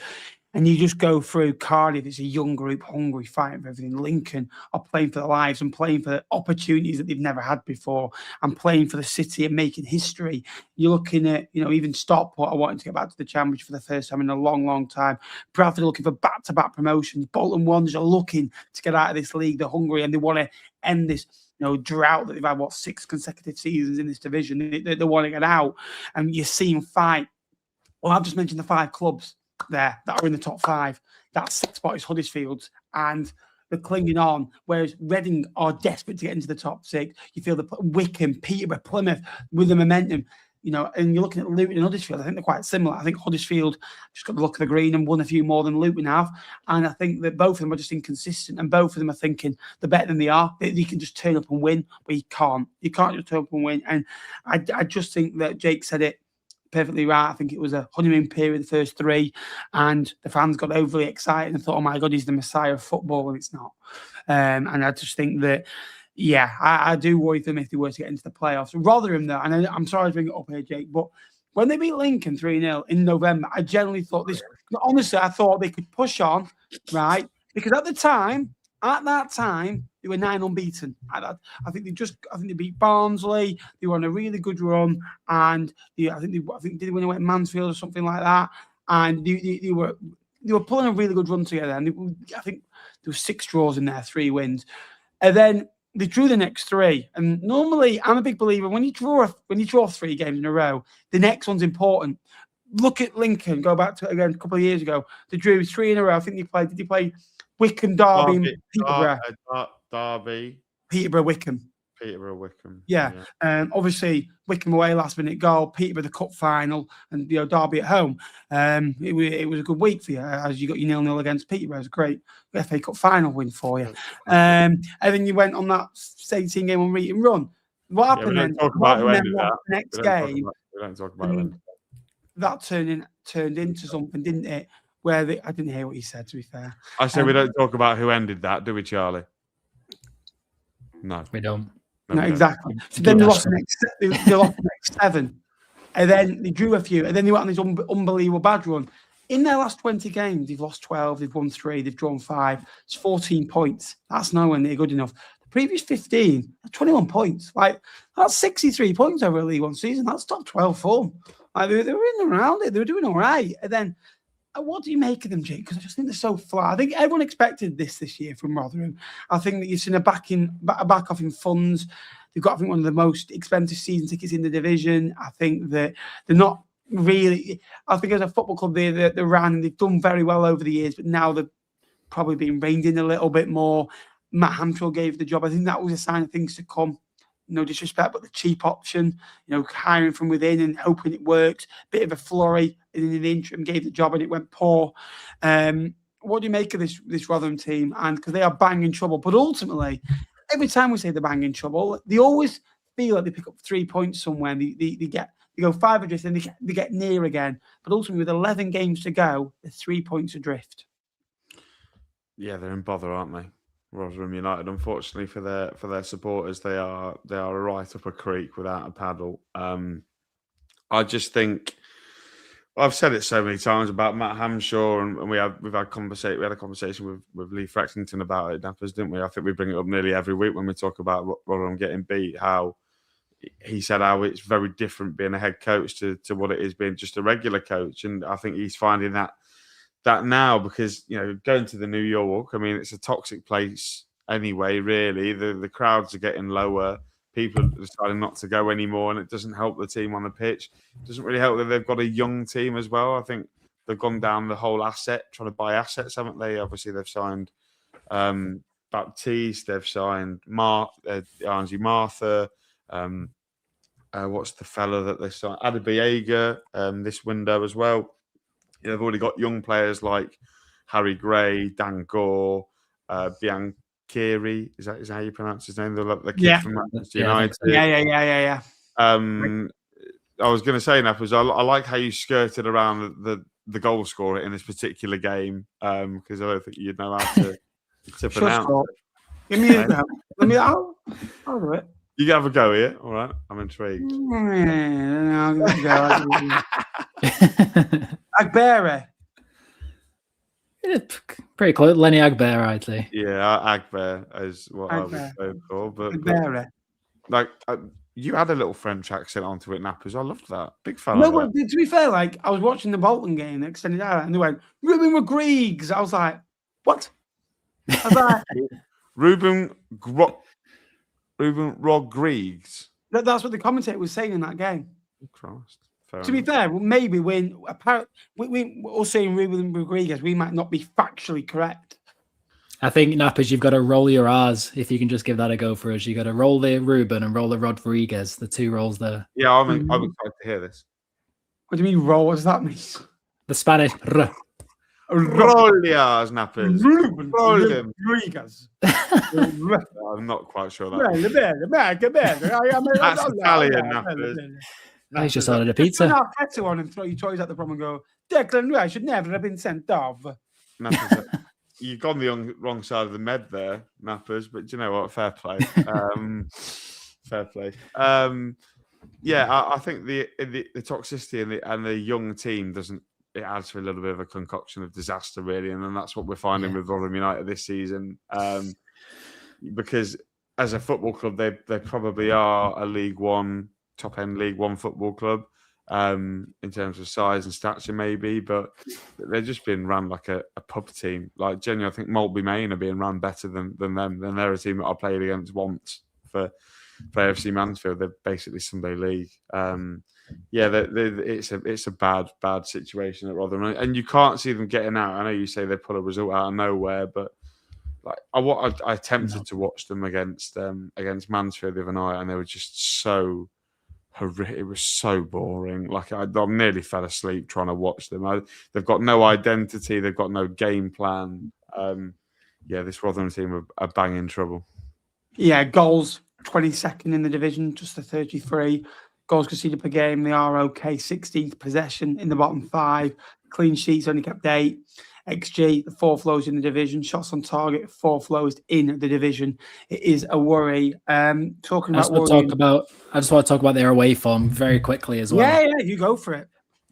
And you just go through Cardiff, it's a young group, hungry, fighting for everything. Lincoln are playing for their lives and playing for opportunities that they've never had before and playing for the city and making history. You're looking at, even Stockport are wanting to get back to the Championship for the first time in a long, long time. Bradford are looking for back-to-back promotions. Bolton Wanderers are looking to get out of this league. They're hungry and they want to end this drought that they've had, 6 consecutive seasons in this division. They want to get out. And you're seeing fight. Well, I've just mentioned the 5 clubs there that are in the top 5. That 6th spot is Huddersfield, and they're clinging on, whereas Reading are desperate to get into the top 6. You feel the Wycombe, Peterborough, Plymouth with the momentum, and you're looking at Luton and Huddersfield. I think they're quite similar. I think Huddersfield just got the look of the green and won a few more than Luton have, and I think that both of them are just inconsistent, and both of them are thinking they're better than they are. They can just turn up and win, but you can't. You can't just turn up and win, and I just think that Jake said it perfectly right. I think it was a honeymoon period, the first 3, and the fans got overly excited and thought, oh my God, he's the messiah of football, and it's not. And I just think that, I do worry them if they were to get into the playoffs. Rotherham, though, and I'm sorry to bring it up here, Jake, but when they beat Lincoln 3-0 in November, I generally thought honestly, I thought they could push on, right? Because at that time, they were 9 unbeaten. I think they beat Barnsley. They were on a really good run, and I think did they win away at Mansfield or something like that? And they were pulling a really good run together. And I think there were 6 draws in there, 3 wins, and then they drew the next 3. And normally, I'm a big believer when you draw 3 games in a row, the next one's important. Look at Lincoln. Go back to it again a couple of years ago. They drew 3 in a row. I think they played. Did they play Wycombe, Derby, and Peterborough? Derby. Peterborough, Wycombe. Yeah. Obviously, Wycombe away, last minute goal. Peterborough, the cup final, and Derby at home. It was a good week for you as you got your 0-0 against Peterborough. It was a great FA Cup final win for you. And then you went on that 18 game unbeaten run. What happened then? The next game. We don't talk about it. That turned into something, didn't it? Where I didn't hear what you said, to be fair. I said we don't talk about who ended that, do we, Charlie? No, we don't. No, exactly. So then they lost the next 7, and then they drew a few, and then they went on this unbelievable bad run. In their last 20 games, they've lost 12, they've won 3, they've drawn 5. It's 14 points. That's nowhere near good enough. The previous 15, 21 points. That's 63 points over a League One season. That's top 12 form. They were in and around it. They were doing all right. And then, what do you make of them, Jake? Because I just think they're so flat. I think everyone expected this year from Rotherham. I think that you've seen a back off in funds. They've got, I think, one of the most expensive season tickets in the division. I think that they're not really. I think as a football club, they're ran. They've done very well over the years, but now they're probably being reined in a little bit more. Matt Hamshaw gave the job. I think that was a sign of things to come. No disrespect, but the cheap option, hiring from within and hoping it works. Bit of a flurry in the interim, gave the job and it went poor. What do you make of this Rotherham team? And because they are banging trouble, but ultimately, every time we say they're banging trouble, they always feel like they pick up 3 points somewhere. And they go 5 adrift and they get near again. But ultimately, with 11 games to go, they're 3 points adrift. Yeah, they're in bother, aren't they? Rotherham United, unfortunately for their supporters, they are right up a creek without a paddle. I just think I've said it so many times about Matt Hamshaw, and we had a conversation with Lee Frexington about it, Nappers, didn't we? I think we bring it up nearly every week when we talk about Rotherham getting beat. How he said how it's very different being a head coach to what it is being just a regular coach, and I think he's finding that now, because going to the New York, I mean, it's a toxic place anyway. Really, the crowds are getting lower. People are deciding not to go anymore, and it doesn't help the team on the pitch. It doesn't really help that they've got a young team as well. I think they've gone down the whole trying to buy assets, haven't they? Obviously, they've signed Baptiste, they've signed Angie Martha. What's the fella that they signed? Adebayaga this window as well. They've already got young players like Harry Gray, Dan Gore, Biancheri. Is that how you pronounce his name? The kid from Manchester United. Yeah. I was going to say, Nappers, I like how you skirted around the goal scorer in this particular game, because I don't think you'd know how to pronounce it. Give me a go. I'll do it. You can have a go here. All right. I'm intrigued. Agbera. Pretty close. Lenny Agbear, I'd say. Yeah, Agbear is what I would go for. But like, you had a little French accent onto it, Nappers. I loved that. Big fan of that. But to be fair, like, I was watching the Bolton game, the extended hour, and they went, Ruben Rodriguez. I was like, what? I was like, Ruben Rodriguez. That's what the commentator was saying in that game. Christ. To be fair, maybe we're all saying Ruben Rodriguez, we might not be factually correct. I think, Nappers, you've got to roll your R's if you can just give that a go for us. You got to roll the Ruben and roll the Rodriguez, the two rolls there. Yeah, I'm excited to hear this. What do you mean roll? What does that mean? The Spanish roll your R's, Nappers. Ruben Rodriguez. I'm not quite sure that. That's Italian, Nappers. I just ordered a pizza. Just on and throw your toys at the prom and go, Declan Rice should never have been sent off. Nappers, you've gone the wrong side of the med there, Nappers, but do you know what? Fair play. Fair play. Yeah, I think the toxicity and the young team it adds to a little bit of a concoction of disaster, really, and then that's what we're finding with Rotherham United this season. Because as a football club, they probably are a League One, top-end League One football club in terms of size and stature, maybe, but they're just being run like a pub team. Like, genuinely, I think Maltby Main are being run better than them. And they're a team that I played against once for AFC Mansfield. They're basically Sunday League. It's a bad situation at Rotherham, and you can't see them getting out. I know you say they pull a result out of nowhere, but like I attempted to watch them against Mansfield the other night, and they were just so horrific. It was so boring. Like I nearly fell asleep trying to watch them. They've got no identity. They've got no game plan. This Rotherham team are banging trouble. Yeah, goals 22nd in the division, just a 33. Goals conceded per game, they are okay. 16th possession in the bottom 5. Clean sheets only kept 8. XG, the 4th lowest in the division. Shots on target, 4th lowest in the division. It is a worry. I just want to talk about their away form very quickly as well. Yeah, you go for it.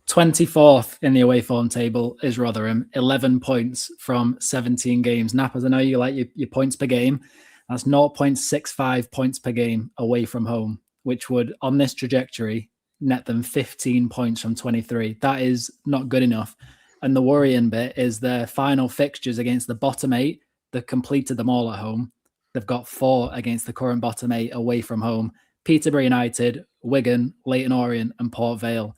24th in the away form table is Rotherham, 11 points from 17 games. Nappers, I know you like your points per game. That's 0.65 points per game away from home, which would, on this trajectory, net them 15 points from 23. That is not good enough. And the worrying bit is their final fixtures against the bottom 8. They've completed them all at home. They've got 4 against the current bottom 8 away from home. Peterborough United, Wigan, Leyton Orient and Port Vale.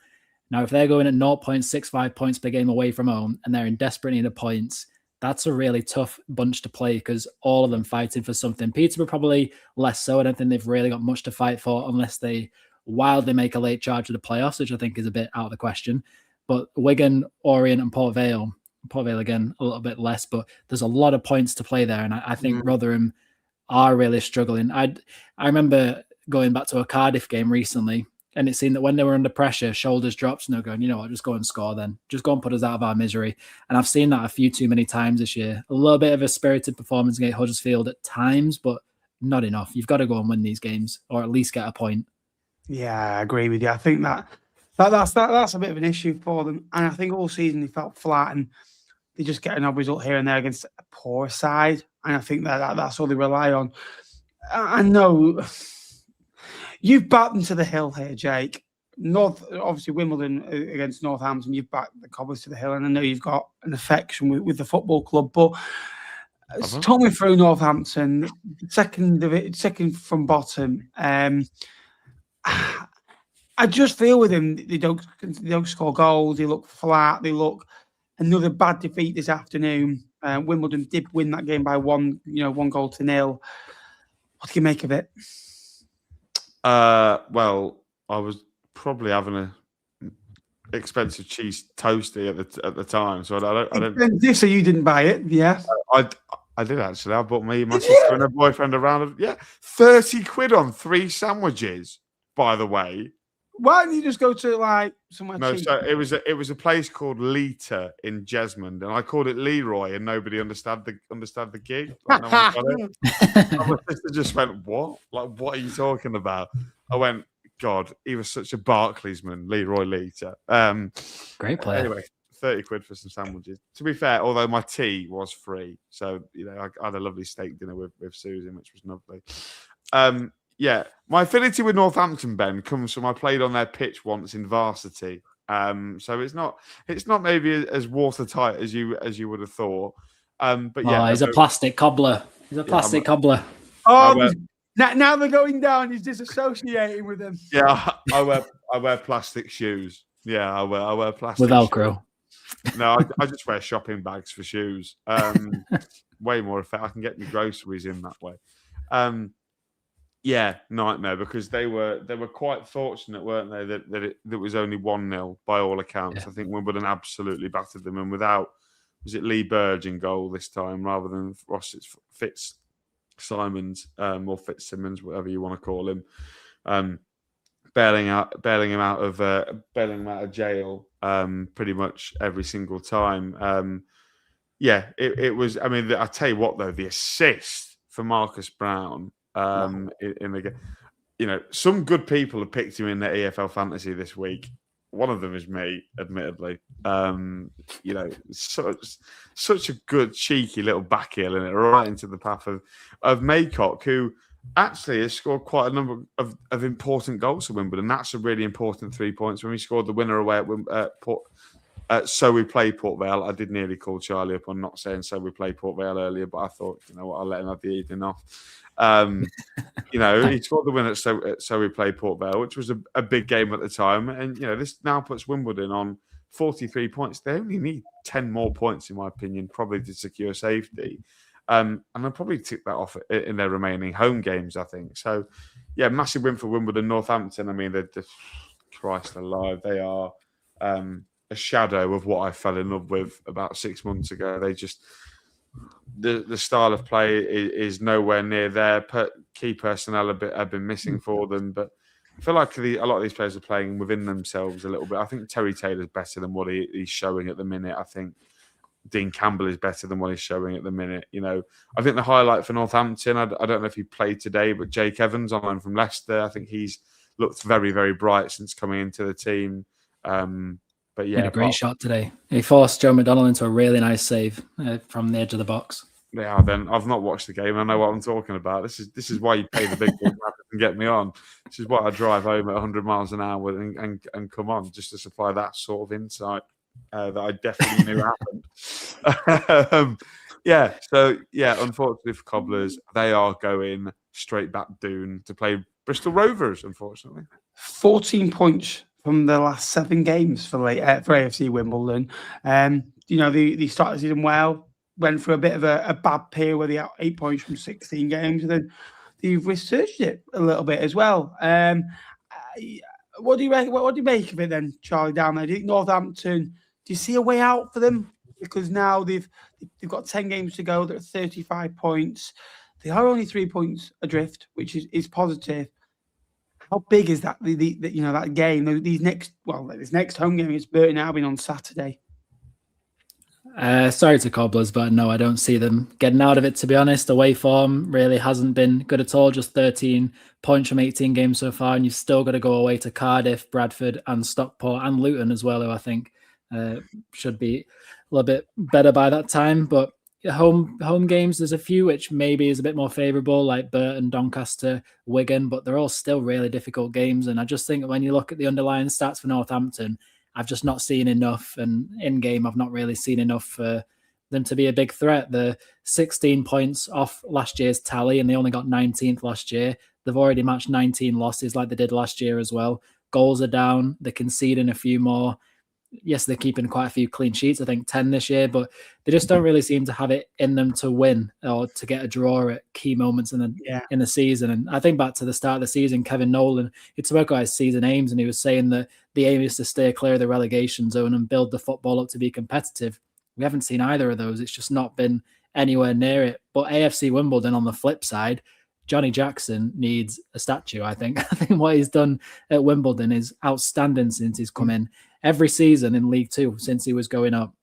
Now, if they're going at 0.65 points per game away from home and they're in desperate need of points, that's a really tough bunch to play because all of them fighting for something. Peterborough probably less so. I don't think they've really got much to fight for unless they wildly make a late charge of the playoffs, which I think is a bit out of the question. But Wigan, Orient and Port Vale again, a little bit less, but there's a lot of points to play there. And I think Rotherham are really struggling. I remember going back to a Cardiff game recently, and it seemed that when they were under pressure, shoulders dropped and they're going, you know what, just go and score then. Just go and put us out of our misery. And I've seen that a few too many times this year. A little bit of a spirited performance against Huddersfield at times, but not enough. You've got to go and win these games or at least get a point. Yeah, I agree with you. I think that's a bit of an issue for them. And I think all season they felt flat and they just get an odd result here and there against a poor side. And I think that's all they rely on. I know you've backed them to the hill here, Jake. Obviously Wimbledon against Northampton, you've backed the Cobblers to the hill, and I know you've got an affection with the football club. But talk me through Northampton, second from bottom. I just feel with them, they don't score goals. They look flat. They look another bad defeat this afternoon. Wimbledon did win that game by 1 goal to 0. What do you make of it? Well, I was probably having a expensive cheese toasty at the time, so I don't. So you didn't buy it, yeah? I did actually. I bought my sister and her boyfriend around. 30 quid on 3 sandwiches. By the way, why don't you just go to like somewhere? No, cheap? so it was a place called Leyton in Jesmond, and I called it Leroy, and nobody understood the gig. Like, no one got it. My sister just went, "What? Like, what are you talking about?" I went, "God, he was such a Barclaysman, Leroy Leyton." Great player. Anyway, 30 quid for some sandwiches. To be fair, although my tea was free. So, I had a lovely steak dinner with Susan, which was lovely. Yeah, my affinity with Northampton, Ben, comes from I played on their pitch once in varsity. So it's not maybe as watertight as you would have thought. But yeah, he's a plastic cobbler. He's a plastic cobbler. Oh, now they're going down. He's disassociating with them. Yeah, I wear plastic shoes. Yeah, I wear plastic with Velcro. Shoes. No, I just wear shopping bags for shoes. Way more effective. I can get my groceries in that way. Yeah, nightmare, because they were quite fortunate, weren't they, that it was only 1-0 by all accounts. Yeah. I think Wimbledon absolutely battered them, and without, was it Lee Burge in goal this time rather than Fitzsimons or Fitzsimmons, whatever you want to call him, bailing him out of jail pretty much every single time. Yeah, it was. I mean, I tell you what though, the assist for Marcus Brown. In the game, some good people have picked him in their EFL fantasy this week. One of them is me, admittedly. Such a good cheeky little back heel in it, right into the path of Maycock, who actually has scored quite a number of important goals for Wimbledon. That's a really important 3 points. When we scored the winner away at So We Play Port Vale, I did nearly call Charlie up on not saying So We Play Port Vale earlier, but I thought, what, I'll let him have the evening off. He scored the win at So We Play Port Vale, which was a big game at the time. And, this now puts Wimbledon on 43 points. They only need 10 more points, in my opinion, probably to secure safety. And they'll probably tick that off in their remaining home games, I think. So, yeah, massive win for Wimbledon. Northampton, I mean, Christ alive, they are a shadow of what I fell in love with about 6 months ago. They just... The style of play is nowhere near there. Key personnel have been missing for them, but I feel like a lot of these players are playing within themselves a little bit. I think Terry Taylor's better than what he's showing at the minute. I think Dean Campbell is better than what he's showing at the minute. I think the highlight for Northampton, I don't know if he played today, but Jake Evans on loan from Leicester. I think he's looked very, very bright since coming into the team. But yeah, he had a great shot today. He forced Joe McDonnell into a really nice save from the edge of the box. Yeah, then I've not watched the game. I know what I'm talking about. This is why you pay the big bucks and get me on. This is why I drive home at 100 miles an hour and come on just to supply that sort of insight that I definitely knew happened. Unfortunately for Cobblers, they are going straight back down to play Bristol Rovers. Unfortunately, 14 points from the last 7 games for AFC Wimbledon. They started the season well, went through a bit of a bad period where they had 8 points from 16 games, and then they've researched it a little bit as well. What do you make of it then, Charlie, down there? Do you think Northampton, do you see a way out for them? Because now they've got 10 games to go, they're at 35 points. They are only 3 points adrift, which is positive. How big is that? That game. This next home game is Burton Albion on Saturday. Sorry to Cobblers, but no, I don't see them getting out of it. To be honest, away form really hasn't been good at all. Just 13 points from 18 games so far, and you've still got to go away to Cardiff, Bradford, and Stockport, and Luton as well, who I think should be a little bit better by that time. But home games, there's a few which maybe is a bit more favourable, like Burton, Doncaster, Wigan, but they're all still really difficult games. And I just think when you look at the underlying stats for Northampton, I've just not seen enough. And in game, I've not really seen enough for them to be a big threat. They're 16 points off last year's tally, and they only got 19th last year. They've already matched 19 losses like they did last year as well. Goals are down. They're conceding a few more. Yes, they're keeping quite a few clean sheets, I think 10 this year, but they just don't really seem to have it in them to win or to get a draw at key moments in the season. And I think back to the start of the season, Kevin Nolan, he spoke about his season aims, and he was saying that the aim is to stay clear of the relegation zone and build the football up to be competitive. We haven't seen either of those. It's just not been anywhere near it. But AFC Wimbledon, on the flip side, Johnny Jackson needs a statue, I think. I think what he's done at Wimbledon is outstanding since he's come in. Every season in League Two, since he was going up,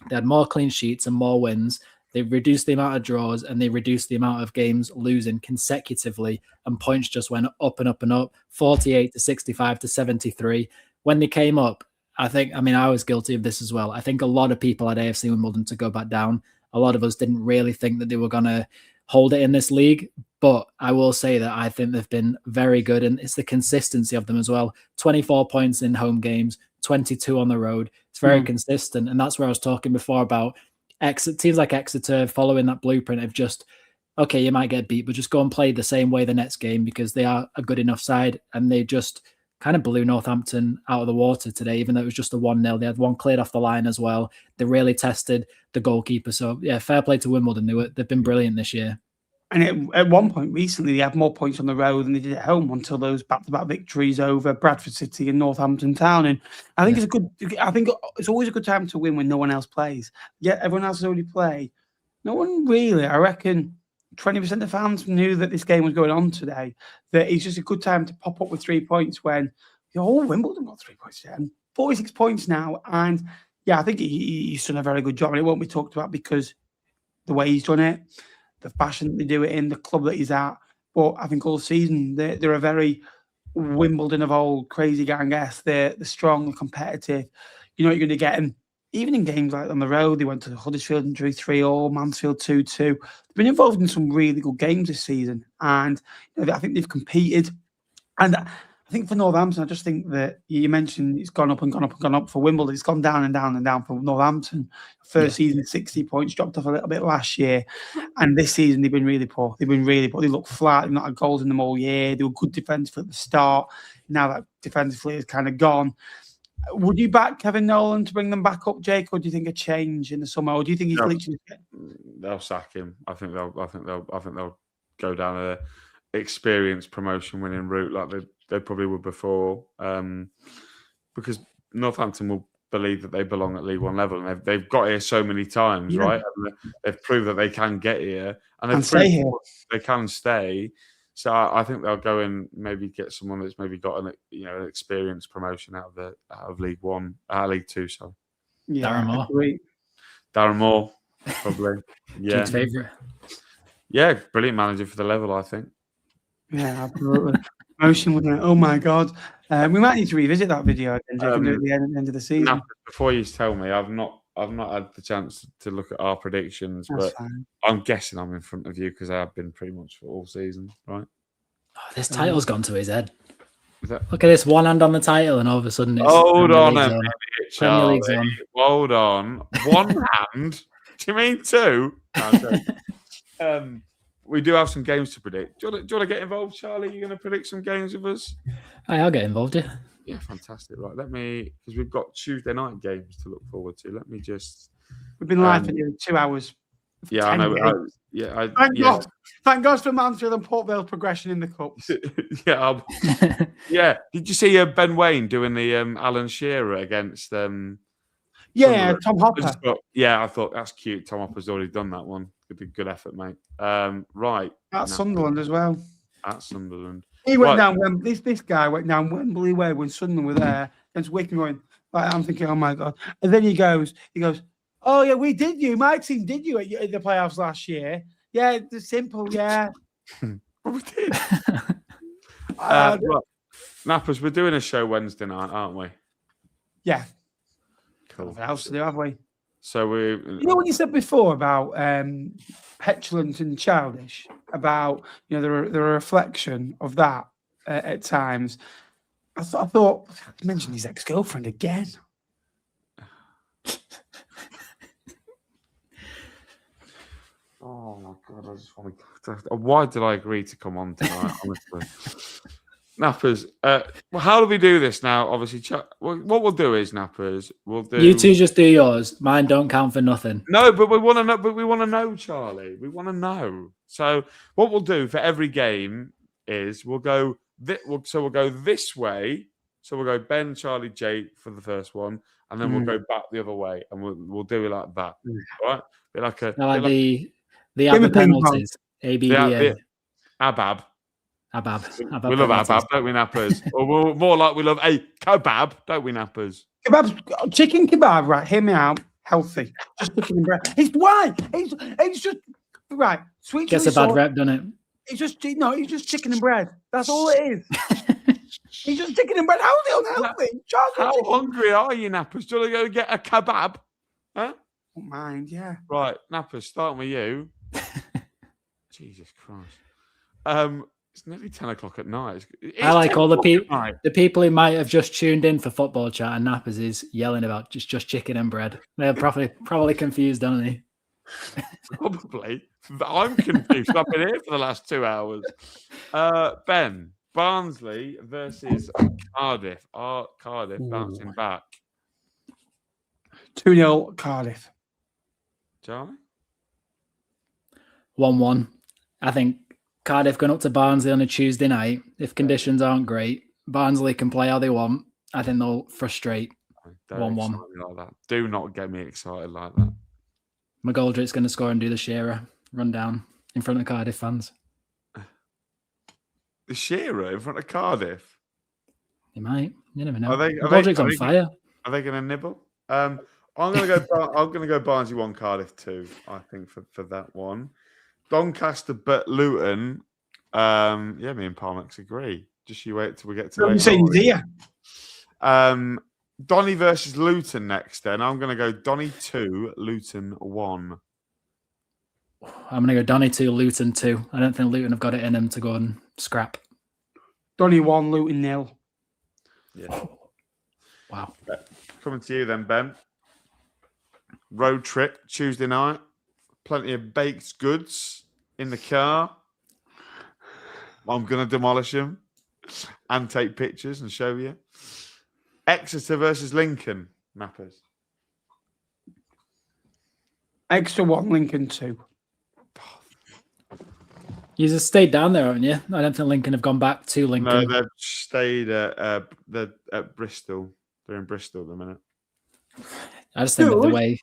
they had more clean sheets and more wins. They reduced the amount of draws, and they reduced the amount of games losing consecutively, and points just went up and up and up, 48 to 65 to 73. When they came up, I was guilty of this as well. I think a lot of people had AFC Wimbledon to go back down. A lot of us didn't really think that they were going to hold it in this league. But I will say that I think they've been very good, and it's the consistency of them as well. 24 points in home games, 22 on the road. It's very consistent. And that's where I was talking before about teams like Exeter following that blueprint of just, okay, you might get beat, but just go and play the same way the next game because they are a good enough side. And they just kind of blew Northampton out of the water today, even though it was just a 1-0. They had one cleared off the line as well. They really tested the goalkeeper. So, yeah, fair play to Wimbledon. They've been brilliant this year. And at one point recently, they had more points on the road than they did at home until those back-to-back victories over Bradford City and Northampton Town. And I think it's always a good time to win when no one else plays. Yeah, everyone else has already played. No one really. I reckon 20% of fans knew that this game was going on today. That it's just a good time to pop up with 3 points when Wimbledon got 3 points down, 46 points now. And yeah, I think he's done a very good job, and it won't be talked about because the way he's done it, the fashion that they do it in, the club that he's at. But I think all season they're a very Wimbledon of old, crazy gang-esque. They're strong and competitive. You know what you're going to get. And even in games like on the road, they went to Huddersfield and drew 3-3, Mansfield 2-2. They've been involved in some really good games this season. And I think they've competed. And I think for Northampton, I just think that you mentioned it's gone up and gone up and gone up for Wimbledon. It's gone down and down and down for Northampton. First season, 60 points, dropped off a little bit last year. And this season, they've been really poor. They look flat. They've not had goals in them all year. They were good defensively at the start. Now that defensively is kind of gone. Would you back Kevin Nolan to bring them back up, Jake, or do you think a change in the summer, or do you think he's literally? They'll sack him. I think they'll go down a experienced promotion winning route like they probably would before, because Northampton will believe that they belong at League One level, and they've got here so many times, right? And they've proved that they can get here, and they've proved here. They can stay. So I think they'll go and maybe get someone that's maybe got an experienced promotion out of League One, League Two. So Darren Moore, probably. Yeah, Jake's favourite. Yeah, brilliant manager for the level, I think. Yeah, absolutely. Promotion, wouldn't it? Oh my God, we might need to revisit that video again, Jake, at the end of the season. Now, before you tell me, I've not had the chance to look at our predictions, but I'm guessing I'm in front of you because I have been pretty much for all season, right? Oh, this title's gone to his head. Look at this, one hand on the title, and all of a sudden it's hold on a minute, Charlie. Hold on. One hand? Do you mean two? No, we do have some games to predict. Do you want to get involved, Charlie? You're going to predict some games with us? I'll get involved, yeah. Yeah, fantastic. Right, because we've got Tuesday night games to look forward to. Let me just. We've been live for nearly 2 hours. Yeah, I know. God. Thank God for Mansfield and Port Vale's progression in the cups. Yeah. Did you see Ben Waine doing the Alan Shearer against? Tom Hopper. Yeah, I thought that's cute. Tom Hopper's already done that one. Good effort, mate. Right. At Sunderland as well. At Sunderland. He went down Wembley. This guy went down Wembley Way when Sunderland were there against Wycombe. Going, I'm thinking, oh my God. And then he goes, oh yeah, we did you. My team did you at the playoffs last year. Yeah, it's simple. Yeah, we did. Nappers, we're doing a show Wednesday night, aren't we? Yeah. Cool. What else to do, have we? So you know what you said before about petulant and childish, about they're a reflection of that at times. I thought I mentioned his ex-girlfriend again. Oh my God! I just want to. Why did I agree to come on tonight? Honestly, Nappers. How do we do this now? Obviously, what we'll do is Nappers. We'll do. You two just do yours. Mine don't count for nothing. No, but we want to know. But we want to know, Charlie. We want to know. So what we'll do for every game is we'll go. So we'll go this way. So we'll go Ben, Charlie, Jake for the first one, and then we'll go back the other way, and we'll do it like that. All right? Be like the ABBA penalties. ABBA. Abab. We love Abab, don't we, Nappers? Or more like we love a kebab, don't we, Nappers? Kebab, chicken kebab, right? Hear me out. Healthy. Just chicken and bread. It's why. It's just right. Sweet. Gets a bad rep, doesn't it? It's just chicken and bread. That's all it is. He's just chicken and bread. How are they unhealthy? How hungry are you, Nappers? Do you want to go get a kebab? Huh? Don't mind, yeah. Right, Nappers, starting with you. Jesus Christ. It's nearly 10 o'clock at night. I like all the people who might have just tuned in for football chat and Nappers is yelling about just chicken and bread. They're probably confused, aren't they? Probably. I'm confused. I've been here for the last 2 hours. Ben, Barnsley versus Cardiff. Cardiff bouncing back. 2-0 Cardiff. Charlie? 1-1. I think Cardiff going up to Barnsley on a Tuesday night. If conditions aren't great, Barnsley can play how they want. I think they'll frustrate. 1-1. Like that. Do not get me excited like that. McGoldrick's going to score and do the Shearer run down in front of Cardiff fans. The Shearer in front of Cardiff? He might. You never know. McGoldrick's on fire. Are they going to nibble? I'm going to go Barnsley 1, Cardiff 2, I think, for that one. Doncaster but Luton. Yeah, me and Palmex agree. Just you wait till we get to Leyton. Donny versus Luton next. Then I'm going to go Donny 2, Luton 1. I'm going to go Donny 2, Luton 2. I don't think Luton have got it in them to go and scrap. Donny 1, Luton 0. Yeah. Wow. Coming to you then, Ben. Road trip Tuesday night. Plenty of baked goods in the car. I'm going to demolish them and take pictures and show you. Exeter versus Lincoln, Nappers. Exeter 1, Lincoln 2. You just stayed down there, haven't you? I don't think Lincoln have gone back to Lincoln. No, they've stayed at Bristol. They're in Bristol at the minute. I just think that the way...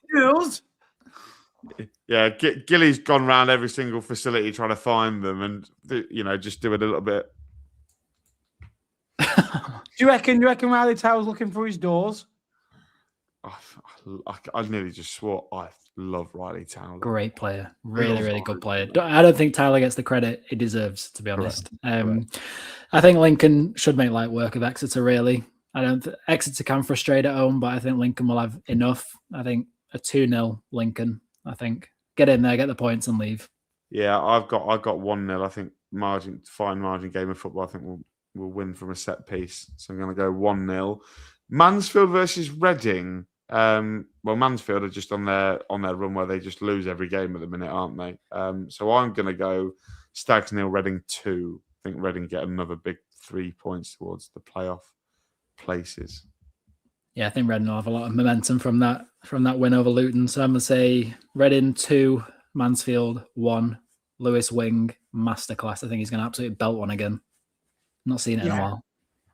Yeah, Gilly's gone around every single facility trying to find them and, just do it a little bit. Do you reckon Riley Towers looking for his doors? I nearly just swore I love Riley Towers. Great player. Really good player. I don't think Tyler gets the credit he deserves, to be honest. I think Lincoln should make light work of Exeter, really. Exeter can frustrate at home, but I think Lincoln will have enough. I think a 2-0 Lincoln. I think get in there, get the points, and leave. Yeah, I've got 1-0. I think fine margin game of football. I think we'll win from a set piece. So I'm going to go 1-0. Mansfield versus Reading. Mansfield are just on their run where they just lose every game at the minute, aren't they? So I'm going to go Stags 0, Reading 2. I think Reading get another big 3 points towards the playoff places. Yeah, I think Reading will have a lot of momentum from that win over Luton. So I'm going to say Reading 2, Mansfield 1, Lewis Wing, masterclass. I think he's going to absolutely belt one again. Not seen it in a while.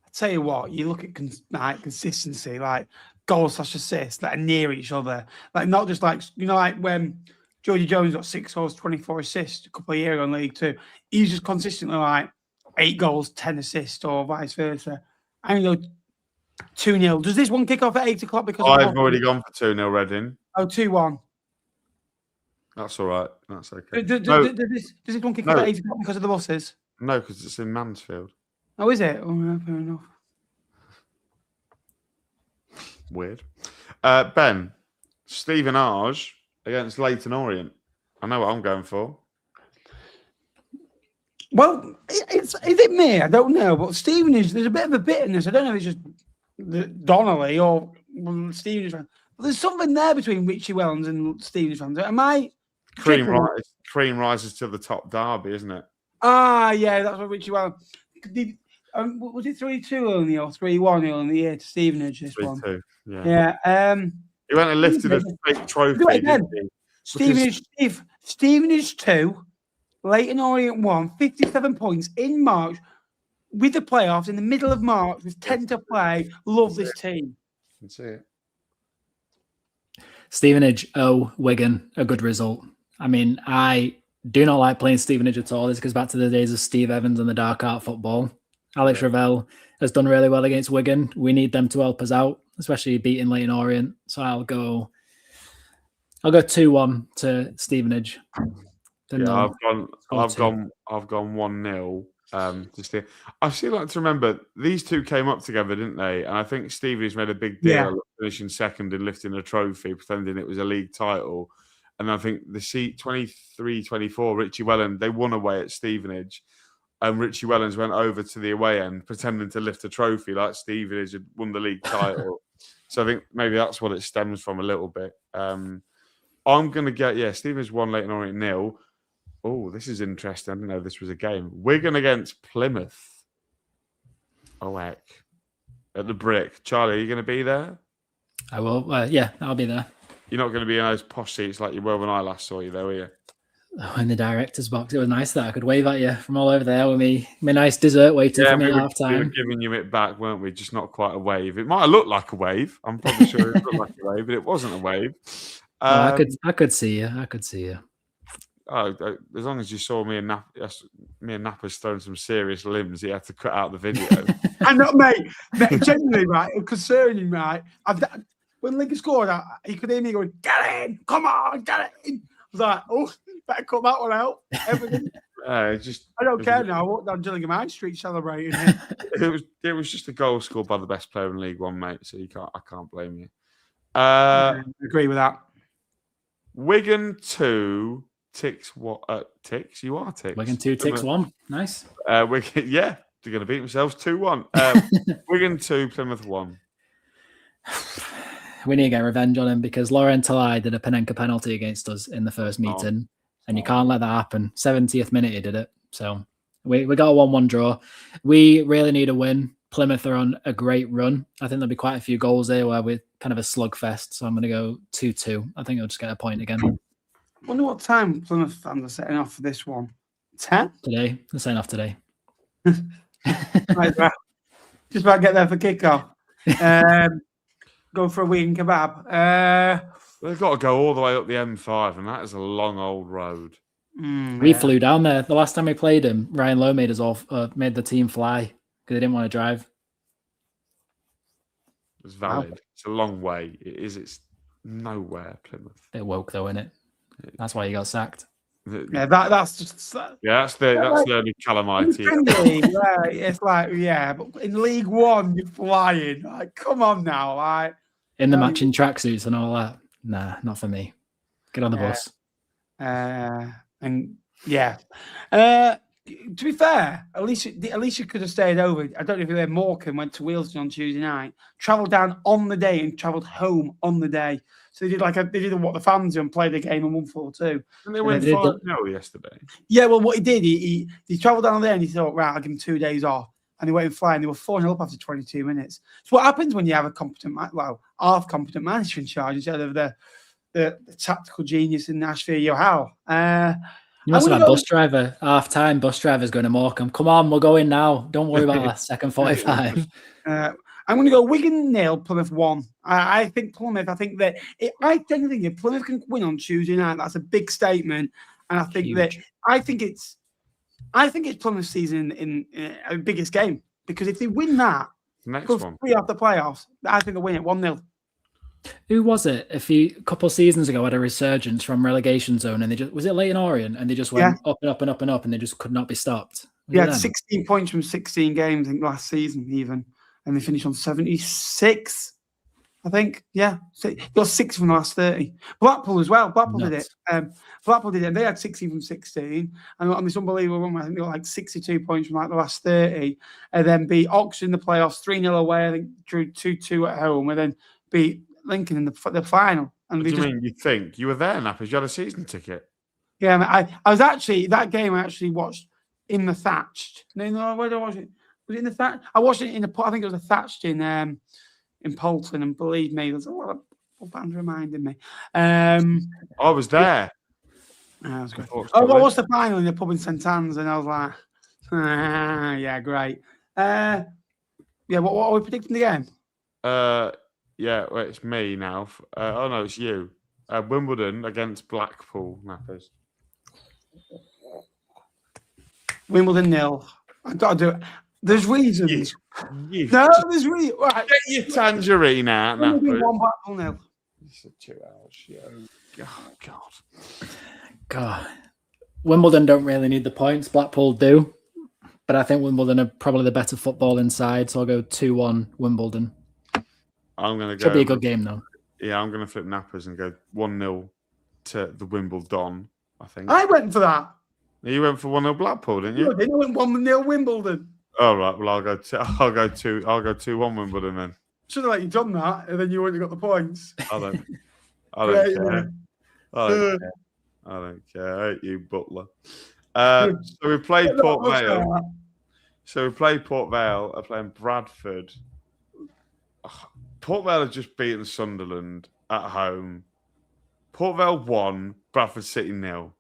I tell you what, you look at consistency, like goal/assist that are near each other. Like not just like when Geordie Jones got 6 goals, 24 assists a couple of years ago in League Two. He's just consistently like 8 goals, 10 assists, or vice versa. I'm going to go 2-0. Does this one kick off at 8 o'clock? Because I've already gone for 2-0 Reading. Oh, 2-1. That's all right. That's okay. Does this one kick off at 8 o'clock because of the buses? No, because it's in Mansfield. Oh, is it? Oh, yeah, fair enough. Weird. Ben, Stevenage against Leyton Orient. I know what I'm going for. Well, is it me? I don't know. But Stevenage, there's a bit of a bitterness. I don't know if it's just Donnelly or Stevenage fans. But there's something there between Richie Wellens and Stevenage fans. Am I... Cream rises to the top derby, isn't it? Ah, yeah, that's what Richie Wellens... was it 3-2 only or 3-1 in the year to Stevenage, this 3-2, one? Yeah. He went and lifted a fake trophy, didn't he? Stevenage 2, Leyton Orient 1, 57 points in March with the playoffs in the middle of March with 10 to play. Love this team. Can see it. Stevenage, Wigan, a good result. I mean, I do not like playing Stevenage at all. This goes back to the days of Steve Evans and the dark art football. Alex Ravel has done really well against Wigan. We need them to help us out, especially beating Leyton Orient. So I'll go 2-1 to Stevenage. Yeah, I've gone 1-0. I still like to remember these two came up together, didn't they? And I think Stevenage made a big deal of finishing second and lifting a trophy, pretending it was a league title. And I think the seat 23-24, Richie Wellens, they won away at Stevenage. And Richie Wellens went over to the away end, pretending to lift a trophy like Stevenage had won the league title. So I think maybe that's what it stems from a little bit. I'm going to get, Stevenage won, Leyton Orient 0. Oh, this is interesting. I didn't know this was a game. Wigan against Plymouth. Oh, heck. At the Brick. Charlie, are you going to be there? I will. Yeah, I'll be there. You're not going to be in those posh seats like you were when I last saw you, though, are you? Oh, in the director's box. It was nice that I could wave at you from all over there with me. My nice dessert waiting for me at half time. We were giving you it back, weren't we? Just not quite a wave. It might have looked like a wave. I'm probably sure it looked like a wave, but it wasn't a wave. I could see you. I could see you. Oh, as long as you saw me and Napper's throwing some serious limbs, he had to cut out the video. And mate, genuinely, right, concerning, right. When Lincoln scored, he could hear me going, "Get in! Come on, get in!" I was like, "Oh, better cut that one out." Everything. I don't care now. I walked down Gillingham High Street celebrating. It was just a goal scored by the best player in League One, mate. So I can't blame you. I agree with that. Wigan 2. Ticks what? Ticks? You are ticks. Wigan 2, Ticks 1. Nice. Wigan, they're going to beat themselves 2-1. Wigan 2, Plymouth 1. We need to get revenge on him because Laurent Talai did a Panenka penalty against us in the first meeting, and you can't let that happen. 70th minute he did it. So we got a 1-1 draw. We really need a win. Plymouth are on a great run. I think there'll be quite a few goals there where we're kind of a slugfest. So I'm going to go 2-2. I think I'll just get a point again. I wonder what time Plymouth fans are setting off for this one. 10? Today. They're setting off today. Just about to get there for kickoff. Go for a Wigan kebab. They've got to go all the way up the M5, and that is a long old road. We flew down there. The last time we played him, Ryan Lowe made the team fly because they didn't want to drive. It's valid. Wow. It's a long way. It is. It's nowhere, Plymouth. Bit woke though, isn't it? That's why you got sacked. Yeah, that's just. That's the only calamity. It's like, but in League One, you're flying. Like, come on now, like. In the matching tracksuits and all that. Nah, not for me. Get on the bus. To be fair, at least you could have stayed over. I don't know if you heard Morecambe went to Wheelston on Tuesday night, travelled down on the day and travelled home on the day. So they did what the fans do and played the game and won 4-2. And they went 5-0 yesterday. Yeah, well, what he did, he travelled down there and he thought, right, I'll give him 2 days off. And they went and fly and they were 4-0 up after 22 minutes. So what happens when you have a half-competent manager in charge instead of the tactical genius in Nashville, Yohal? You must have had bus driver, half-time bus driver's going to Morecambe. Come on, we're going now. Don't worry about that second 45. I'm going to go Wigan 0, Plymouth 1. I think Plymouth, I genuinely think if Plymouth can win on Tuesday night, that's a big statement. And I think I think it's Plymouth's season in a biggest game. Because if they win that, free off the playoffs, I think they'll win it 1-0. Who was it? A couple of seasons ago had a resurgence from relegation zone, and was it Leyton Orient, and they just went up and up and up and up, and they just could not be stopped. They had 16 points from 16 games, I think, last season even, and they finished on 76. I think, they got 6 from the last 30. Blackpool as well. Blackpool did it. Blackpool did it. And they had 16 from 16, and on this unbelievable run, I think they got like 62 points from the last 30, and then beat Oxford in the playoffs 3-0 away. I think drew 2-2 at home, and then beat Lincoln in the final. And what do you mean? You think you were there, Nappers? You had a season ticket. Yeah, I was actually that game. I actually watched in the thatched. No, where did I watch it? Was it in the thatched? I watched it in the. I think it was a thatched in Bolton, and believe me, there's a lot of fans reminding me. I was there. That was good. I watched the final in the pub in St Anne's, and I was like, yeah, great. What are we predicting the game? Yeah, well, it's me now. No, it's you. Wimbledon against Blackpool, Nappers. Wimbledon 0. I've got to do it. There's reasons. There's reasons. Right. Get your tangerine out, Nappers. 1 Blackpool 0. It's a 2-hour show. Oh, God. Wimbledon don't really need the points. Blackpool do. but I think Wimbledon are probably the better footballing side, so I'll go 2-1 Wimbledon. I'm going to go. Should be a good game, though. Yeah, I'm going to flip nappers and go 1-0 to the Wimbledon, I think. I went for that. You went for 1-0 Blackpool, didn't you? No, I didn't. I went 1-0 Wimbledon. Oh, right. Well, I'll go 2-1 Wimbledon then. Should have let you done that, and then you wouldn't have got the points. I don't care. I don't care. I hate you, Butler. So we played Port Vale. Are playing Bradford. Port Vale have just beaten Sunderland at home. Port Vale 1, Bradford City 0.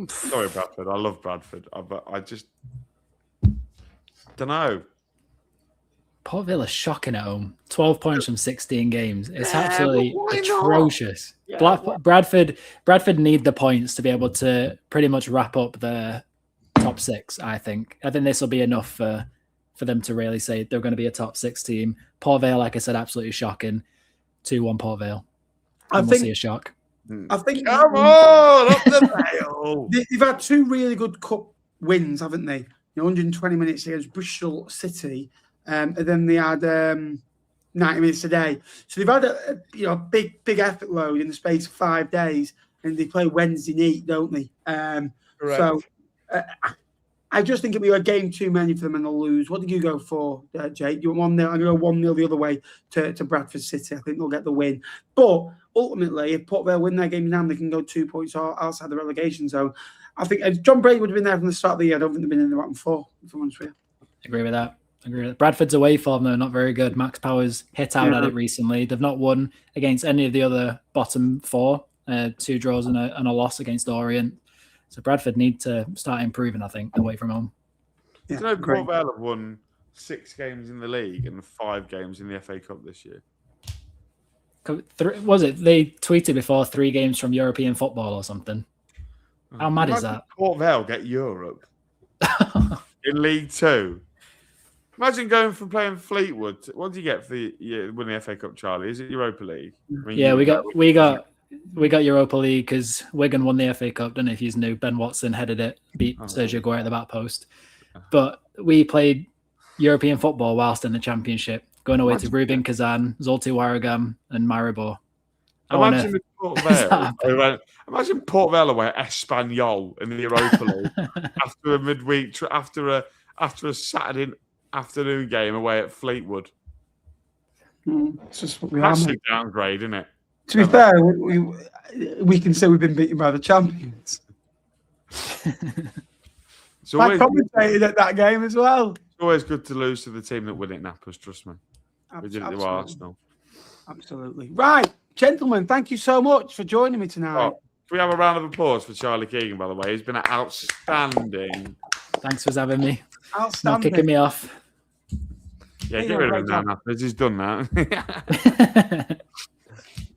Sorry, Bradford. I love Bradford. But I just don't know. Port Vale are shocking at home. 12 points from 16 games. It's absolutely atrocious. Yeah, Bradford need the points to be able to pretty much wrap up their top 6, I think. I think this will be enough for them to really say they're going to be a top 6 team. Port Vale, like I said, absolutely shocking. 2-1 Port Vale. And we'll see a shock. I think Come on, up the Vale. They've had 2 really good cup wins, haven't they? 120 minutes against Bristol City, and then they had 90 minutes today. So they've had a big effort load in the space of 5 days, and they play Wednesday night, don't they? Correct. So I just think it'll be a game too many for them and they'll lose. What did you go for, Jake? You want 1-0? I'm going to go 1-0 the other way to Bradford City. I think they'll get the win. But ultimately, if Port Vale win their game now, they can go 2 points outside the relegation zone. I think if John Brady would have been there from the start of the year, I don't think they've been in the bottom 4, if I'm honest with you. Agree with that. Bradford's away form, though, not very good. Max Power's hit out at it recently. They've not won against any of the other bottom 4. 2 draws and a loss against Orient. So Bradford need to start improving, I think, away from home. Yeah, Do you know Port Vale have won 6 games in the league and 5 games in the FA Cup this year? Was it? They tweeted before 3 games from European football or something. How mad is that? Port Vale get Europe in League 2. Imagine going from playing Fleetwood. What do you get for winning the FA Cup, Charlie? Is it Europa League? I mean, yeah, we got Europa League because Wigan won the FA Cup. Don't know if you knew. Ben Watson headed it, beat Sergio Aguero at the back post. But we played European football whilst in the Championship, going away to Rubin Kazan, Zolti Waragam, and Maribor. Imagine Port Vale away at Espanyol in the Europa League after a midweek, after a Saturday afternoon game away at Fleetwood. It's just what we That's are, a downgrade, isn't it? To be fair, we can say we've been beaten by the champions. I commentated at that game as well. It's always good to lose to the team that win it, Nappers, trust me. We did it to Arsenal. Absolutely. Right, gentlemen, thank you so much for joining me tonight. Oh, can we have a round of applause for Charlie Keegan, by the way? He's been outstanding. Thanks for having me. Outstanding. Not kicking me off. Yeah, get rid of him now, Nappers. He's done that.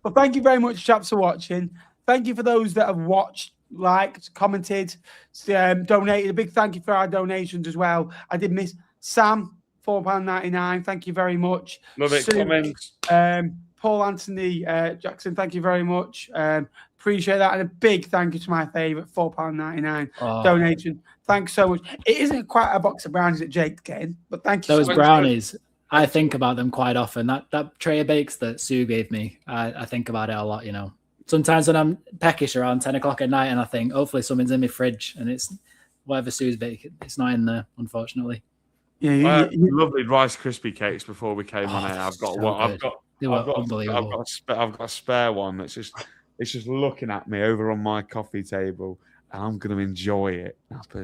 Well, thank you very much, chaps, for watching. Thank you for those that have watched, liked, commented, donated. A big thank you for our donations as well. I did miss Sam, £4.99. Thank you very much. Love it. Sue, Comments. Paul Anthony Jackson, thank you very much. Appreciate that. And a big thank you to my favourite £4.99 donation. Thanks so much. It isn't quite a box of brownies that Jake's getting, but thank you Those so much. brownies, I think about them quite often. That tray of bakes that Sue gave me, I think about it a lot, Sometimes when I'm peckish around 10 o'clock at night and I think, hopefully something's in my fridge and it's whatever Sue's baked. It's not in there, unfortunately. Yeah, lovely Rice Krispie cakes before we came on air. I've got a spare one that's just looking at me over on my coffee table, and I'm going to enjoy it.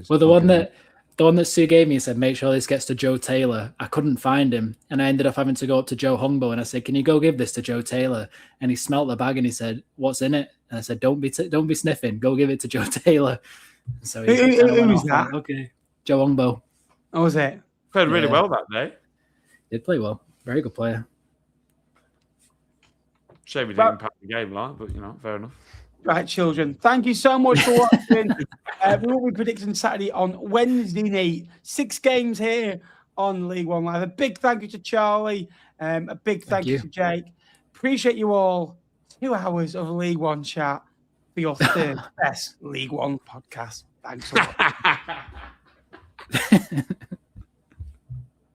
Well, the one that Sue gave me said, make sure this gets to Joe Taylor. I couldn't find him, and I ended up having to go up to Joe Hongbo, and I said, can you go give this to Joe Taylor? And he smelt the bag and he said, what's in it? And I said, don't be sniffing. Go give it to Joe Taylor. So who was that? Okay, Joe Hongbo. Oh, was it? Played really well that day. Did play well. Very good player. Shame he didn't impact the game, but fair enough. Right, children. Thank you so much for watching. We will be predicting Saturday on Wednesday night. 6 games here on League One Live. A big thank you to Charlie. A big thank you to Jake. Appreciate you all. 2 hours of League One chat for your third best League One podcast. Thanks a lot.